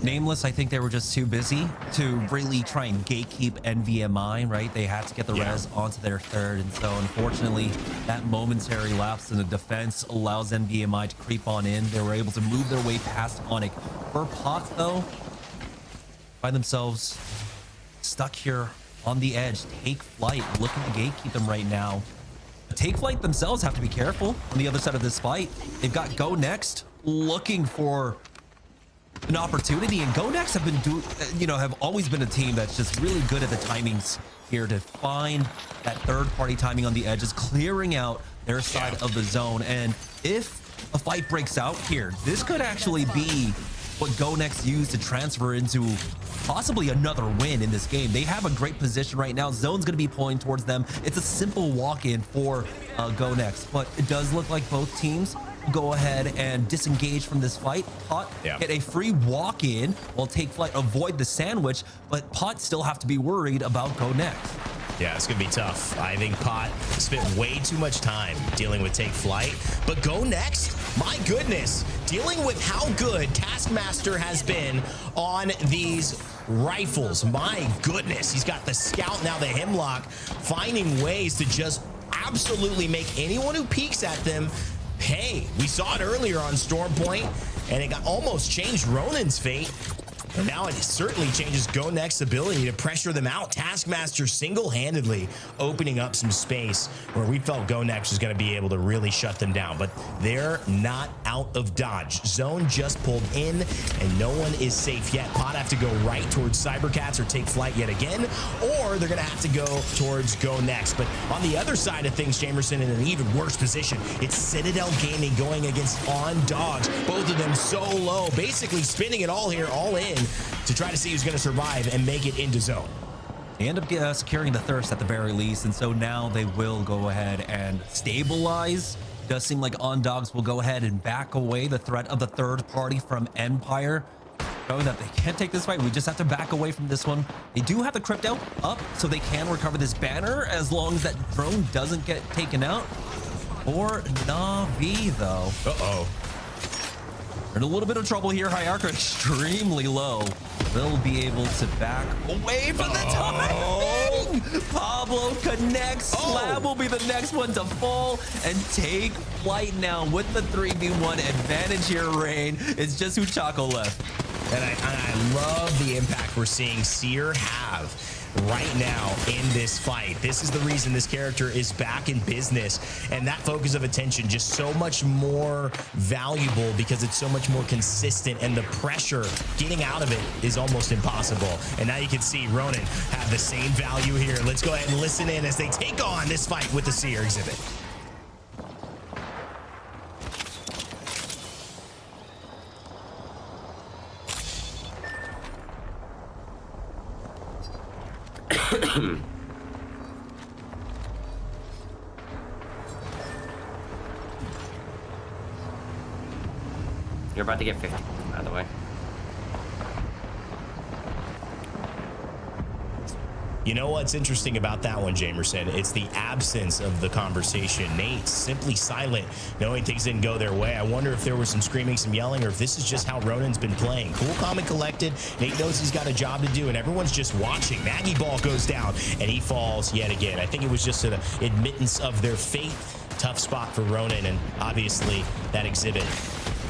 Nameless, I think they were just too busy to really try and gatekeep NVMI, right? They had to get the res onto their third. And so unfortunately, that momentary lapse in the defense allows NVMI to creep on in. They were able to move their way past ONIC. For Pot, though, find themselves stuck here on the edge. Take Flyte, looking to gatekeep them right now. Take Flyte themselves have to be careful on the other side of this fight. They've got GoNext looking for an opportunity, and GoNext have been have always been a team that's just really good at the timings here to find that third-party timing on the edges, clearing out their side of the zone. And if a fight breaks out here, this could actually be what GoNext used to transfer into possibly another win in this game. They have a great position right now. Zone's going to be pulling towards them. It's a simple walk-in for GoNext, but it does look like both teams go ahead and disengage from this fight. Pot get a free walk-in while Take Flyte avoid the sandwich, but Pot still have to be worried about GoNext.
Yeah, it's gonna be tough. I think Pot spent way too much time dealing with Take Flyte, but GoNext, my goodness, dealing with how good Taskmaster has been on these rifles. My goodness, he's got the Scout, now the Hemlock, finding ways to just absolutely make anyone who peeks at them pay. We saw it earlier on Storm Point, and it got almost changed Ronan's fate. And now it certainly changes GoNext's ability to pressure them out. Taskmaster single-handedly opening up some space where we felt GoNext was going to be able to really shut them down. But they're not out of dodge. Zone just pulled in, and no one is safe yet. Pot have to go right towards cybercats or Take Flyte yet again, or they're going to have to go towards GoNext. But on the other side of things, Jamerson in an even worse position. It's Citadel Gaming going against OnDogs. Both of them so low, basically spinning it all here, all in, to try to see who's going to survive and make it into zone.
They end up securing the thirst at the very least, and so now they will go ahead and stabilize. Does seem like OnDogs will go ahead and back away the threat of the third party from Empire, showing that they can't take this fight. We just have to back away from this one. They do have the crypto up, so they can recover this banner as long as that drone doesn't get taken out. Or Na'Vi, though.
Uh-oh.
In a little bit of trouble here. Hierarchy extremely low. They'll be able to back away from the timing. Pablo connects. Slab will be the next one to fall and Take Flyte now with the 3v1 advantage here. Rain. It's just Uchako left.
And I love the impact we're seeing Seer have right now in this fight. This is the reason this character is back in business, and that focus of attention just so much more valuable because it's so much more consistent, and the pressure getting out of it is almost impossible. And now you can see Ronan have the same value here. Let's go ahead and listen in as they take on this fight with the Seer exhibit.
You're about to get 50, by the way.
You know what's interesting about that one, Jamerson? It's the absence of the conversation. Nate's simply silent, knowing things didn't go their way. I wonder if there was some screaming, some yelling, or if this is just how Ronan's been playing. Cool, calm, and collected. Nate knows he's got a job to do, and everyone's just watching. Maggie Ball goes down, and he falls yet again. I think it was just an admittance of their fate. Tough spot for Ronan, and obviously that exhibit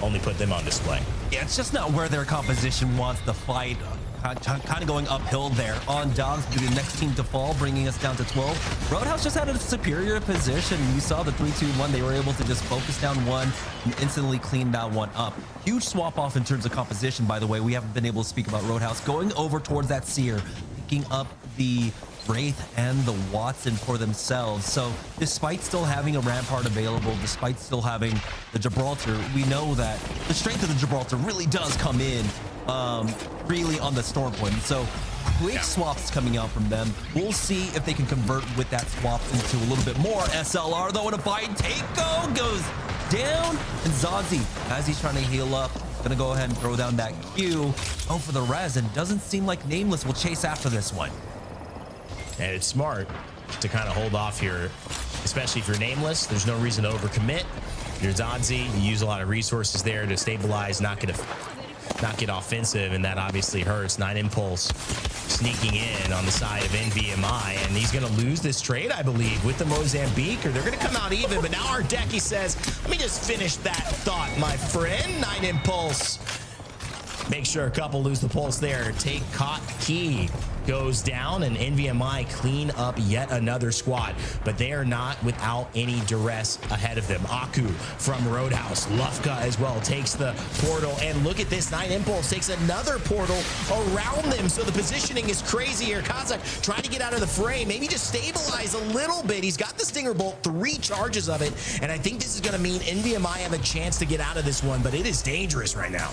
only put them on display.
Yeah, it's just not where their composition wants to fight. Kind of going uphill there. On Dogs to the next team to fall, bringing us down to 12. Roadhouse just had a superior position. You saw the 3-2-1. They were able to just focus down one and instantly clean that one up. Huge swap off in terms of composition, by the way. We haven't been able to speak about Roadhouse. Going over towards that Seer, picking up the Wraith and the Watson for themselves. So despite still having a Rampart available, despite still having the Gibraltar, we know that the strength of the Gibraltar really does come in really on the Storm Point. So quick swaps coming out from them. We'll see if they can convert with that swap into a little bit more. SLR though in a fight. Takeo goes down, and Zazi, as he's trying to heal up, gonna go ahead and throw down that Q. Oh, for the res, and doesn't seem like Nameless will chase after this one.
And it's smart to kind of hold off here, especially if you're Nameless. There's no reason to overcommit. You're Zazi, you use a lot of resources there to stabilize, not get offensive, and that obviously hurts. 9 Impulse sneaking in on the side of NVMI, and he's going to lose this trade, I believe, with the Mozambique, or they're going to come out even. But now Ardeki says, let me just finish that thought, my friend. 9 Impulse. Make sure a couple lose the pulse there. Take Cot Key goes down, and NVMI clean up yet another squad, but they are not without any duress ahead of them. Aku from Roadhouse. Lufka as well takes the portal, and look at this. 9 Impulse takes another portal around them, so the positioning is crazy here. Kazakh trying to get out of the fray, maybe just stabilize a little bit. He's got the Stinger Bolt, 3 charges of it, and I think this is going to mean NVMI have a chance to get out of this one, but it is dangerous right now.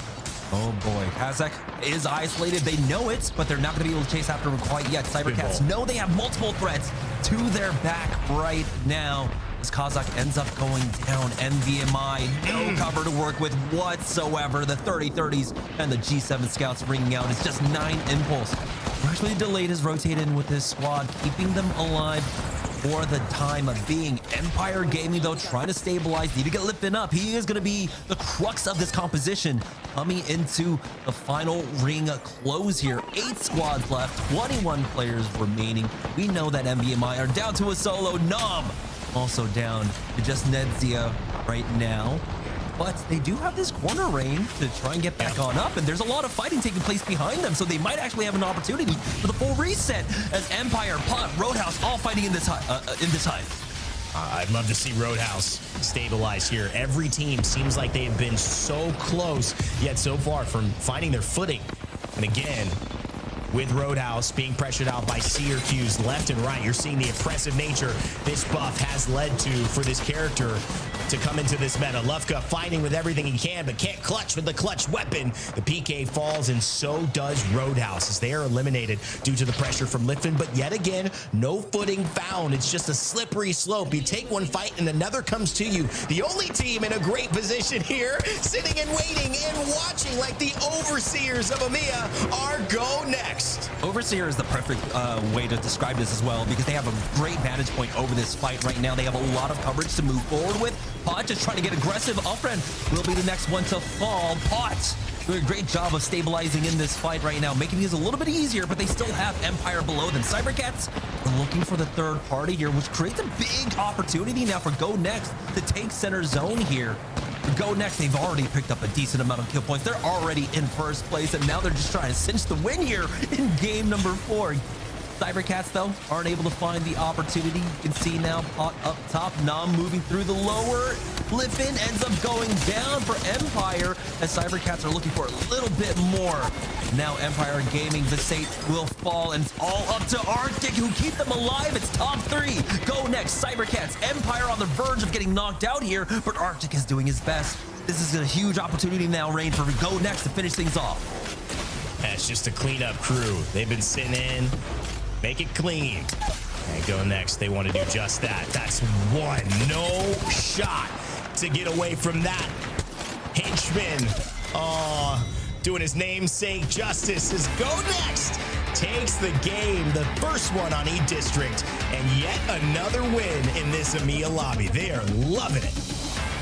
Oh boy, Kazakh is isolated. They know it, but they're not going to be able to chase after him quite yet. Cybercats know they have multiple threats to their back right now. As Kazakh ends up going down, NVMI, no cover to work with whatsoever. The 30-30s and the G7 scouts ringing out. It's just 9 Impulse. Actually delayed is rotated with his squad, keeping them alive for the time of being. Empire Gaming, though, trying to stabilize, need to get lifted up. He is going to be the crux of this composition coming into the final ring close here. 8 squads left, 21 players remaining. We know that NVMI are down to a solo. Nom also down to just Nedzia right now. But they do have this corner range to try and get back on up, and there's a lot of fighting taking place behind them, so they might actually have an opportunity for the full reset as Empire, Pot, Roadhouse all fighting in this hive.
I'd love to see Roadhouse stabilize here. Every team seems like they've been so close, yet so far from finding their footing. And again, with Roadhouse being pressured out by Seer Qs left and right, you're seeing the oppressive nature this buff has led to for this character to come into this meta. Lufka fighting with everything he can, but can't clutch with the clutch weapon. The PK falls, and so does Roadhouse as they are eliminated due to the pressure from Lifton. But yet again, no footing found. It's just a slippery slope. You take one fight and another comes to you. The only team in a great position here, sitting and waiting and watching like the overseers of EMEA are GoNext.
Overseer is the perfect way to describe this as well, because they have a great vantage point over this fight right now. They have a lot of coverage to move forward with. Pot just trying to get aggressive. Offren will be the next one to fall. Pot doing a great job of stabilizing in this fight right now, making these a little bit easier, but they still have Empire below them. Cybercats are looking for the third party here, which creates a big opportunity now for GoNext to take center zone here. For GoNext, they've already picked up a decent amount of kill points. They're already in first place, and now they're just trying to cinch the win here in game number 4. Cybercats, though, aren't able to find the opportunity. You can see now Pot up top. Nam moving through the lower. Flippin ends up going down for Empire as Cybercats are looking for a little bit more. Now Empire Gaming, Visate will fall, and it's all up to Arctic, who keep them alive. It's top 3. GoNext, Cybercats, Empire on the verge of getting knocked out here, but Arctic is doing his best. This is a huge opportunity now, Rain, for GoNext to finish things off.
It's just a cleanup crew. They've been sitting in. Make it clean. And GoNext, they want to do just that. That's one. No shot to get away from that. Henchman, doing his namesake justice as GoNext takes the game, the first one on E-District, and yet another win in this EMEA lobby. They are loving it.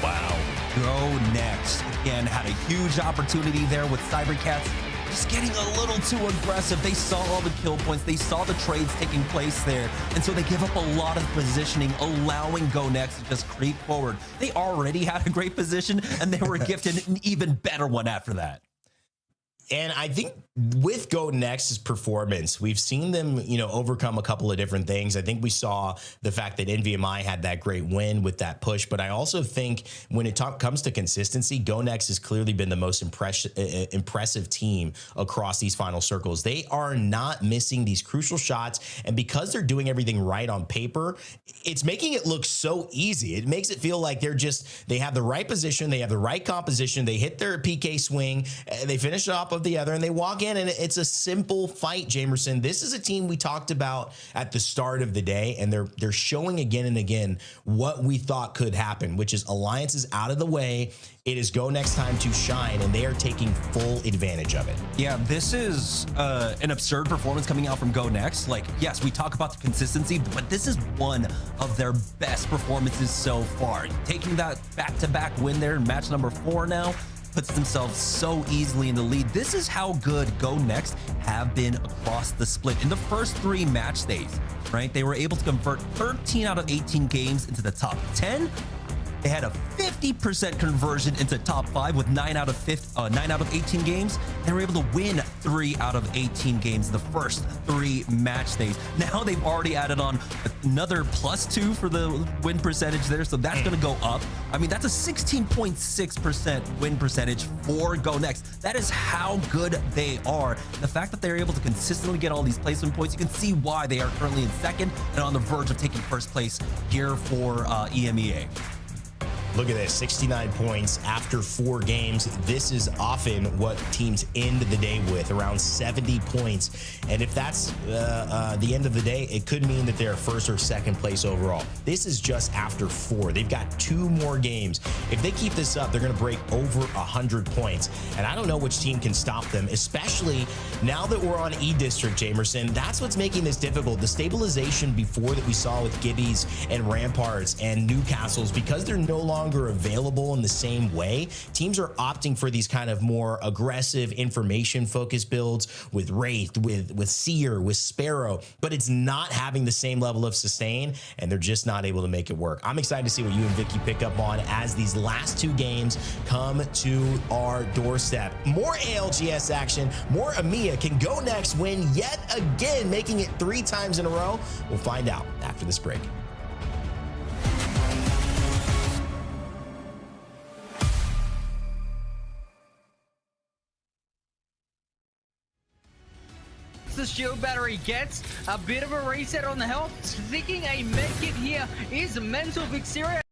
Wow. GoNext again had a huge opportunity there with cybercats. Just getting a little too aggressive. They saw all the kill points. They saw the trades taking place there. And so they give up a lot of positioning, allowing GoNext to just creep forward. They already had a great position, and they were gifted an even better one after that.
And I think with GoNext's performance, we've seen them, overcome a couple of different things. I think we saw the fact that NVMI had that great win with that push. But I also think when it comes to consistency, GoNext has clearly been the most impressive team across these final circles. They are not missing these crucial shots. And because they're doing everything right on paper, it's making it look so easy. It makes it feel like they have the right position. They have the right composition. They hit their PK swing. They finish it off of the other, and they walk in, and it's a simple fight, Jamerson. This is a team we talked about at the start of the day, and they're showing again and again what we thought could happen, which is alliances out of the way. It is GoNext time to shine, and they are taking full advantage of it.
Yeah, this is an absurd performance coming out from GoNext. Like, yes, we talk about the consistency, but this is one of their best performances so far. Taking that back-to-back win there in match number 4 now, puts themselves so easily in the lead. This is how good GoNext have been across the split. In the first 3 match days, right, they were able to convert 13 out of 18 games into the top 10. They had a 50% conversion into top 5 with 9 out of 18 games. They were able to win 3 out of 18 games the first 3 match days. Now they've already added on another +2 for the win percentage there, so that's going to go up. I mean, that's a 16.6% win percentage for GoNext. That is how good they are. The fact that they're able to consistently get all these placement points, you can see why they are currently in second and on the verge of taking first place here for EMEA.
Look at this, 69 points after 4 games. This is often what teams end the day with, around 70 points. And if that's the end of the day, it could mean that they're first or second place overall. This is just after 4. They've got 2 more games. If they keep this up, they're going to break over 100 points. And I don't know which team can stop them, especially now that we're on E-District, Jamerson. That's what's making this difficult. The stabilization before that we saw with Gibbies and Ramparts and Newcastles, because they're no longer available in the same way, teams are opting for these kind of more aggressive information focused builds with Wraith, with Seer, with Sparrow, but it's not having the same level of sustain, and they're just not able to make it work. I'm excited to see what you and Vicky pick up on as these last 2 games come to our doorstep. More ALGS action, more EMEA. Can GoNext win yet again, making it 3 times in a row? We'll find out after this break.
The shield battery gets a bit of a reset on the health. Thinking a medkit here is mental. Vixeria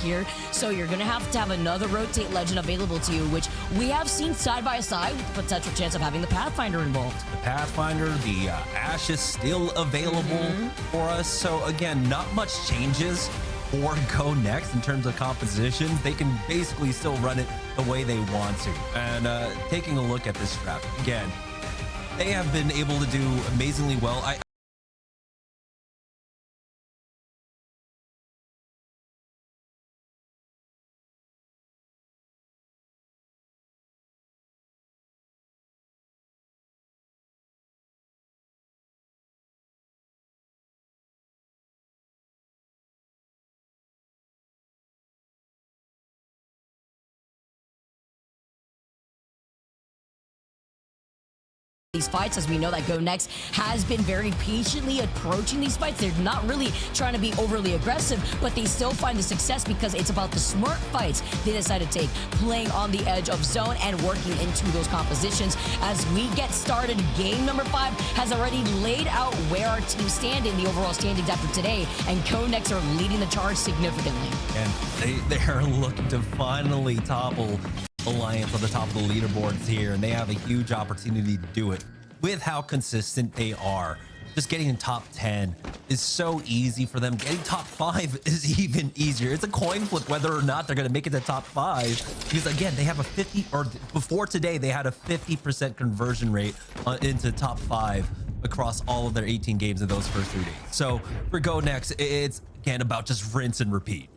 here. So you're going to have another rotate legend available to you, which we have seen side by side with the potential chance of having the Pathfinder involved.
The Pathfinder, the Ash is still available for us. So again, not much changes for GoNext in terms of compositions. They can basically still run it the way they want to. And taking a look at this draft, again, they have been able to do amazingly well.
These fights, as we know that GoNext has been very patiently approaching these fights. They're not really trying to be overly aggressive, but they still find the success because it's about the smart fights they decide to take, playing on the edge of zone and working into those compositions. As we get started, game number 5 has already laid out where our teams stand in the overall standings after today, and GoNext are leading the charge significantly.
And they are looking to finally topple Alliance on the top of the leaderboards here, and they have a huge opportunity to do it with how consistent they are. Just getting in top 10 is so easy for them. Getting top 5 is even easier. It's a coin flip whether or not they're going to make it to top 5, because again, they have a 50, or before today they had a 50% conversion rate into top 5 across all of their 18 games in those first 3 days. So for GoNext, it's again about just rinse and repeat.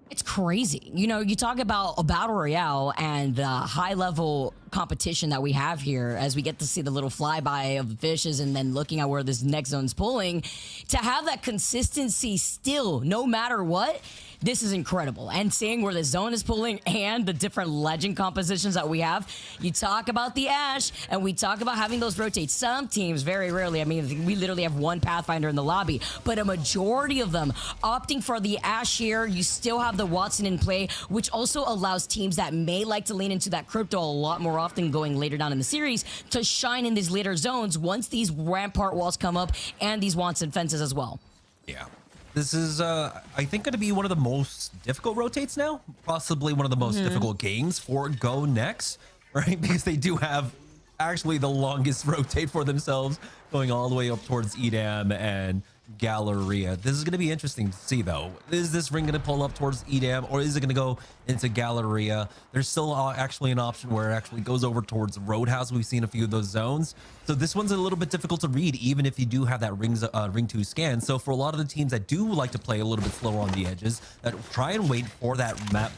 It's crazy. You know, you talk about a battle royale and the high level competition that we have here as we get to see the little flyby of the fishes and then looking at where this next zone's pulling. To have that consistency still, no matter what, this is incredible. And seeing where the zone is pulling and the different legend compositions that we have, you talk about the Ash and we talk about having those rotate. Some teams, very rarely, I mean, we literally have one Pathfinder in the lobby, but a majority of them opting for the Ash here. You still have the Watson in play, which also allows teams that may like to lean into that crypto a lot more often going later down in the series to shine in these later zones once these rampart walls come up and these Watson fences as well.
Yeah. This is, I think, going to be one of the most difficult rotates now. Possibly one of the most difficult games for GoNext, right? Because they do have actually the longest rotate for themselves, going all the way up towards Edam and Galleria. This is going to be interesting to see, though. Is this ring going to pull up towards Edam, or is it going to go into Galleria? There's still actually an option where it actually goes over towards Roadhouse. We've seen a few of those zones. So this one's a little bit difficult to read, even if you do have that ring 2 scan. So for a lot of the teams that do like to play a little bit slower on the edges, that try and wait for that map,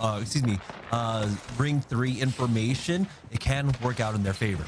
ring 3 information, it can work out in their favor.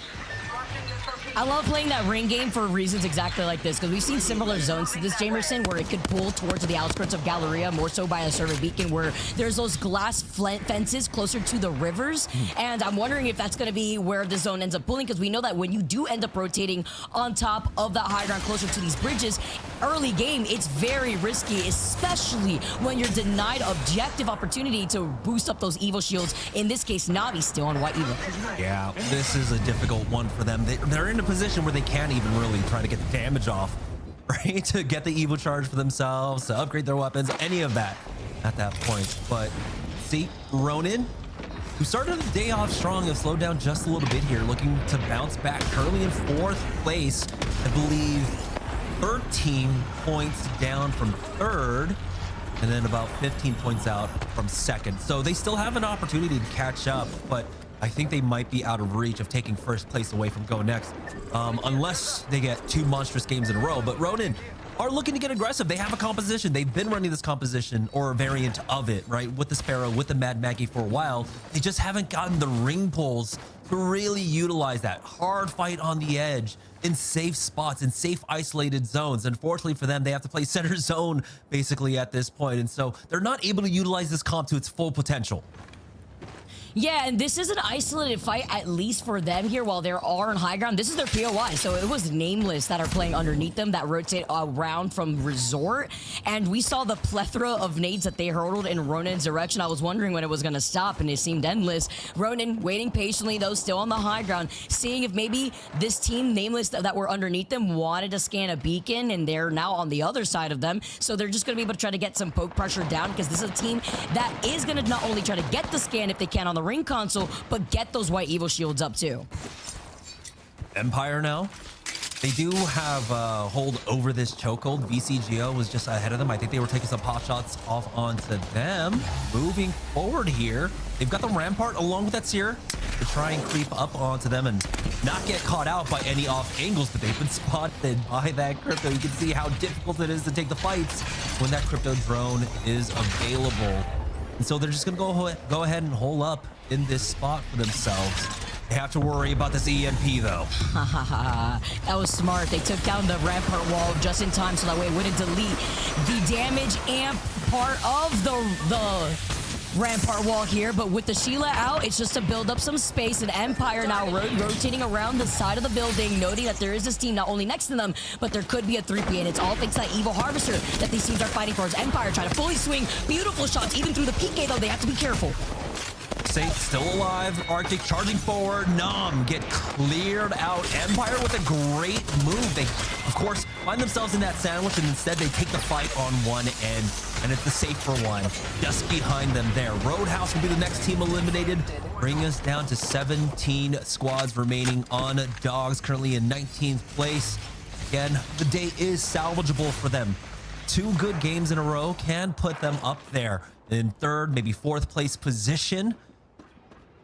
I love playing that ring game for reasons exactly like this, because we've seen similar zones to this, Jamerson, where it could pull towards the outskirts of Galleria, more so by a survey beacon, where there's those glass fences closer to the rivers. And I'm wondering if that's going to be where the zone ends up pulling, because we know that when you do end up rotating on top of that high ground closer to these bridges, early game, it's very risky, especially when you're denied objective opportunity to boost up those Evo shields. In this case, Navi still on white Evo.
Yeah, this is a difficult one for them. They're in a position where they can't even really try to get the damage off, right? To get the Evo charge for themselves, to upgrade their weapons, any of that at that point. But see, Ronin, who started the day off strong, have slowed down just a little bit here, looking to bounce back. Currently in 4th place, I believe 13 points down from 3rd, and then about 15 points out from 2nd. So they still have an opportunity to catch up, but I think they might be out of reach of taking 1st place away from GoNext, unless they get 2 monstrous games in a row. But Ronin are looking to get aggressive. They have a composition. They've been running this composition or a variant of it, right? With the Sparrow, with the Mad Maggie for a while. They just haven't gotten the ring pulls to really utilize that hard fight on the edge in safe spots, in safe isolated zones. Unfortunately for them, they have to play center zone basically at this point. And so they're not able to utilize this comp to its full potential.
Yeah, and this is an isolated fight, at least for them here, while they are on high ground. This is their POI, so it was Nameless that are playing underneath them that rotate around from Resort, and we saw the plethora of nades that they hurled in Ronan's direction. I was wondering when it was going to stop, and it seemed endless. Ronan waiting patiently, though, still on the high ground, seeing if maybe this team, Nameless, that were underneath them wanted to scan a beacon, and they're now on the other side of them, so they're just going to be able to try to get some poke pressure down, because this is a team that is going to not only try to get the scan if they can on the ring console, but get those white Evo shields up too.
Empire now. They do have hold over this chokehold. VCGO was just ahead of them. I think they were taking some pot shots off onto them. Moving forward here, they've got the Rampart along with that Seer to try and creep up onto them and not get caught out by any off angles, but they've been spotted by that crypto. You can see how difficult it is to take the fights when that crypto drone is available. And so they're just gonna go ahead and hole up in this spot for themselves. They have to worry about this EMP though.
That was smart. They took down the Rampart wall just in time so that way it wouldn't delete the damage amp part of the Rampart wall here, but with the Sheila out, it's just to build up some space, and Empire now rotating around the side of the building, noting that there is this team not only next to them, but there could be a 3P, and it's all thanks to that Evo Harvester that these teams are fighting for. As Empire trying to fully swing, beautiful shots, even through the PK, though, they have to be careful.
Saint still alive. Arctic charging forward. Nom get cleared out. Empire with a great move. They, of course, find themselves in that sandwich, and instead they take the fight on one end, and it's the safer one just behind them there. Roadhouse will be the next team eliminated, bringing us down to 17 squads remaining on Dogs, currently in 19th place. Again, the day is salvageable for them. 2 good games in a row can put them up there in 3rd, maybe 4th place position.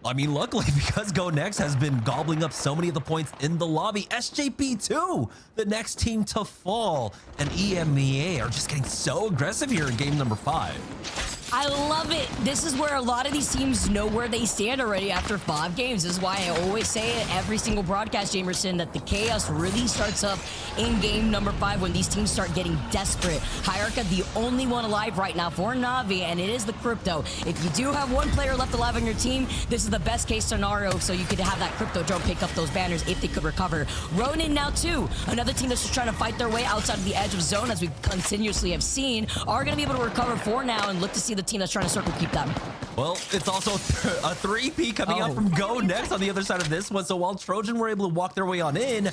I mean, luckily, because GoNext has been gobbling up so many of the points in the lobby, SJP2, the next team to fall, and EMEA are just getting so aggressive here in game number 5.
I love it. This is where a lot of these teams know where they stand already after 5 games. This is why I always say it every single broadcast, Jamerson, that the chaos really starts up in game number 5 when these teams start getting desperate. Hierarchy, the only one alive right now for Navi, and it is the Crypto. If you do have one player left alive on your team, this is the best case scenario, so you could have that Crypto drone pick up those banners if they could recover. Ronin now too, another team that's just trying to fight their way outside of the edge of zone, as we continuously have seen, are going to be able to recover 4 now and look to see the team that's trying to circle keep them.
Well, it's also a 3P coming out from GoNext on the other side of this one. So while Trojan were able to walk their way on in,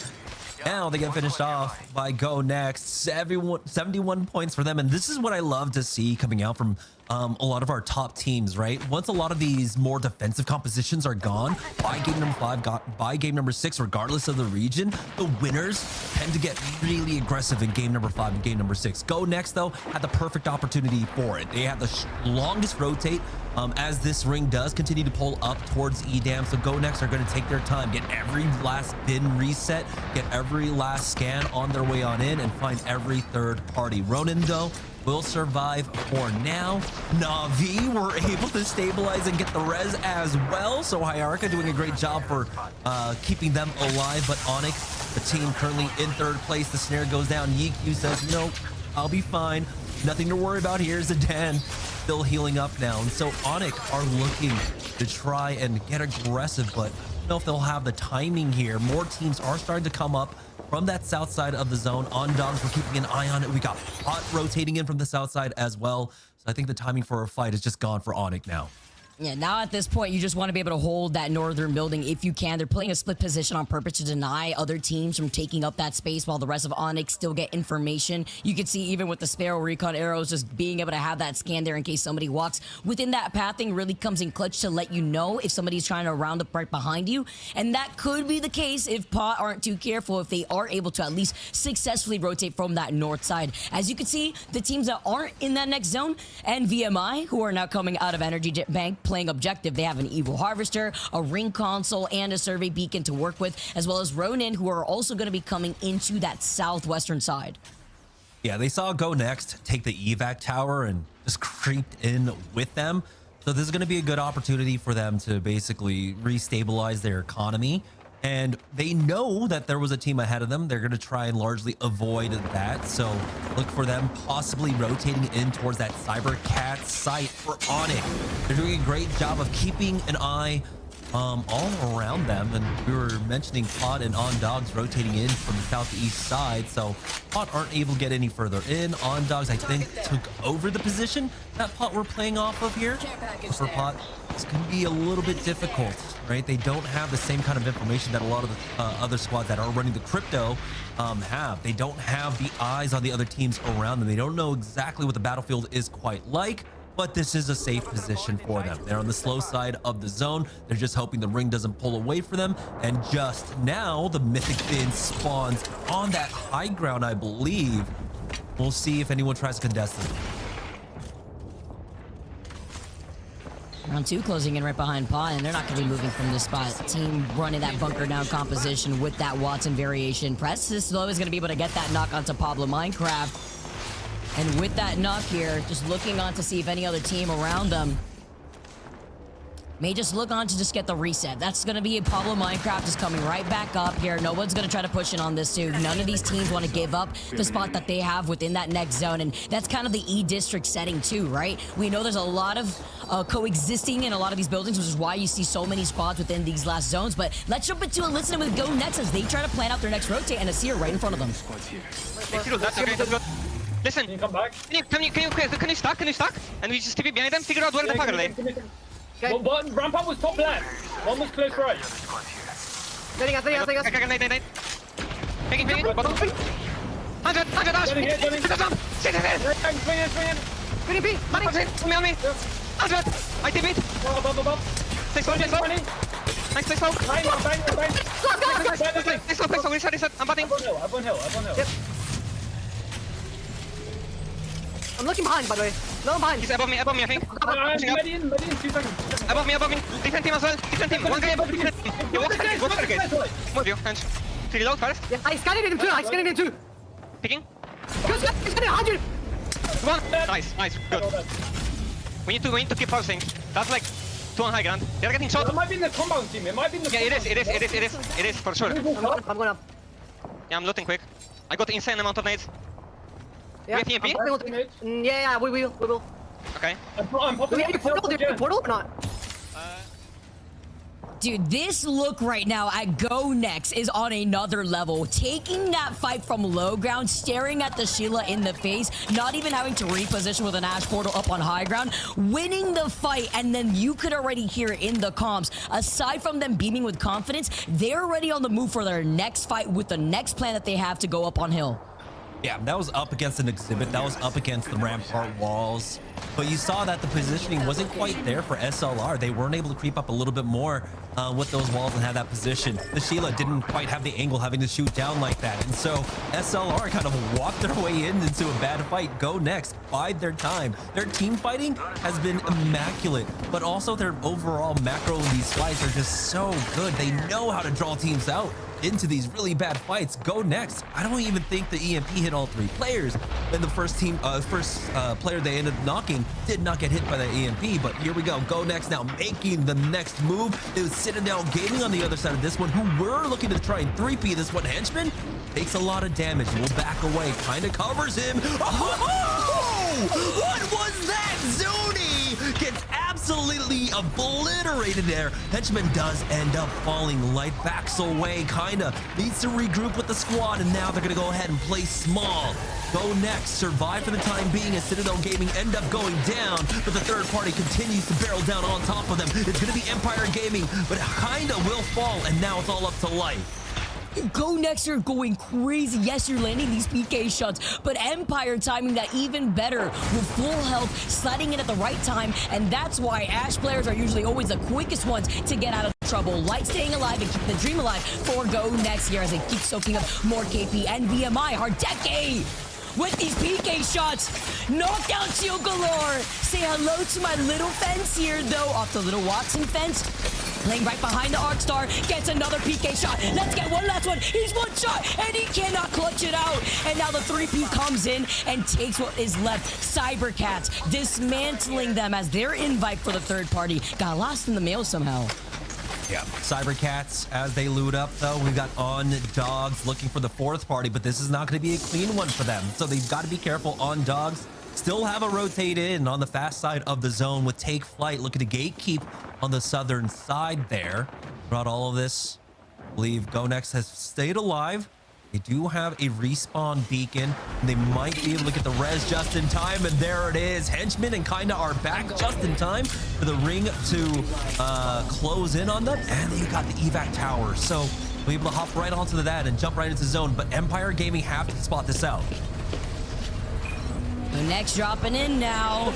now they get finished off by GoNext. 71 points for them. And this is what I love to see coming out from a lot of our top teams, right? Once a lot of these more defensive compositions are gone by game number 5, by game number 6, regardless of the region, the winners tend to get really aggressive in game number 5 and game number 6. GoNext, though, had the perfect opportunity for it. They had the longest rotate as this ring does continue to pull up towards EDAM. So GoNext are going to take their time, get every last bin reset, get every last scan on their way on in, and find every third party. Ronin, though, will survive for now. Navi were able to stabilize and get the res as well. So Hierarchy doing a great job for keeping them alive. But ONIC, the team currently in 3rd place. The snare goes down. Yiku says, nope, I'll be fine. Nothing to worry about here. Zidan still healing up now. And so ONIC are looking to try and get aggressive, but I don't know if they'll have the timing here. More teams are starting to come up from that south side of the zone. On Dogs, we're keeping an eye on it. We got Hot rotating in from the south side as well. So I think the timing for a fight is just gone for ONIC now.
Yeah, now at this point, you just want to be able to hold that northern building if you can. They're playing a split position on purpose to deny other teams from taking up that space while the rest of ONIC still get information. You can see even with the Sparrow Recon arrows, just being able to have that scan there in case somebody walks within that pathing really comes in clutch to let you know if somebody's trying to round up right behind you. And that could be the case if POT aren't too careful, if they are able to at least successfully rotate from that north side. As you can see, the teams that aren't in that next zone, NVMI, who are now coming out of Energy Bank, playing objective. They have an Evo Harvester, a ring console, and a survey beacon to work with, as well as Ronin, who are also going to be coming into that southwestern side.
Yeah, they saw GoNext take the evac tower and just creeped in with them. So this is going to be a good opportunity for them to basically restabilize their economy. And they know that there was a team ahead of them. They're going to try and largely avoid that. So look for them possibly rotating in towards that cybercats site for ONIC. They're doing a great job of keeping an eye all around them. And we were mentioning Pod and On Dogs rotating in from the southeast side. So Pod aren't able to get any further in. On Dogs, I think, took over the position that Pod we're playing off of here. For Pod, it's going to be a little bit difficult, right? They don't have the same kind of information that a lot of the other squads that are running the crypto have. They don't have the eyes on the other teams around them. They don't know exactly what the battlefield is quite like, but this is a safe position for them. They're on the slow side of the zone. They're just hoping the ring doesn't pull away for them. And just now, the Mythic Bin spawns on that high ground, I believe. We'll see if anyone tries to contest it.
Round 2 closing in right behind Pod, and they're not going to be moving from this spot. Team running that bunker down composition with that Watson variation. Press is slow is going to be able to get that knock onto Pablo Minecraft. And with that knock here, just looking on to see if any other team around them may just look on to just get the reset. That's going to be Pablo Minecraft just coming right back up here. No one's going to try to push in on this too. None of these teams want to give up the spot that they have within that next zone. And that's kind of the E district setting too, right? We know there's a lot of coexisting in a lot of these buildings, which is why you see so many spots within these last zones. But let's jump into a listen with GoNext as they try to plan out their next rotate, and a seer right in front of them.
That's okay, that's good.
Listen,
Can you come back?
Can you stack? And we just TP behind them, figure out where the fuck are they.
One ramp up was top left. One was close right.
Okay, Picking, bottom. 100, dash!
Swing in.
Swing in, Put me on me! 100! I TP it!
Above.
Take slow. Nice, take slow!
Bang.
Take slow, reset, I'm batting!
Up on hill.
Yep. I'm looking behind, by the way. No, I'm behind.
He's above me, I think.
Ready in 2 seconds.
Above me. Different team as well. One guy above different team. You walk staircase. Move you, hands. Free reload first.
Yeah, I scanned him too.
Picking.
Good, he's getting 100.
One. Nice, good. We need to keep pulsing. That's like 2 on high ground. They're getting shot.
It might be in the compound team.
Yeah, it is for sure.
I'm going up.
Yeah, I'm looting quick. I got insane amount of nades.
Yeah,
we have EMP?
Yeah, we will.
Okay.
I'm popping. Do we have a portal? Do we have a portal or not?
Dude, this look right now at GoNext is on another level. Taking that fight from low ground, staring at the Sheila in the face, not even having to reposition with an Ash portal up on high ground, winning the fight, and then you could already hear it in the comms. Aside from them beaming with confidence, they're already on the move for their next fight with the next plan that they have to go up on hill.
Yeah, that was up against an exhibit. That was up against the rampart walls. But you saw that the positioning wasn't quite there for SLR. They weren't able to creep up a little bit more with those walls and have that position. The Sheila didn't quite have the angle having to shoot down like that. And so SLR kind of walked their way into a bad fight. GoNext bide their time. Their team fighting has been immaculate, but also their overall macro in these fights are just so good. They know how to draw teams out into these really bad fights. GoNext, I don't even think the EMP hit all 3 players. And the first player they ended up knocking did not get hit by the EMP, but here we go. GoNext now making the next move. It was Citadel Gaming on the other side of this one, who were looking to try and 3P this one. Henchman takes a lot of damage, will back away, kind of covers him. Oh, what was that? Zuni gets absolutely obliterated there. Henchman does end up falling. Light backs away, kinda needs to regroup with the squad, and now they're gonna go ahead and play small. GoNext survive for the time being as Citadel Gaming end up going down, but the third party continues to barrel down on top of them. It's gonna be Empire Gaming, but kinda will fall, and now it's all up to Life.
GoNext are going crazy. Yes, you're landing these PK shots, but Empire timing that even better with full health, sliding in at the right time, and that's why Ash players are usually always the quickest ones to get out of trouble. Light staying alive and keep the dream alive for GoNext here as they keep soaking up more KP. NVMI, Hardecke with these PK shots. Knockdown shield galore. Say hello to my little fence here, though, off the little Watson fence. Playing right behind the Arcstar, gets another PK shot. Let's get one last one. He's one shot, and he cannot clutch it out. And now the 3P comes in and takes what is left. Cybercats dismantling them as their invite for the third party got lost in the mail somehow.
Yeah, cybercats as they loot up though. We've got on dogs looking for the fourth party, but this is not going to be a clean one for them. So they've got to be careful. On dogs still have a rotate in on the fast side of the zone with Take Flight looking to gatekeep on the southern side there. Throughout all of this, I believe GoNext has stayed alive. They do have a respawn beacon, and they might be able to get the res just in time, and there it is. Henchmen and Kinda are back just in time for the ring to close in on them, and you got the evac tower. So we're able to hop right onto that and jump right into zone, but Empire Gaming have to spot this out.
GoNext dropping in now.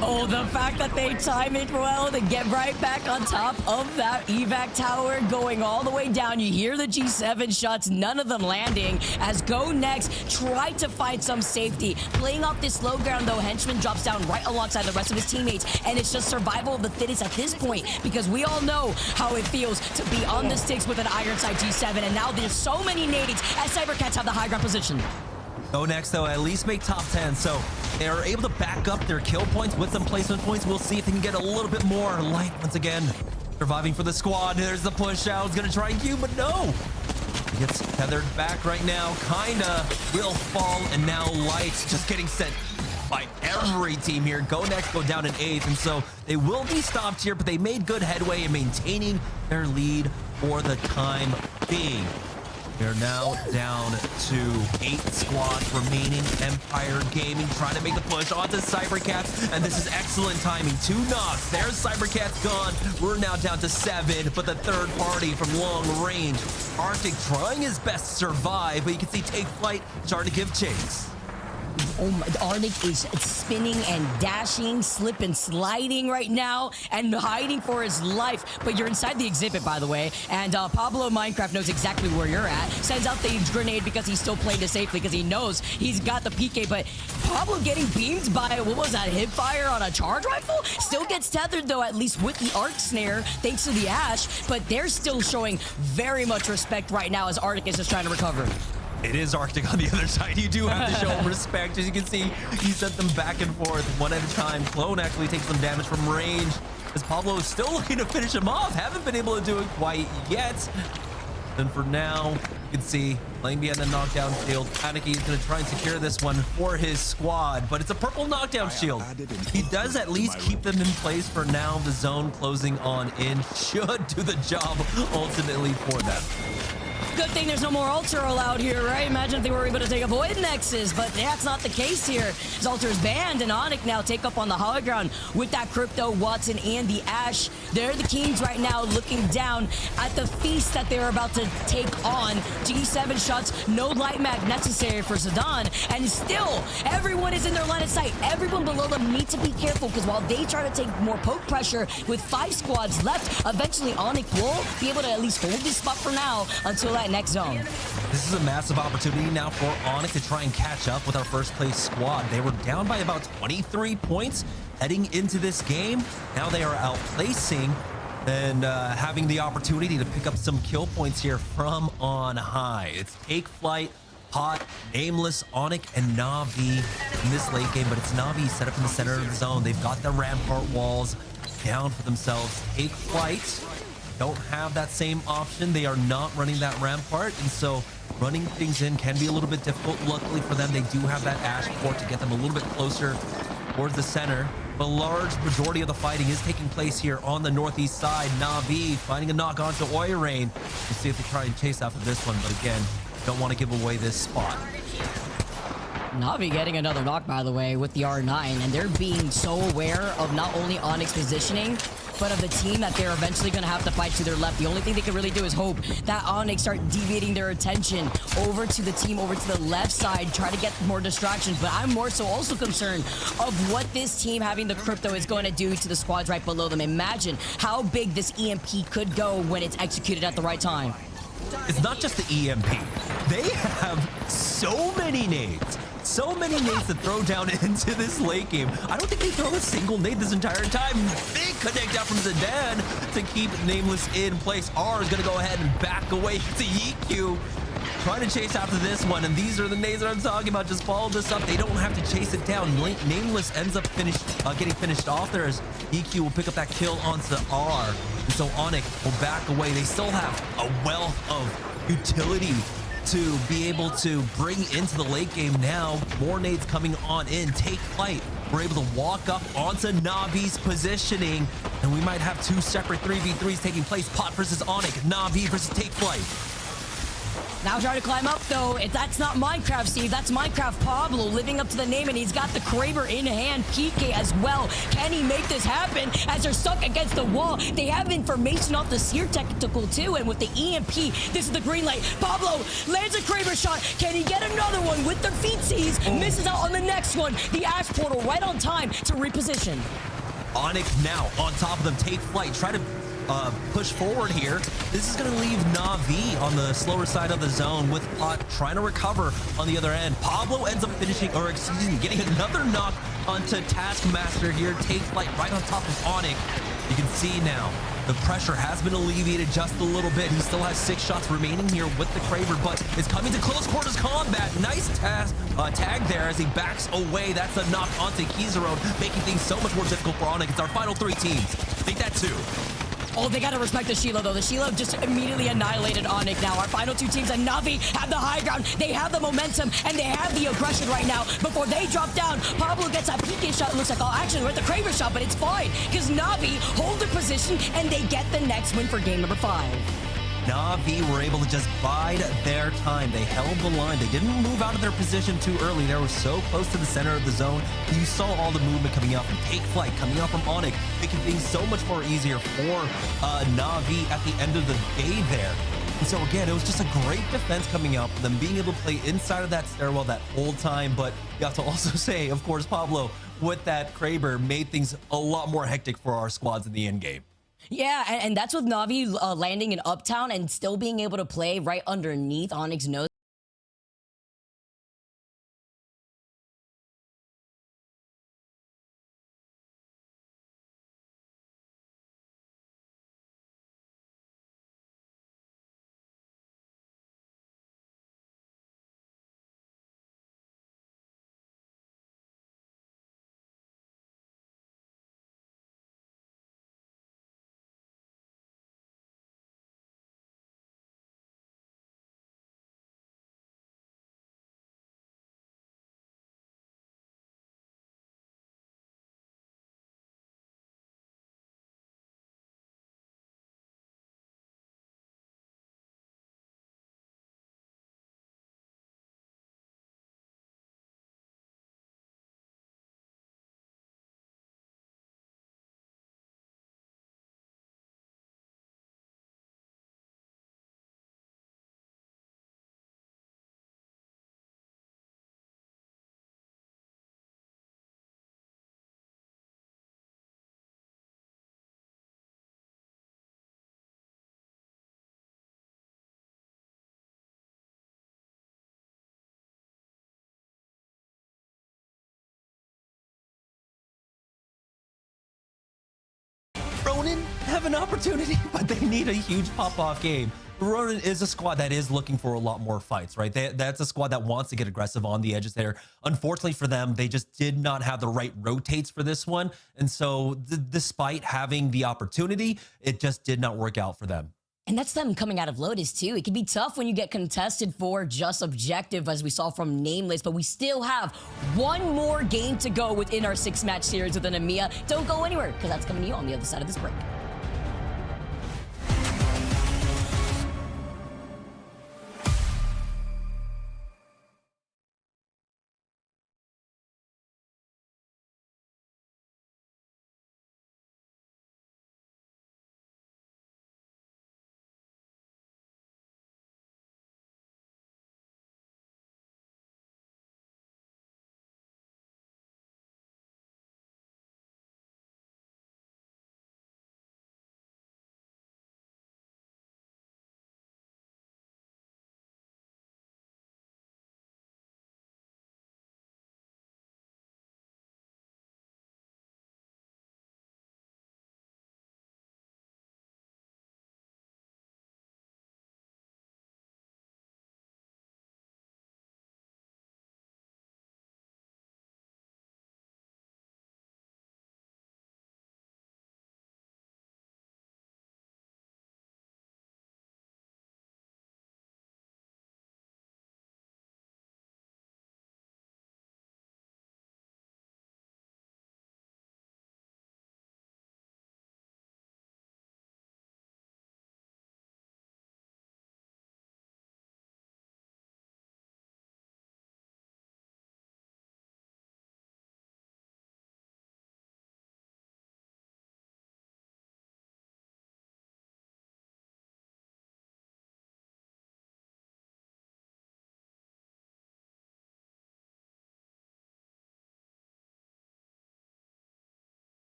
Oh, the fact that they time it well to get right back on top of that evac tower, going all the way down. You hear the G7 shots, none of them landing as GoNext tried to find some safety. Playing off this low ground though, Henchman drops down right alongside the rest of his teammates, and it's just survival of the fittest at this point, because we all know how it feels to be on the sticks with an Ironside G7, and now there's so many nades as cybercats have the high ground position.
GoNext though at least make top 10, so they are able to back up their kill points with some placement points. We'll see if they can get a little bit more. Light once again surviving for the squad. There's the push out. He's gonna try and queue, but no, he gets tethered back right now. Kinda will fall, and now Light just getting sent by every team here. GoNext go down in 8th, and so they will be stopped here, but they made good headway in maintaining their lead for the time being. They're now down to 8 squads remaining. Empire Gaming trying to make the push onto cybercats, and this is excellent timing. 2 knocks. There's cybercats gone. We're now down to 7, but the third party from long range. Arctic trying his best to survive, but you can see Take Flight starting to give chase.
Oh my, Arctic is spinning and dashing, slip and sliding right now, and hiding for his life. But you're inside the exhibit, by the way, and Pablo Minecraft knows exactly where you're at. Sends out the grenade because he's still playing it safely, because he knows he's got the PK, but Pablo getting beamed by, what was that, hip fire on a charge rifle? Still gets tethered, though, at least with the arc snare, thanks to the Ash, but they're still showing very much respect right now as Arctic is just trying to recover.
It is Arctic on the other side. You do have to show him respect. As you can see, he sent them back and forth one at a time. Clone actually takes some damage from range, as Pablo is still looking to finish him off. Haven't been able to do it quite yet. And for now, you can see playing behind the knockdown shield. Panicky is going to try and secure this one for his squad, but it's a purple knockdown shield. He does at least keep them in place for now. The zone closing on in should do the job ultimately for them.
Good thing there's no more Ultra allowed here, right? Imagine if they were able to take a Void Nexus, but that's not the case here. As Ultra is banned, and ONIC now take up on the high ground with that Crypto, Watson, and the Ash. They're the Kings right now looking down at the feast that they're about to take on. G7 shots, no light mag necessary for Zidane, and still, everyone is in their line of sight. Everyone below them need to be careful, because while they try to take more poke pressure with 5 squads left, eventually ONIC will be able to at least hold this spot for now until that next zone.
This is a massive opportunity now for ONIC to try and catch up with our first place squad. They were down by about 23 points heading into this game. Now they are outplacing and having the opportunity to pick up some kill points here from on high. It's Take Flight, Pot, Nameless, ONIC, and Na'Vi in this late game, but it's Na'Vi set up in the center of the zone. They've got the rampart walls down for themselves. Take Flight don't have that same option. They are not running that rampart, and so running things in can be a little bit difficult. Luckily for them, they do have that Ash port to get them a little bit closer towards the center. The large majority of the fighting is taking place here on the northeast side. Na'Vi finding a knock onto Oirain. We'll see if they try and chase after this one, but again, don't want to give away this spot.
Na'Vi getting another knock, by the way, with the R9, and they're being so aware of not only ONIC's positioning, but of the team that they're eventually going to have to fight to their left. The only thing they can really do is hope that ONIC start deviating their attention over to the team over to the left side, try to get more distractions. But I'm more so also concerned of what this team having the Crypto is going to do to the squads right below them. Imagine how big this EMP could go when it's executed at the right time.
It's not just the EMP. They have so many nades. So many nades to throw down into this late game. I don't think they throw a single nade this entire time. Big connect out from Zidane to keep Nameless in place. R is going to go ahead and back away to EQ. trying to chase after this one, and these are the nades that I'm talking about. Just follow this up. They don't have to chase it down. Nameless ends up getting finished off there as EQ will pick up that kill onto R. And so ONIC will back away. They still have a wealth of utility to be able to bring into the late game now. More nades coming on in. Take Flyte. We're able to walk up onto Navi's positioning, and we might have two separate 3v3s taking place. Pot versus ONIC, Navi versus Take Flyte.
Now trying to climb up, though. That's not Minecraft, Steve. That's Minecraft Pablo living up to the name, and he's got the Kraber in hand. PK as well. Can he make this happen as they're stuck against the wall? They have information off the Seer Tactical, too, and with the EMP, this is the green light. Pablo lands a Kraber shot. Can he get another one with their feetsies? Misses out on the next one. The Ash Portal right on time to reposition.
ONIC now on top of them. Take Flyte. Try to push forward here. This is going to leave Navi on the slower side of the zone with Pot trying to recover on the other end. Pablo ends up finishing, or excuse me, getting another knock onto Taskmaster here. Take Flyte right on top of ONIC. You can see now the pressure has been alleviated just a little bit. He still has 6 shots remaining here with the Kraber, but is coming to close quarters combat. Nice tag there as he backs away. That's a knock onto Kizarone, making things so much more difficult for ONIC. It's our final 3 teams. Take that 2.
Oh, they gotta respect the Sheila, though. The Sheila just immediately annihilated ONIC now. Our final 2 teams, and Navi have the high ground. They have the momentum, and they have the aggression right now. Before they drop down, Pablo gets that PK shot. It looks like, oh, actually, we're at the Kraber shot, but it's fine, because Navi hold their position, and they get the next win for game number 5.
Navi were able to just bide their time. They held the line. They didn't move out of their position too early. They were so close to the center of the zone. You saw all the movement coming out from Take Flyte, coming out from ONIC, making things so much more easier for Navi at the end of the day there. And so again, it was just a great defense coming out for them, being able to play inside of that stairwell that whole time. But you have to also say, of course, Pablo, with that Kraber, made things a lot more hectic for our squads in the end game.
Yeah, and that's with Navi landing in Uptown and still being able to play right underneath ONIC's nose.
Ronin have an opportunity, but they need a huge pop-off game. Ronin is a squad that is looking for a lot more fights, right? That's a squad that wants to get aggressive on the edges there. Unfortunately for them, they just did not have the right rotates for this one. And so despite having the opportunity, it just did not work out for them.
And that's them coming out of Lotus, too. It can be tough when you get contested for just objective, as we saw from Nameless, but we still have one more game to go within our 6-match series within EMEA. Don't go anywhere, because that's coming to you on the other side of this break.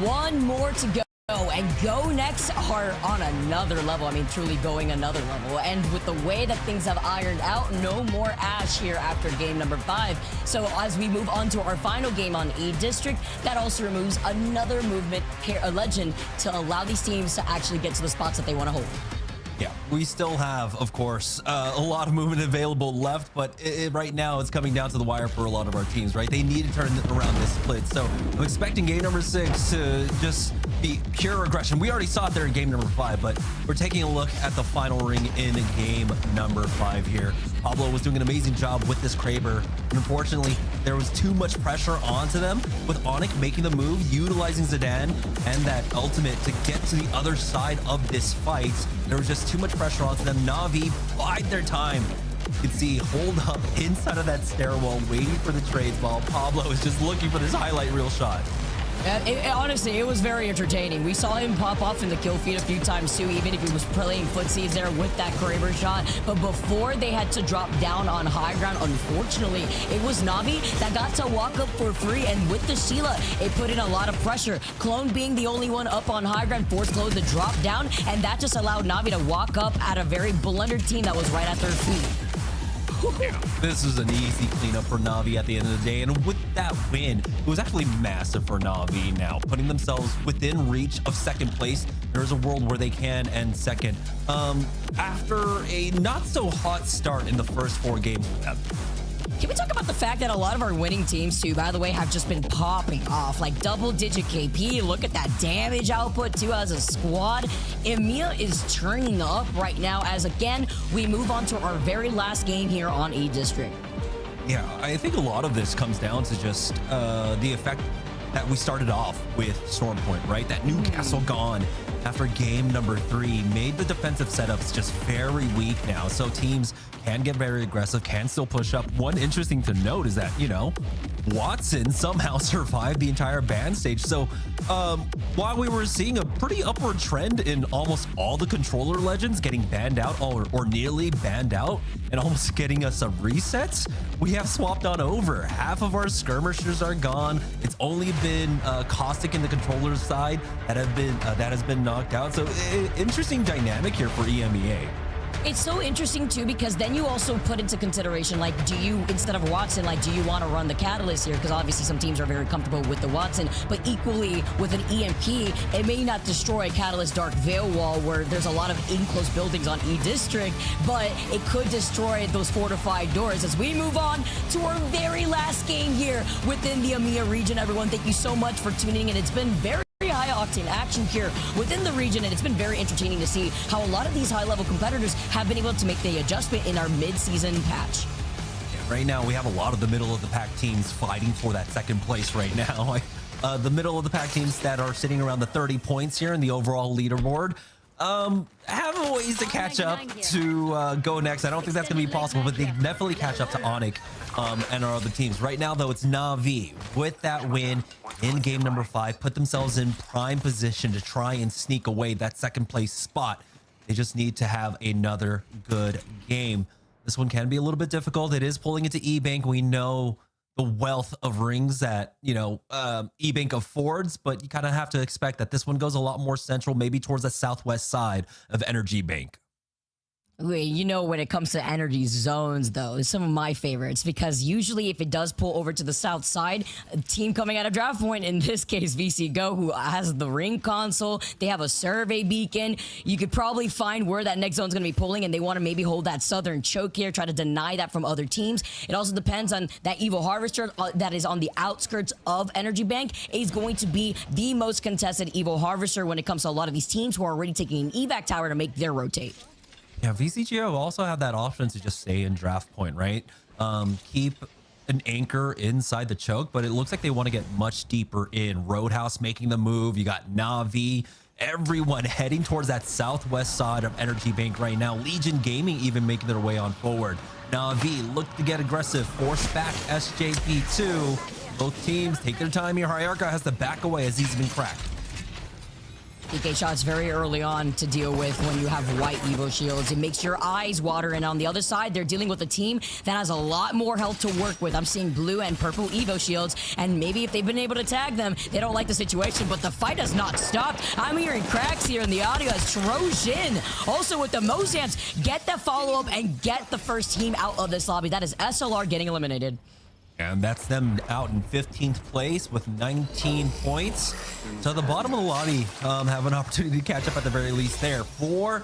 one more to go. And GoNext are on another level. I mean, truly going another level. And with the way that things have ironed out, no more Ash here after game number 5. So as we move on to our final game on E District, that also removes another movement legend to allow these teams to actually get to the spots that they want to hold.
Yeah, we still have, of course, a lot of movement available left, but right now it's coming down to the wire for a lot of our teams, right? They need to turn around this split. So I'm expecting game number 6 to just be pure aggression. We already saw it there in game number 5, but we're taking a look at the final ring in game number 5 here. Pablo was doing an amazing job with this Kraber, and unfortunately, there was too much pressure onto them with ONIC making the move, utilizing Zidane and that ultimate to get to the other side of this fight. There was just too much pressure onto them. Na'Vi bide their time. You can see hold up inside of that stairwell, waiting for the trades while Pablo is just looking for this highlight reel shot.
Honestly, it was very entertaining. We saw him pop off in the kill feed a few times too, even if he was playing footsies there with that Kraber shot. But before they had to drop down on high ground, unfortunately, it was Na'Vi that got to walk up for free. And with the Sheila, it put in a lot of pressure. Clone being the only one up on high ground, forced Clone to drop down. And that just allowed Na'Vi to walk up at a very blundered team that was right at their feet.
Yeah, this was an easy cleanup for Na'Vi at the end of the day, and with that win, it was actually massive for Na'Vi now, putting themselves within reach of second place. There's a world where they can end second. After a not so hot start in the first 4 games.
Can we talk about the fact that a lot of our winning teams, too, by the way, have just been popping off, like double-digit KP. Look at that damage output, too, as a squad. EMEA is turning up right now as, again, we move on to our very last game here on E District.
Yeah, I think a lot of this comes down to just the effect that we started off with Stormpoint, right? That Newcastle gone after game number 3 made the defensive setups just very weak now. So teams can get very aggressive, can still push up. One interesting to note is that, you know, Watson somehow survived the entire ban stage. So while we were seeing a pretty upward trend in almost all the controller legends getting banned out or nearly banned out and almost getting us a reset, we have swapped on over. Half of our skirmishers are gone. It's only been Caustic in the controller side that has been knocked out. So interesting dynamic here for EMEA.
It's so interesting, too, because then you also put into consideration, like, do you, instead of Watson, like, do you want to run the Catalyst here? Because obviously some teams are very comfortable with the Watson, but equally with an EMP, it may not destroy Catalyst Dark Veil Wall where there's a lot of enclosed buildings on E District, but it could destroy those fortified doors as we move on to our very last game here within the EMEA region. Everyone, thank you so much for tuning in. It's been very high-octane action here within the region, and it's been very entertaining to see how a lot of these high-level competitors have been able to make the adjustment in our mid-season patch.
Yeah, right now, we have a lot of the middle-of-the-pack teams fighting for that second place right now. The middle-of-the-pack teams that are sitting around the 30 points here in the overall leaderboard have a ways to catch up to GoNext. I don't think that's going to be possible, but they definitely catch up to ONIC and our other teams. Right now, though, it's Na'Vi with that win in game number 5, put themselves in prime position to try and sneak away that second place spot. They just need to have another good game. This one can be a little bit difficult. It is pulling into E-Bank. We know the wealth of rings that, you know, E-Bank affords, but you kind of have to expect that this one goes a lot more central, maybe towards the southwest side of Energy Bank.
Wait, you know, when it comes to energy zones, though, it's some of my favorites because usually if it does pull over to the south side, a team coming out of draft point, in this case, VC Go, who has the ring console, they have a survey beacon. You could probably find where that next zone's going to be pulling, and they want to maybe hold that southern choke here, try to deny that from other teams. It also depends on that Evo Harvester that is on the outskirts of Energy Bank. Is going to be the most contested Evo Harvester when it comes to a lot of these teams who are already taking an evac tower to make their rotate.
Yeah, VCGO also have that option to just stay in draft point, right? Keep an anchor inside the choke, but it looks like they want to get much deeper in. Roadhouse making the move. You got Na'Vi, everyone heading towards that southwest side of Energy Bank right now. Legion Gaming even making their way on forward. Na'Vi look to get aggressive, force back SJP2. Both teams take their time here. Hierarcha has to back away as he's been cracked.
PK shots very early on to deal with when you have white Evo shields. It makes your eyes water, and on the other side, they're dealing with a team that has a lot more health to work with. I'm seeing blue and purple Evo shields, and maybe if they've been able to tag them, they don't like the situation, but the fight has not stopped. I'm hearing cracks here in the audio as Trojan, also with the Mozamps, get the follow-up and get the first team out of this lobby. That is SLR getting eliminated.
And that's them out in 15th place with 19 points. So the bottom of the lobby have an opportunity to catch up at the very least there. For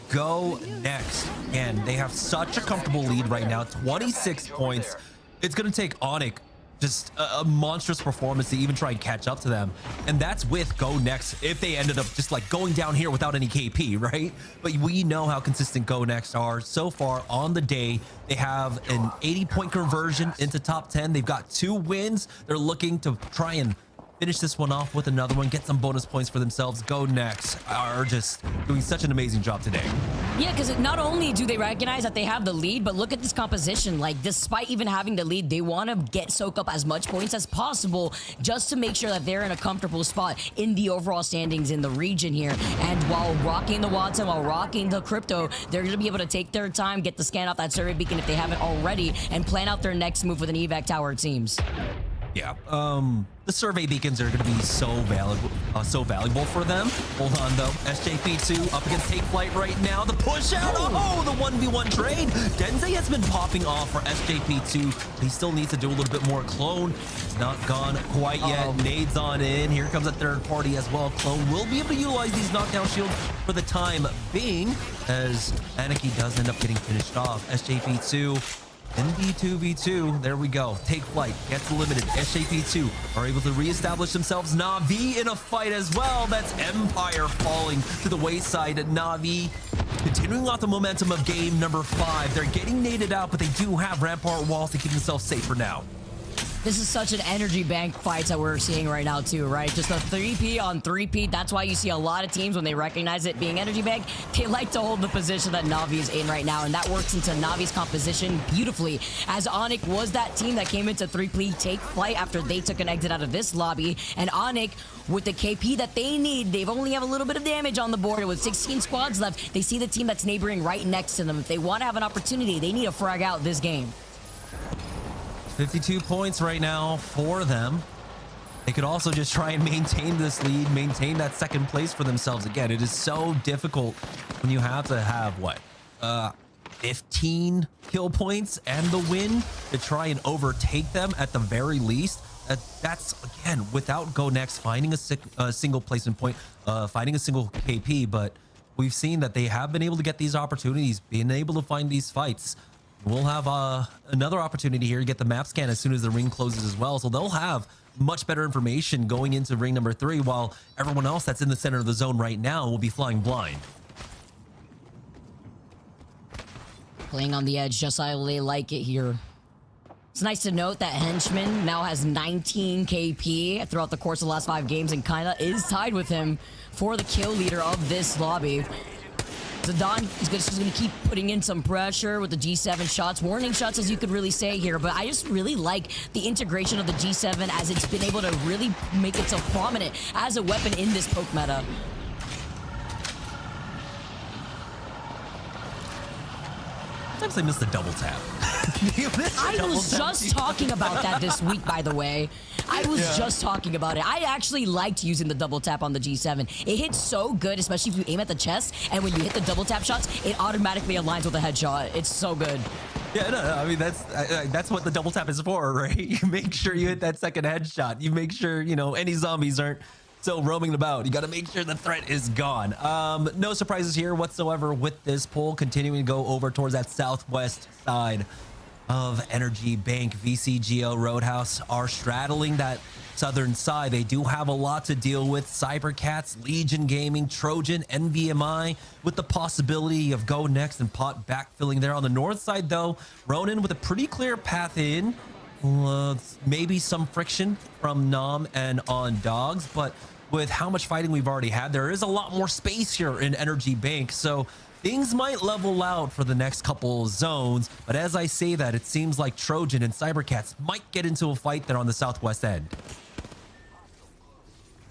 GoNext, again, they have such a comfortable lead right now, 26 points. It's going to take ONIC just a monstrous performance to even try and catch up to them, and that's with GoNext if they ended up just like going down here without any KP, right? But we know how consistent GoNext are so far on the day. They have an 80-point conversion into top 10. They've got 2 wins. They're looking to try and finish this one off with another one, get some bonus points for themselves. GoNext are just doing such an amazing job today.
Yeah, because not only do they recognize that they have the lead, but look at this composition. Like, despite even having the lead, they want to soak up as much points as possible just to make sure that they're in a comfortable spot in the overall standings in the region here. And while rocking the Watson, while rocking the crypto, they're going to be able to take their time, get the scan off that survey beacon if they haven't already, and plan out their next move with an evac tower, it seems.
Yeah, the survey beacons are going to be so valuable for them. Hold on though, SJP2 up against Take Flight right now. The push out, oh, the 1v1 trade. Denze has been popping off for SJP2. He still needs to do a little bit more. Clone is not gone quite yet. Nades on in. Here comes a third party as well. Clone will be able to utilize these knockdown shields for the time being, as Anarchy does end up getting finished off. SJP2 NV2v2, there we go. Take Flight gets limited. SJP2 are able to reestablish themselves. Na'Vi in a fight as well. That's Empire falling to the wayside. Na'Vi continuing off the momentum of game number 5. They're getting naded out, but they do have rampart walls to keep themselves safe for now.
This is such an energy bank fight that we're seeing right now too, right? Just a 3P on 3P. That's why you see a lot of teams, when they recognize it being energy bank, they like to hold the position that Na'Vi is in right now, and that works into Na'Vi's composition beautifully, as ONIC was that team that came into 3P Take Flight after they took an exit out of this lobby, and ONIC, with the KP that they need, they've only have a little bit of damage on the board. With 16 squads left, they see the team that's neighboring right next to them. If they want to have an opportunity, they need to frag out this game.
52 points right now for them. They could also just try and maintain this lead, maintain that second place for themselves. Again, it is so difficult when you have to have, what, 15 kill points and the win to try and overtake them at the very least. That's, again, without GoNext finding a single placement point, finding a single KP, but we've seen that they have been able to get these opportunities, being able to find these fights. We'll have another opportunity here to get the map scan as soon as the ring closes as well. So they'll have much better information going into ring number 3, while everyone else that's in the center of the zone right now will be flying blind.
Playing on the edge just how they like it here. It's nice to note that Henchman now has 19 KP throughout the course of the last 5 games and kinda is tied with him for the kill leader of this lobby. Zidane is just going to keep putting in some pressure with the G7 shots, warning shots as you could really say here, but I just really like the integration of the G7 as it's been able to really make itself prominent as a weapon in this poke meta.
Sometimes I miss the double tap.
I was just talking about that this week, by the way. I was just talking about it. I actually liked using the double tap on the G7. It hits so good, especially if you aim at the chest, and when you hit the double tap shots, it automatically aligns with a headshot. It's so good.
Yeah, no, I mean, that's what the double tap is for, right? You make sure you hit that second headshot. You make sure, you know, any zombies aren't still roaming about. You got to make sure the threat is gone. No surprises here whatsoever with this pull, continuing to go over towards that southwest side of Energy Bank. VCGO Roadhouse are straddling that southern side. They do have a lot to deal with. Cybercats, Legion Gaming, Trojan, NVMI, with the possibility of GoNext and Pot backfilling there. On the north side, though, Ronin with a pretty clear path in. Maybe some friction from Nom and on Dogs, but with how much fighting we've already had, there is a lot more space here in Energy Bank, so things might level out for the next couple zones. But as I say that, it seems like Trojan and Cybercats might get into a fight there on the southwest end.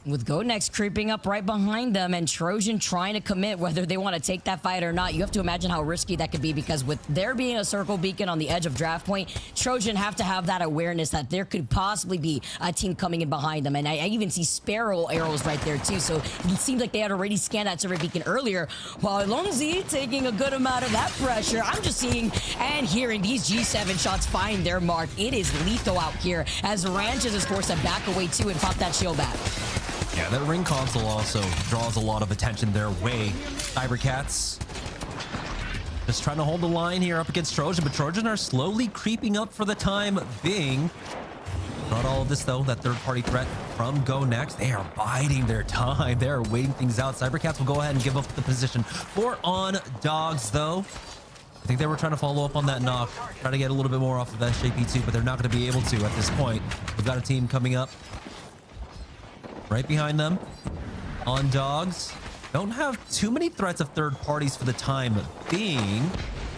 With GoNext creeping up right behind them and Trojan trying to commit whether they want to take that fight or not. You have to imagine how risky that could be, because with there being a circle beacon on the edge of draft point, Trojan have to have that awareness that there could possibly be a team coming in behind them. And I even see Sparrow arrows right there too. So it seems like they had already scanned that survey beacon earlier, while Longzi taking a good amount of that pressure. I'm just seeing and hearing these G7 shots find their mark. It is lethal out here as Ranches is forced to back away too and pop that shield back.
Yeah, that ring console also draws a lot of attention their way. Cybercats just trying to hold the line here up against Trojan, but Trojan are slowly creeping up for the time being. Not all of this, though, that third-party threat from GoNext. They are biding their time. They are waiting things out. Cybercats will go ahead and give up the position for On Dogs, though. I think they were trying to follow up on that knock, try to get a little bit more off of SJP2, but they're not going to be able to at this point. We've got a team coming up right behind them. On Dogs don't have too many threats of third parties for the time being,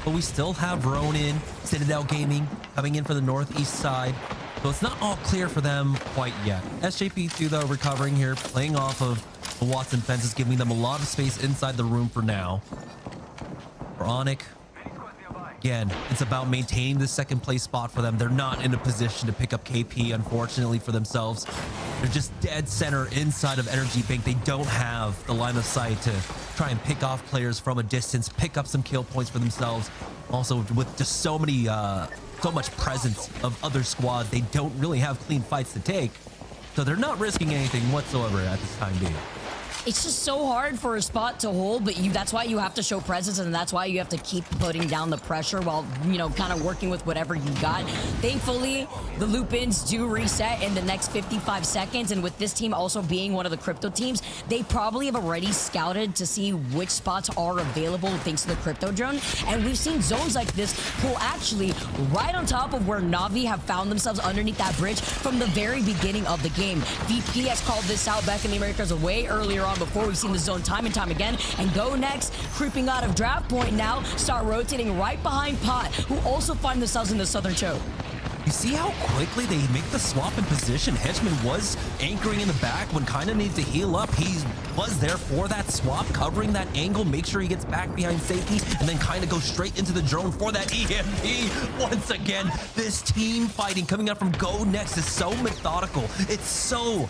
but we still have Ronin, Citadel Gaming coming in for the northeast side, so it's not all clear for them quite yet. SJP2 though recovering here, playing off of the Watson fences, giving them a lot of space inside the room for now. For ONIC, again, it's about maintaining the second place spot for them. They're not in a position to pick up KP, unfortunately for themselves. They're just dead center inside of Energy Bank. They don't have the line of sight to try and pick off players from a distance, pick up some kill points for themselves. Also, with just so much presence of other squads, they don't really have clean fights to take. So they're not risking anything whatsoever at this time being.
It's just so hard for a spot to hold, but that's why you have to show presence, and that's why you have to keep putting down the pressure while, you know, kind of working with whatever you got. Thankfully, the loop-ins do reset in the next 55 seconds, and with this team also being one of the crypto teams, they probably have already scouted to see which spots are available thanks to the crypto drone, and we've seen zones like this pull actually right on top of where Na'Vi have found themselves underneath that bridge from the very beginning of the game. VP has called this out back in the Americas way earlier on before. We've seen the zone time and time again, and GoNext creeping out of draft point now, start rotating right behind Pot, who also find themselves in the southern choke.
You see how quickly they make the swap in position? Hedgeman was anchoring in the back when kind of needed to heal up. He was there for that swap, covering that angle, make sure he gets back behind safety, and then kind of go straight into the drone for that EMP. Once again, this team fighting coming up from GoNext is so methodical. It's so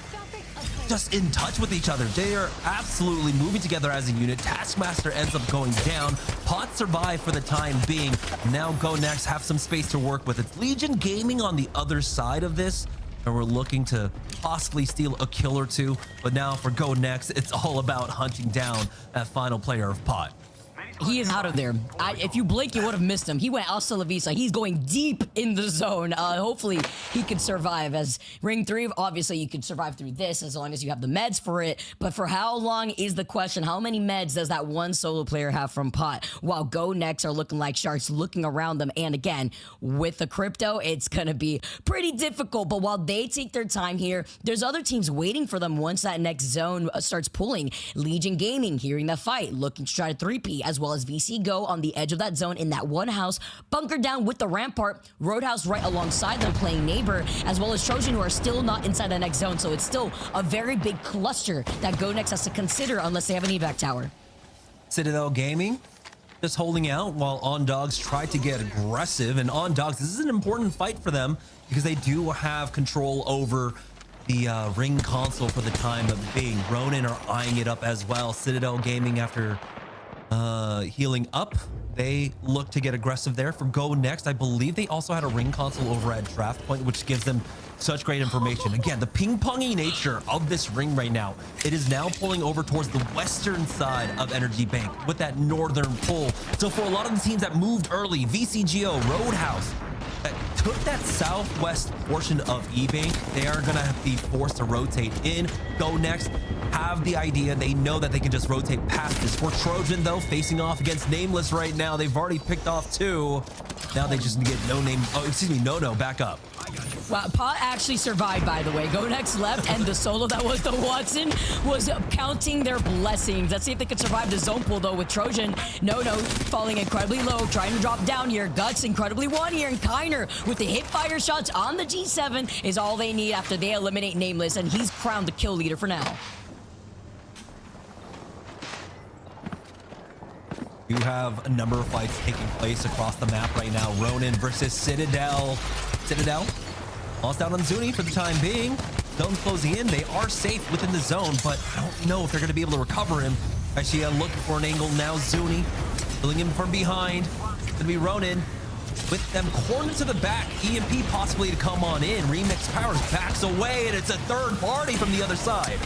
just in touch with each other. They are absolutely moving together as a unit. Taskmaster ends up going down. Pot survive for the time being. Now GoNext have some space to work with. It's Legion Gaming on the other side of this, and we're looking to possibly steal a kill or two. But now for GoNext, it's all about hunting down that final player of Pot.
He is out of there. If you blink, you would have missed him. He went hasta la vista. He's going deep in the zone. Hopefully, he could survive. As Ring 3, obviously, you could survive through this as long as you have the meds for it. But for how long is the question? How many meds does that one solo player have from Pot? While GoNext are looking like sharks, looking around them. And again, with the crypto, it's going to be pretty difficult. But while they take their time here, there's other teams waiting for them once that next zone starts pulling. Legion Gaming, hearing the fight, looking to try to 3P, as well as VC Go on the edge of that zone in that one house, bunkered down with the rampart. Roadhouse right alongside them playing neighbor, as well as Trojan, who are still not inside the next zone. So it's still a very big cluster that GoNext has to consider unless they have an evac tower.
Citadel Gaming just holding out while On Dogs try to get aggressive. And On Dogs, this is an important fight for them because they do have control over the ring console for the time being. Ronin are eyeing it up as well. Citadel Gaming, after healing up, they look to get aggressive there. For GoNext, I believe they also had a ring console over at draft point, which gives them such great information. Again, the ping-pongy nature of this ring right now, it is now pulling over towards the western side of Energy Bank with that northern pull. So for a lot of the teams that moved early, VCGO, Roadhouse, that took that southwest portion of E-Bank, they are gonna be forced to rotate in. GoNext have the idea. They know that they can just rotate past this. For Trojan, though, facing off against Nameless right now, they've already picked off 2. Now they just get No-No back up.
Wow, Pot actually survived, by the way. GoNext left, and the solo that was the Watson was counting their blessings. Let's see if they can survive the zone pull, though, with Trojan. No, falling incredibly low, trying to drop down here. Guts incredibly one here, and Kiner with the hip fire shots on the G7 is all they need after they eliminate Nameless, and he's crowned the kill leader for now.
You have a number of fights taking place across the map right now. Ronin versus Citadel. Citadel lost out on Zuni for the time being. Zone's closing in. They are safe within the zone, but I don't know if they're going to be able to recover him. Actually, looking for an angle now. Zuni pulling him from behind. It's going to be Ronin with them cornered to the back. EMP possibly to come on in. Remix Powers backs away, and it's a third party from the other side.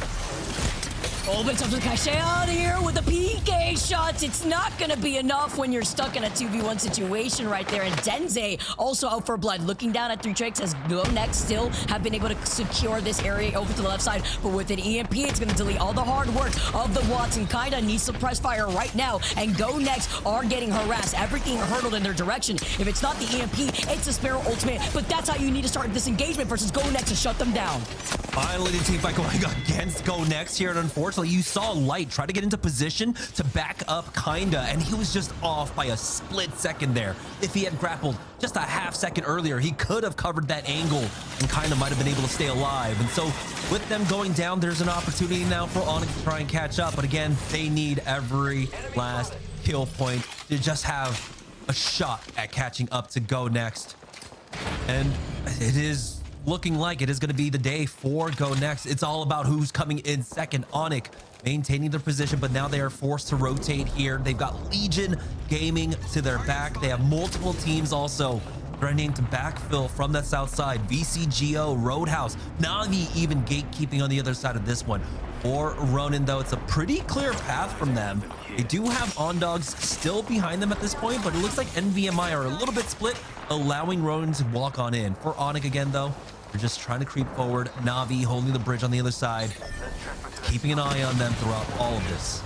Opens up the cachet out here with the PK shots. It's not going to be enough when you're stuck in a 2v1 situation right there. And Denze also out for blood. Looking down at 3 tricks as GoNext still have been able to secure this area over to the left side. But with an EMP, it's going to delete all the hard work of the Watson. Kinda needs to press fire right now. And GoNext are getting harassed. Everything hurtled in their direction. If it's not the EMP, it's a Sparrow ultimate. But that's how you need to start this engagement versus GoNext to shut them down.
Finally, the team fight going against GoNext here, and unfortunately, you saw Light try to get into position to back up Kinda, and he was just off by a split second there. If he had grappled just a half second earlier, he could have covered that angle, and Kinda might have been able to stay alive. And so, with them going down, there's an opportunity now for ONIC to try and catch up, but again, they need every last kill point to just have a shot at catching up to GoNext. And it is looking like it is going to be the day for GoNext. It's all about who's coming in second. ONIC maintaining their position, but now they are forced to rotate here. They've got Legion Gaming to their back. They have multiple teams also threatening to backfill from that south side. VCGO, Roadhouse, Navi even gatekeeping on the other side of this one. For Ronin, though, it's a pretty clear path from them. They do have Ondogs still behind them at this point, but it looks like NVMI are a little bit split, allowing Ronin to walk on in. For ONIC again, though, they're just trying to creep forward. Navi holding the bridge on the other side, keeping an eye on them throughout all of this.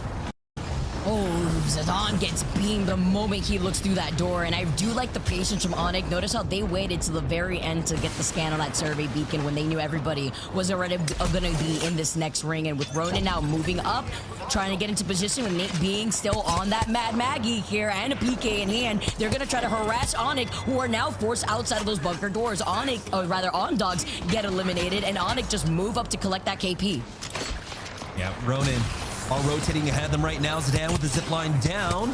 Oh, Zidane gets beamed the moment he looks through that door, and I do like the patience from ONIC. Notice how they waited to the very end to get the scan on that survey beacon when they knew everybody was already going to be in this next ring. And with Ronin now moving up, trying to get into position with Nate being still on that Mad Maggie here and a PK in hand, they're going to try to harass ONIC, who are now forced outside of those bunker doors. Ondogs get eliminated, and ONIC just move up to collect that KP.
Yeah, Ronin are rotating ahead of them right now. Zidane with the zip line down.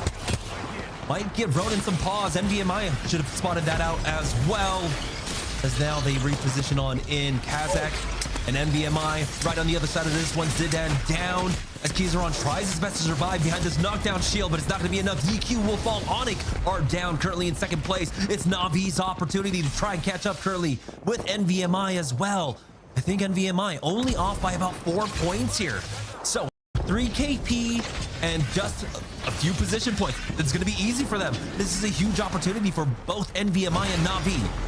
Might give Ronin some pause. NVMI should have spotted that out as well, as now they reposition on in. Kazakh and NVMI right on the other side of this one. Zidane down as Kizaron tries his best to survive behind this knockdown shield, but it's not going to be enough. DQ will fall. ONIC are down currently in second place. It's Navi's opportunity to try and catch up currently with NVMI as well. I think NVMI only off by about 4 points here. So 3 KP and just a few position points. It's going to be easy for them. This is a huge opportunity for both NVMI and Navi.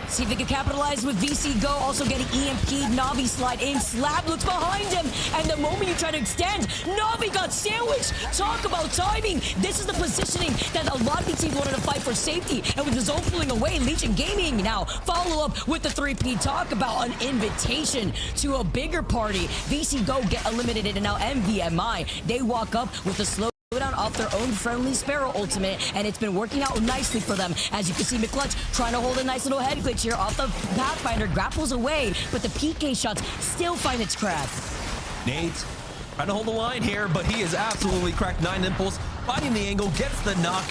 See if they can capitalize with VC Go, also getting EMP'd. Navi slide in, Slab looks behind him, and the moment you try to extend, Navi got sandwiched. Talk about timing. This is the positioning that a lot of these teams wanted to fight for safety, and with the zone pulling away, Legion Gaming now follow up with the 3P. Talk about an invitation to a bigger party. VC Go get eliminated, and now NVMI, they walk up with a slow down off their own friendly Sparrow ultimate, and it's been working out nicely for them. As you can see, McClutch trying to hold a nice little head glitch here off the Pathfinder, grapples away, but the PK shots still find its crack.
Nate trying to hold the line here, but he is absolutely cracked. 9 Impulse finding the angle, gets the knock.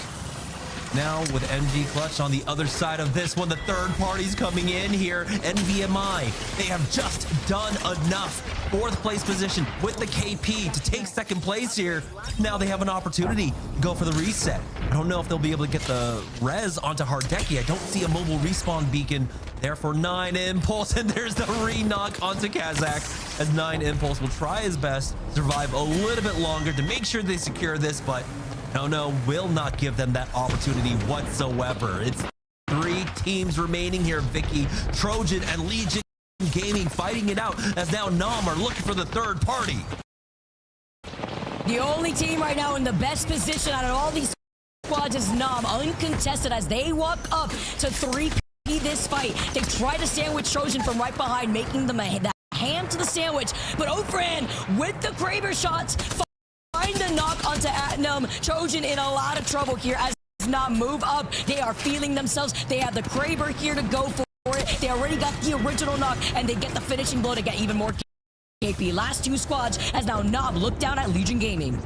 Now with MG Clutch on the other side of this one, the third party's coming in here. NVMI, they have just done enough. 4th place position with the KP to take 2nd place here. Now they have an opportunity to go for the reset. I don't know if they'll be able to get the res onto Hardeki. I don't see a mobile respawn beacon there for 9 Impulse, and there's the re-knock onto Kazakh, as 9 Impulse will try his best to survive a little bit longer to make sure they secure this, but no, will not give them that opportunity whatsoever. It's 3 teams remaining here, Vicky. Trojan and Legion Gaming fighting it out, as now Nam are looking for the third party.
The only team right now in the best position out of all these squads is Nam, uncontested, as they walk up to 3 this fight. They try to sandwich Trojan from right behind, making them the ham to the sandwich. But Ofran with the Kraber shots find the knock onto Atnum. Trojan in a lot of trouble here as not move up. They are feeling themselves. They have the Kraber here to go for it. They already got the original knock, and they get the finishing blow to get even more KP. Last two squads as now Nob look down at Legion Gaming.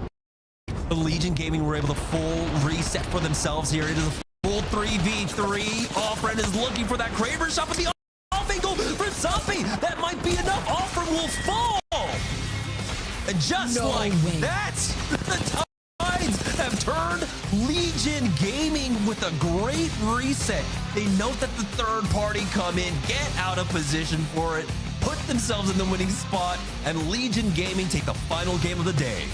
The Legion Gaming were able to full reset for themselves here. It is a full 3v3. Offred is looking for that Kraber shot, but the off angle for Zombie. That might be enough. Offred will fall. And just that, the tides have turned. Legion Gaming with a great reset. They note that the third party come in, get out of position for it, put themselves in the winning spot, and Legion Gaming take the final game of the day.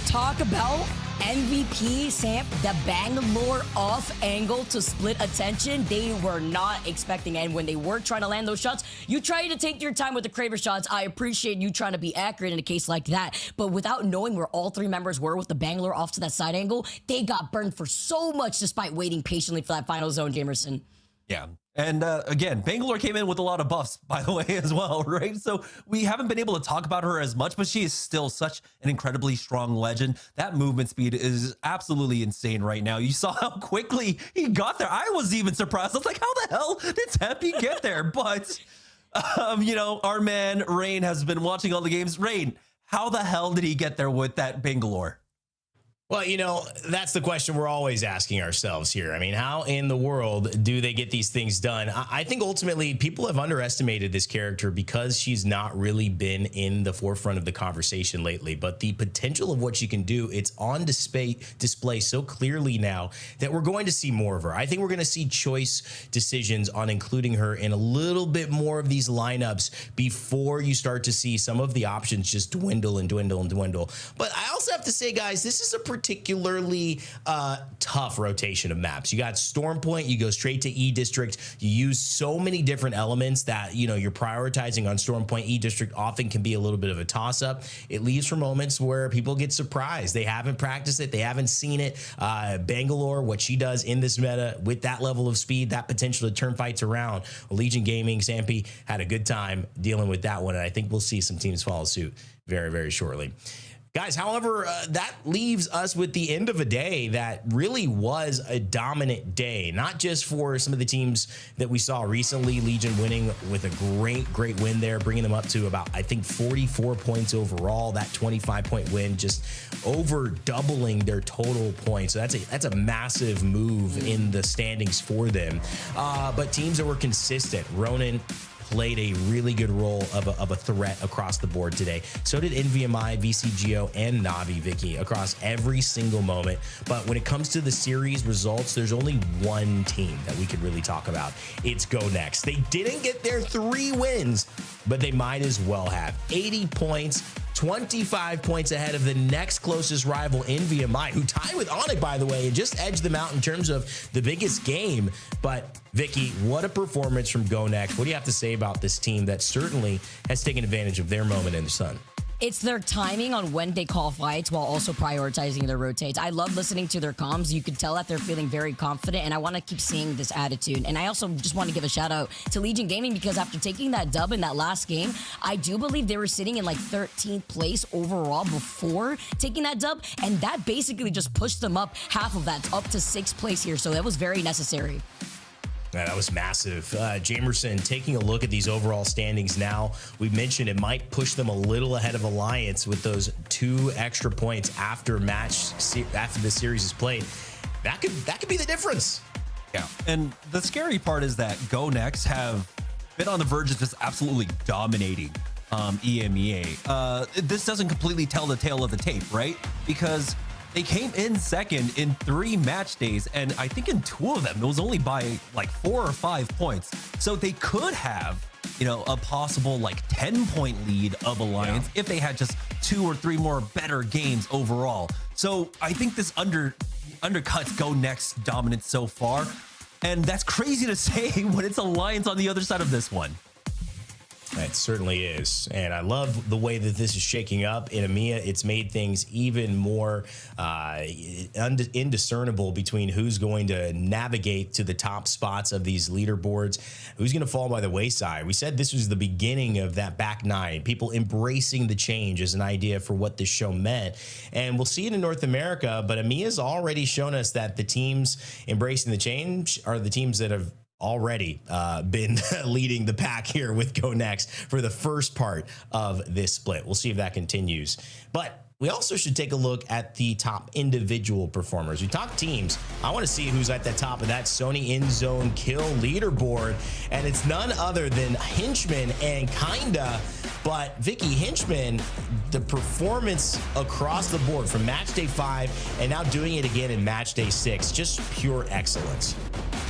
Talk about MVP, Samp, the Bangalore off angle to split attention. They were not expecting, and when they were trying to land those shots, you try to take your time with the Kraber shots. I appreciate you trying to be accurate in a case like that, but without knowing where all three members were with the Bangalore off to that side angle, they got burned for so much despite waiting patiently for that final zone, Jamerson.
Yeah. And again, Bangalore came in with a lot of buffs, by the way, as well, right? So we haven't been able to talk about her as much, but she is still such an incredibly strong legend. That movement speed is absolutely insane right now. You saw how quickly he got there. I was even surprised. I was like, how the hell did Tempe get there? But, you know, our man Rain has been watching all the games. Rain, how the hell did he get there with that Bangalore?
Well, you know, that's the question we're always asking ourselves here. I mean, how in the world do they get these things done? I think ultimately people have underestimated this character because she's not really been in the forefront of the conversation lately. But the potential of what she can do, it's on display so clearly now that we're going to see more of her. I think we're going to see choice decisions on including her in a little bit more of these lineups before you start to see some of the options just dwindle and dwindle and dwindle. But I also have to say, guys, this is a particularly tough rotation of maps. You got Storm Point, you go straight to E District. You use so many different elements that, you know, you're prioritizing on Storm Point. E District often can be a little bit of a toss up. It leaves for moments where people get surprised. They haven't practiced it. They haven't seen it. Bangalore, what she does in this meta with that level of speed, that potential to turn fights around. Legion Gaming, Sampi had a good time dealing with that one. And I think we'll see some teams follow suit very, very shortly. Guys, however, that leaves us with the end of a day that really was a dominant day, not just for some of the teams that we saw recently. Legion winning with a great win there, bringing them up to about, I think, 44 points overall. That 25-point win, just over doubling their total points. So that's a massive move in the standings for them. But teams that were consistent, Ronin played a really good role of a threat across the board today. So did NVMI, VCGO, and Navi Vicky across every single moment. But when it comes to the series results, there's only one team that we could really talk about. It's GoNext. They didn't get their 3 wins, but they might as well have. 80 points, 25 points ahead of the next closest rival, NVMI, who tied with ONIC, by the way, and just edged them out in terms of the biggest game. But Vicky, what a performance from GoNext. What do you have to say about this team that certainly has taken advantage of their moment in the sun?
It's their timing on when they call fights while also prioritizing their rotates. I love listening to their comms. You can tell that they're feeling very confident, and I want to keep seeing this attitude. And I also just want to give a shout out to Legion Gaming because after taking that dub in that last game, I do believe they were sitting in like 13th place overall before taking that dub, and that basically just pushed them up half of that up to 6th place here. So that was very necessary.
Yeah, that was massive. Jamerson, taking a look at these overall standings now, we mentioned it might push them a little ahead of Alliance with those 2 extra points after the series is played. That could be the difference.
Yeah, and the scary part is that GoNext have been on the verge of just absolutely dominating EMEA. This doesn't completely tell the tale of the tape, right? Because they came in second in 3 match days, and I think in 2 of them, it was only by like 4 or 5 points. So they could have, you know, a possible like 10-point lead of Alliance if they had just 2 or 3 more better games overall. So I think this undercuts GoNext's dominance so far. And that's crazy to say when it's Alliance on the other side of this one.
It certainly is. And I love the way that this is shaking up in EMEA. It's made things even more indiscernible between who's going to navigate to the top spots of these leaderboards, who's going to fall by the wayside. We said this was the beginning of that back nine, people embracing the change as an idea for what this show meant. And we'll see it in North America, but EMEA's already shown us that the teams embracing the change are the teams that have already been leading the pack here with GoNext for the first part of this split. We'll see if that continues. But we also should take a look at the top individual performers. We talk teams. I want to see who's at the top of that Sony in-zone kill leaderboard. And it's none other than Henchman and Kinda. But Vicky, Henchman, the performance across the board from match day 5 and now doing it again in match day 6, just pure excellence.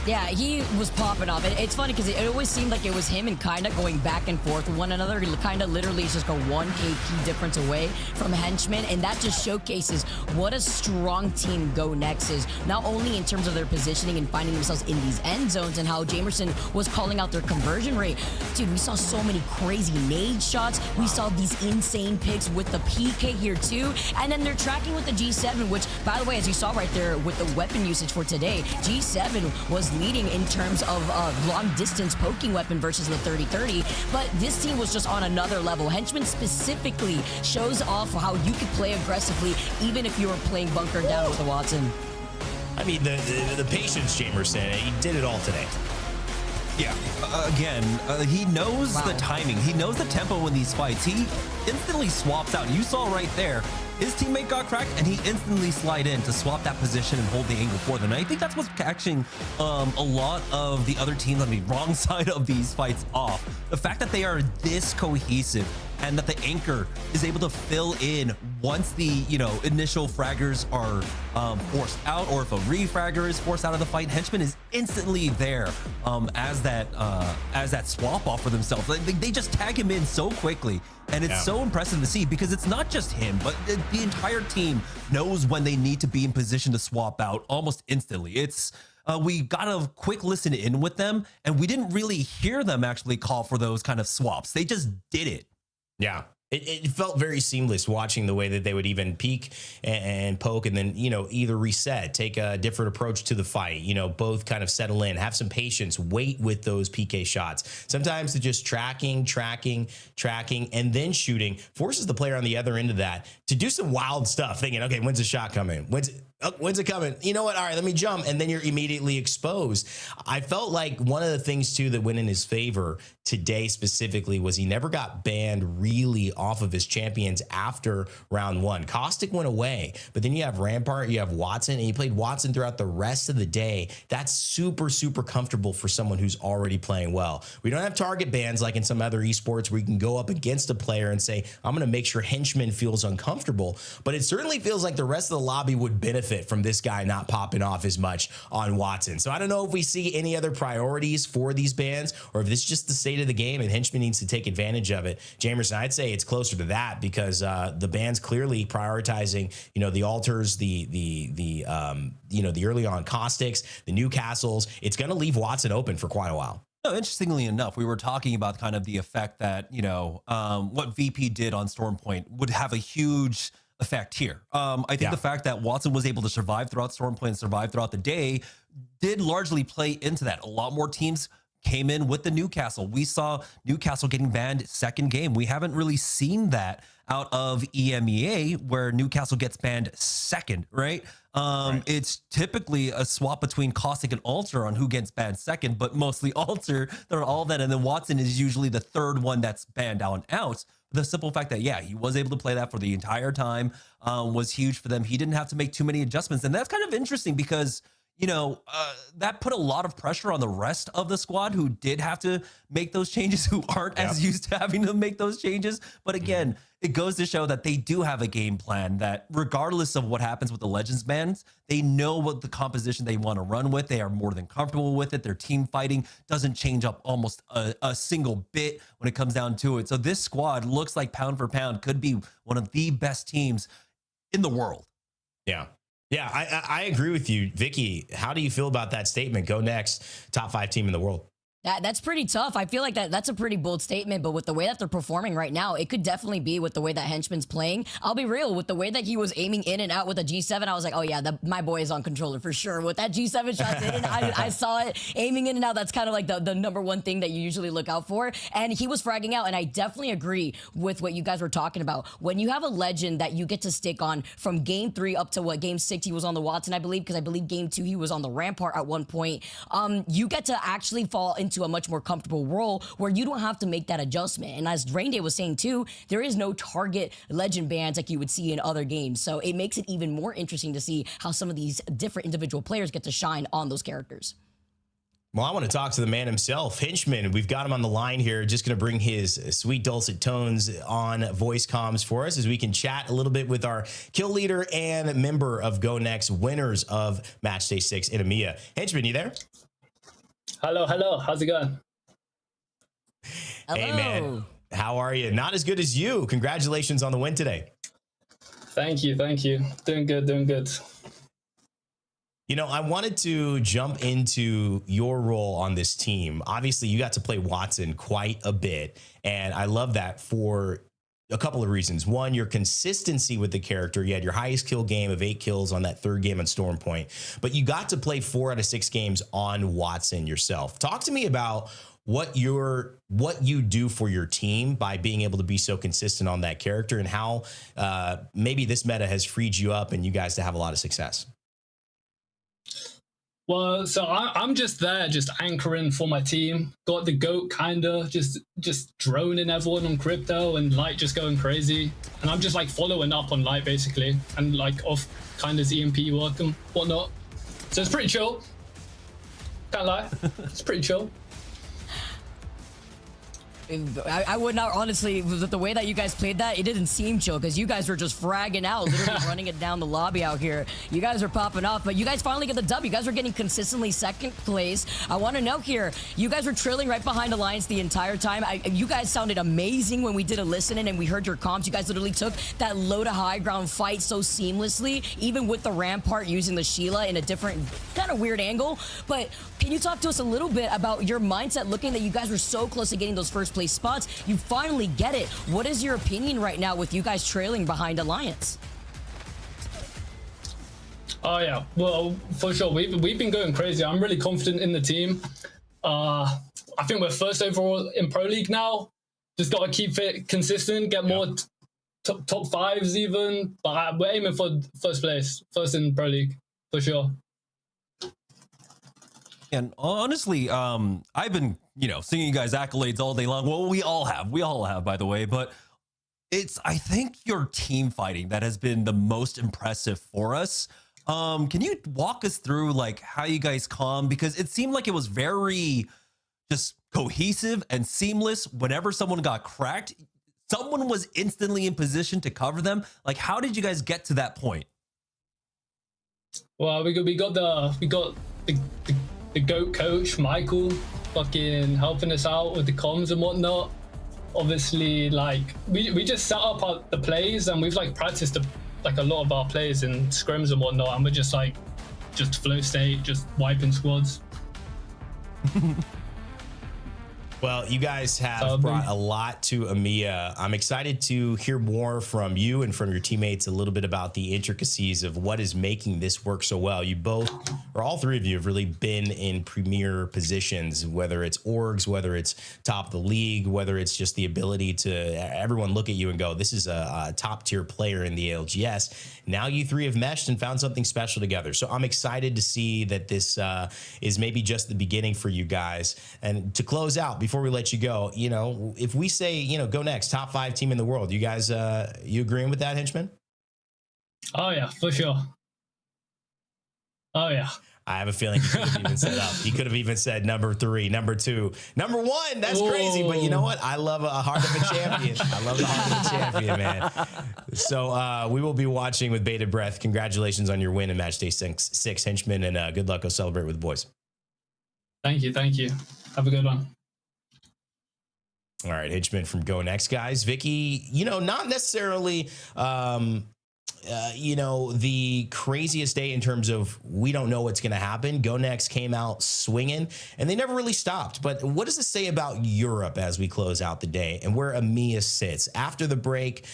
Yeah, he was popping off. It's funny because it always seemed like it was him and Kinda going back and forth with one another. Kinda literally is just a 1 KP difference away from Henchman, and that just showcases what a strong team GoNext is, not only in terms of their positioning and finding themselves in these end zones and how Jamerson was calling out their conversion rate. Dude, we saw so many crazy nade shots. We saw these insane picks with the PK here too, and then they're tracking with the G7, which, by the way, as you saw right there with the weapon usage for today, G7 was leading in terms of long distance poking weapon versus the 30-30, but this team was just on another level. Henchman specifically shows off how you could play aggressively even if you were playing bunker down with the Watson.
I mean, the patience, Jamerson, he did it all today.
Yeah, again, he knows the timing. He knows the tempo in these fights. He instantly swaps out. You saw right there, his teammate got cracked, and he instantly slid in to swap that position and hold the angle for them. And I think that's what's catching a lot of the other teams on the wrong side of these fights off. The fact that they are this cohesive and that the anchor is able to fill in once the initial fraggers are forced out, or if a refragger is forced out of the fight, Henchman is instantly there as that swap off for themselves. They just tag him in so quickly, and it's so impressive to see, because it's not just him, but the entire team knows when they need to be in position to swap out almost instantly. It's we got a quick listen in with them, and we didn't really hear them actually call for those kind of swaps. They just did it.
Yeah. It felt very seamless watching the way that they would even peek and poke and then, either reset, take a different approach to the fight, both kind of settle in, have some patience, wait with those PK shots. Sometimes to just tracking, and then shooting forces the player on the other end of that to do some wild stuff, thinking, okay, when's the shot coming? When's it coming? You know what? All right, let me jump. And then you're immediately exposed. I felt like one of the things, too, that went in his favor today specifically was he never got banned really off of his champions after round 1. Caustic went away, but then you have Rampart, you have Watson, and he played Watson throughout the rest of the day. That's super, super comfortable for someone who's already playing well. We don't have target bans like in some other esports where you can go up against a player and say, I'm going to make sure Henchman feels uncomfortable. But it certainly feels like the rest of the lobby would benefit from this guy not popping off as much on Watson. So I don't know if we see any other priorities for these bans, or if this is just the state of the game and Henchman needs to take advantage of it. Jamerson, I'd say it's closer to that, because the ban's clearly prioritizing, the altars, the early on caustics, the Newcastles. It's going to leave Watson open for quite a while.
No, interestingly enough, we were talking about kind of the effect that, what VP did on Stormpoint would have a huge effect here. I think the fact that Watson was able to survive throughout Stormpoint and survive throughout the day did largely play into that. A lot more teams came in with the Newcastle. We saw Newcastle getting banned second game. We haven't really seen that out of EMEA, where Newcastle gets banned second, right? It's typically a swap between Caustic and Alter on who gets banned second, but mostly Alter. They're all that, and then Watson is usually the third one that's banned out. The simple fact that, he was able to play that for the entire time was huge for them. He didn't have to make too many adjustments. And that's kind of interesting because, that put a lot of pressure on the rest of the squad who did have to make those changes, who aren't as used to having to make those changes. But again, it goes to show that they do have a game plan that regardless of what happens with the Legends bans, they know what the composition they want to run with. They are more than comfortable with it. Their team fighting doesn't change up almost a single bit when it comes down to it. So this squad looks like pound for pound could be one of the best teams in the world.
Yeah, I agree with you, Vicky. How do you feel about that statement? GoNext, top 5 team in the world.
That's pretty tough. I feel like that's a pretty bold statement, but with the way that they're performing right now, it could definitely be with the way that Henchman's playing. I'll be real, with the way that he was aiming in and out with a G7, I was like, oh yeah, my boy is on controller for sure. With that G7 shots in and I saw it aiming in and out. That's kind of like the number one thing that you usually look out for. And he was fragging out, and I definitely agree with what you guys were talking about. When you have a legend that you get to stick on from game 3 up to game 6, he was on the Watson, I believe, because I believe game 2 he was on the Rampart at one point. You get to actually fall into a much more comfortable role where you don't have to make that adjustment. And as Rainday was saying too, there is no target legend bans like you would see in other games. So it makes it even more interesting to see how some of these different individual players get to shine on those characters.
Well, I want to talk to the man himself, Henchman. We've got him on the line here, just going to bring his sweet dulcet tones on voice comms for us as we can chat a little bit with our kill leader and member of GoNext, winners of Match Day 6 in EMEA. Henchman, you there?
Hello. How's it going?
Hello.
Hey, man. How are you? Not as good as you. Congratulations on the win today.
Thank you. Doing good.
You know, I wanted to jump into your role on this team. Obviously, you got to play Watson quite a bit, and I love that for a couple of reasons. One, your consistency with the character. You had your highest kill game of 8 kills on that 3rd game on Storm Point, but you got to play 4 out of 6 games on Watson yourself. Talk to me about what you do for your team by being able to be so consistent on that character, and how maybe this meta has freed you up and you guys to have a lot of success.
Well, so I'm just there, just anchoring for my team. Got the GOAT kinda, just droning everyone on crypto, and Light just going crazy. And I'm just like following up on Light basically, and like off kind of EMP work and whatnot. So it's pretty chill. Can't lie, it's pretty chill.
I would not, honestly, with the way that you guys played that, it didn't seem chill, because you guys were just fragging out, literally running it down the lobby out here. You guys are popping off, but you guys finally get the dub. You guys were getting consistently 2nd place. I want to know here, you guys were trailing right behind Alliance the entire time. You guys sounded amazing when we did a listen-in and we heard your comms. You guys literally took that low to high ground fight so seamlessly, even with the Rampart using the Sheila in a different kind of weird angle. But can you talk to us a little bit about your mindset, looking that you guys were so close to getting those first place spots? You finally get it. What is your opinion right now with you guys trailing behind Alliance?
Oh yeah, well, for sure, we've been going crazy. I'm really confident in the team. I think we're 1st overall in Pro League now. Just got to keep it consistent, get more top 5s even. But we're aiming for 1st place, 1st in Pro League for sure.
And honestly, I've been, singing you guys accolades all day long. Well, we all have, by the way, but it's, I think, your team fighting that has been the most impressive for us. Can you walk us through like how you guys calm? Because it seemed like it was very just cohesive and seamless. Whenever someone got cracked, someone was instantly in position to cover them. Like, how did you guys get to that point?
Well, we got the GOAT coach, Michael, fucking helping us out with the comms and whatnot. Obviously, like, we just set up the plays, and we've like practiced a lot of our plays in scrims and whatnot, and we're just flow state, just wiping squads.
Well, you guys have brought a lot to EMEA. I'm excited to hear more from you and from your teammates a little bit about the intricacies of what is making this work so well. You both, or all 3 of you, have really been in premier positions, whether it's orgs, whether it's top of the league, whether it's just the ability to everyone look at you and go, this is a top tier player in the ALGS. Now you 3 have meshed and found something special together. So I'm excited to see that this is maybe just the beginning for you guys. And to close out, before we let you go, if we say, GoNext, top 5 team in the world, you guys, you agreeing with that, Henchman?
Oh yeah, for sure. Oh yeah.
I have a feeling he could have even said up. He could have even said number 3, number 2, number 1. That's crazy. But you know what? I love a heart of a champion. I love the heart of a champion, man. So we will be watching with bated breath. Congratulations on your win in Match Day 6, Henchman, and good luck. Go celebrate with the boys.
Thank you. Have a good one.
All right, Henchman from GoNext, guys. Vicky, not necessarily you know, the craziest day in terms of we don't know what's going to happen. GoNext came out swinging, and they never really stopped. But what does this say about Europe as we close out the day and where EMEA sits? After the break,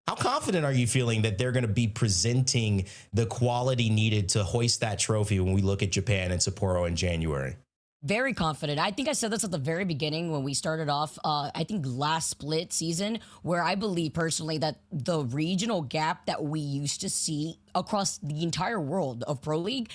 how confident are you feeling that they're going to be presenting the quality needed to hoist that trophy when we look at Japan and Sapporo in January?
Very confident. I think I said this at the very beginning when we started off, I think last split season, where I believe personally that the regional gap that we used to see across the entire world of Pro League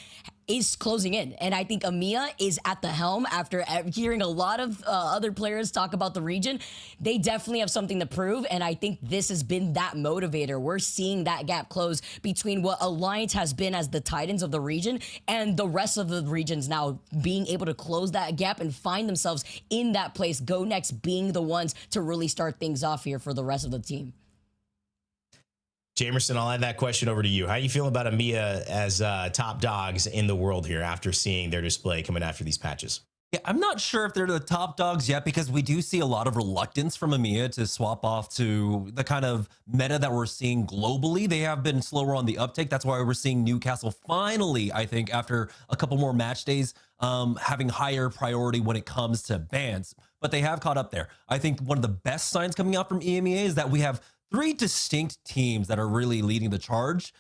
is closing in. And I think EMEA is at the helm after hearing a lot of other players talk about the region. They definitely have something to prove. And I think this has been that motivator. We're seeing that gap close between what Alliance has been as the Titans of the region and the rest of the regions now being able to close that gap and find themselves in that place. GoNext being the ones to really start things off here for the rest of the team.
Jamerson, I'll add that question over to you. How do you feel about EMEA as top dogs in the world here after seeing their display coming after these patches?
Yeah, I'm not sure if they're the top dogs yet, because we do see a lot of reluctance from EMEA to swap off to the kind of meta that we're seeing globally. They have been slower on the uptake. That's why we're seeing Newcastle finally, I think, after a couple more match days, having higher priority when it comes to bans. But they have caught up there. I think one of the best signs coming out from EMEA is that we have 3 distinct teams that are really leading the charge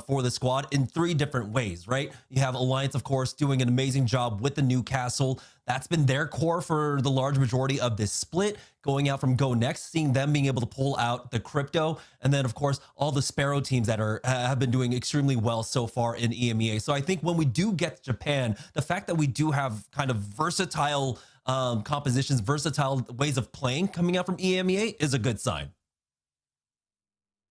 for the squad in 3 different ways, right? You have Alliance, of course, doing an amazing job with the Newcastle. That's been their core for the large majority of this split, going out from GoNext, seeing them being able to pull out the crypto. And then, of course, all the Sparrow teams that have been doing extremely well so far in EMEA. So I think when we do get Japan, the fact that we do have kind of versatile compositions, versatile ways of playing coming out from EMEA is a good sign.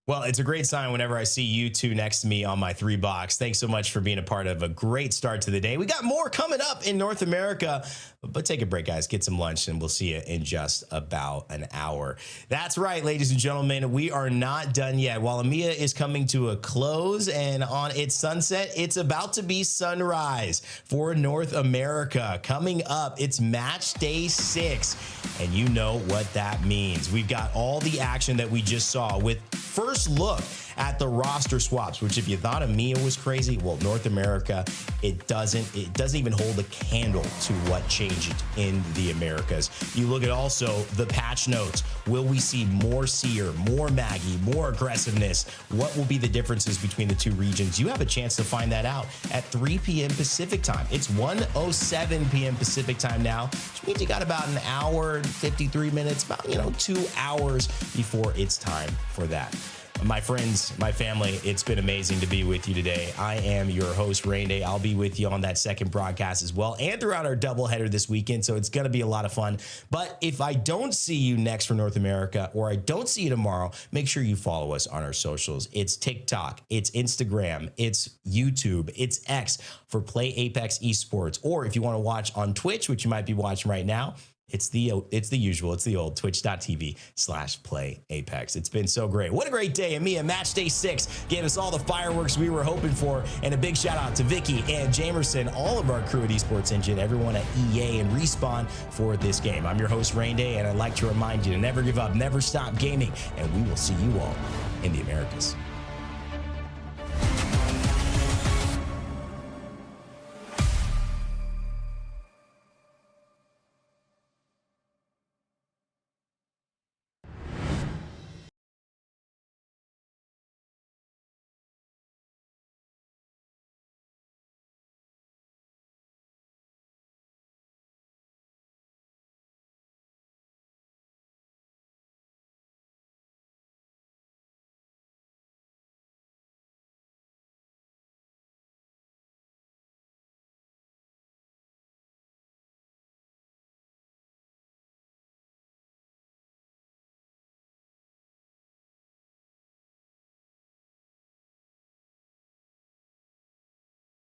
Well, it's a great sign whenever I see you two next to me on my 3 box. Thanks so much for being a part of a great start to the day. We got more coming up in North America, but take a break, guys. Get some lunch, and we'll see you in just about an hour. That's right, ladies and gentlemen. We are not done yet. While EMEA is coming to a close and on its sunset, it's about to be sunrise for North America. Coming up, it's match day 6, and you know what that means. We've got all the action that we just saw with first look at the roster swaps, which if you thought EMEA was crazy, well, North America, it doesn't even hold a candle to what changed in the Americas. You look at also the patch notes. Will we see more Seer, more Maggie, more aggressiveness? What will be the differences between the 2 regions? You have a chance to find that out at 3 p.m. Pacific time. It's 1:07 p.m. Pacific time now, which means you got about an hour and 53 minutes, about 2 hours before it's time for that. My friends, my family, it's been amazing to be with you today. I am your host, Rain Day. I'll be with you on that second broadcast as well and throughout our doubleheader this weekend, so it's going to be a lot of fun. But if I don't see you next for North America, or I don't see you tomorrow, make sure you follow us on our socials. It's TikTok, it's Instagram, it's YouTube, it's X for Play Apex Esports. Or if you want to watch on Twitch, which you might be watching right now, it's the usual. It's the old twitch.tv/playapex. It's been so great. What a great day. EMEA match day 6 gave us all the fireworks we were hoping for. And a big shout out to Vicky and Jamerson, all of our crew at Esports Engine, everyone at EA and Respawn for this game. I'm your host, Rain Day, and I'd like to remind you to never give up, never stop gaming, and we will see you all in the Americas.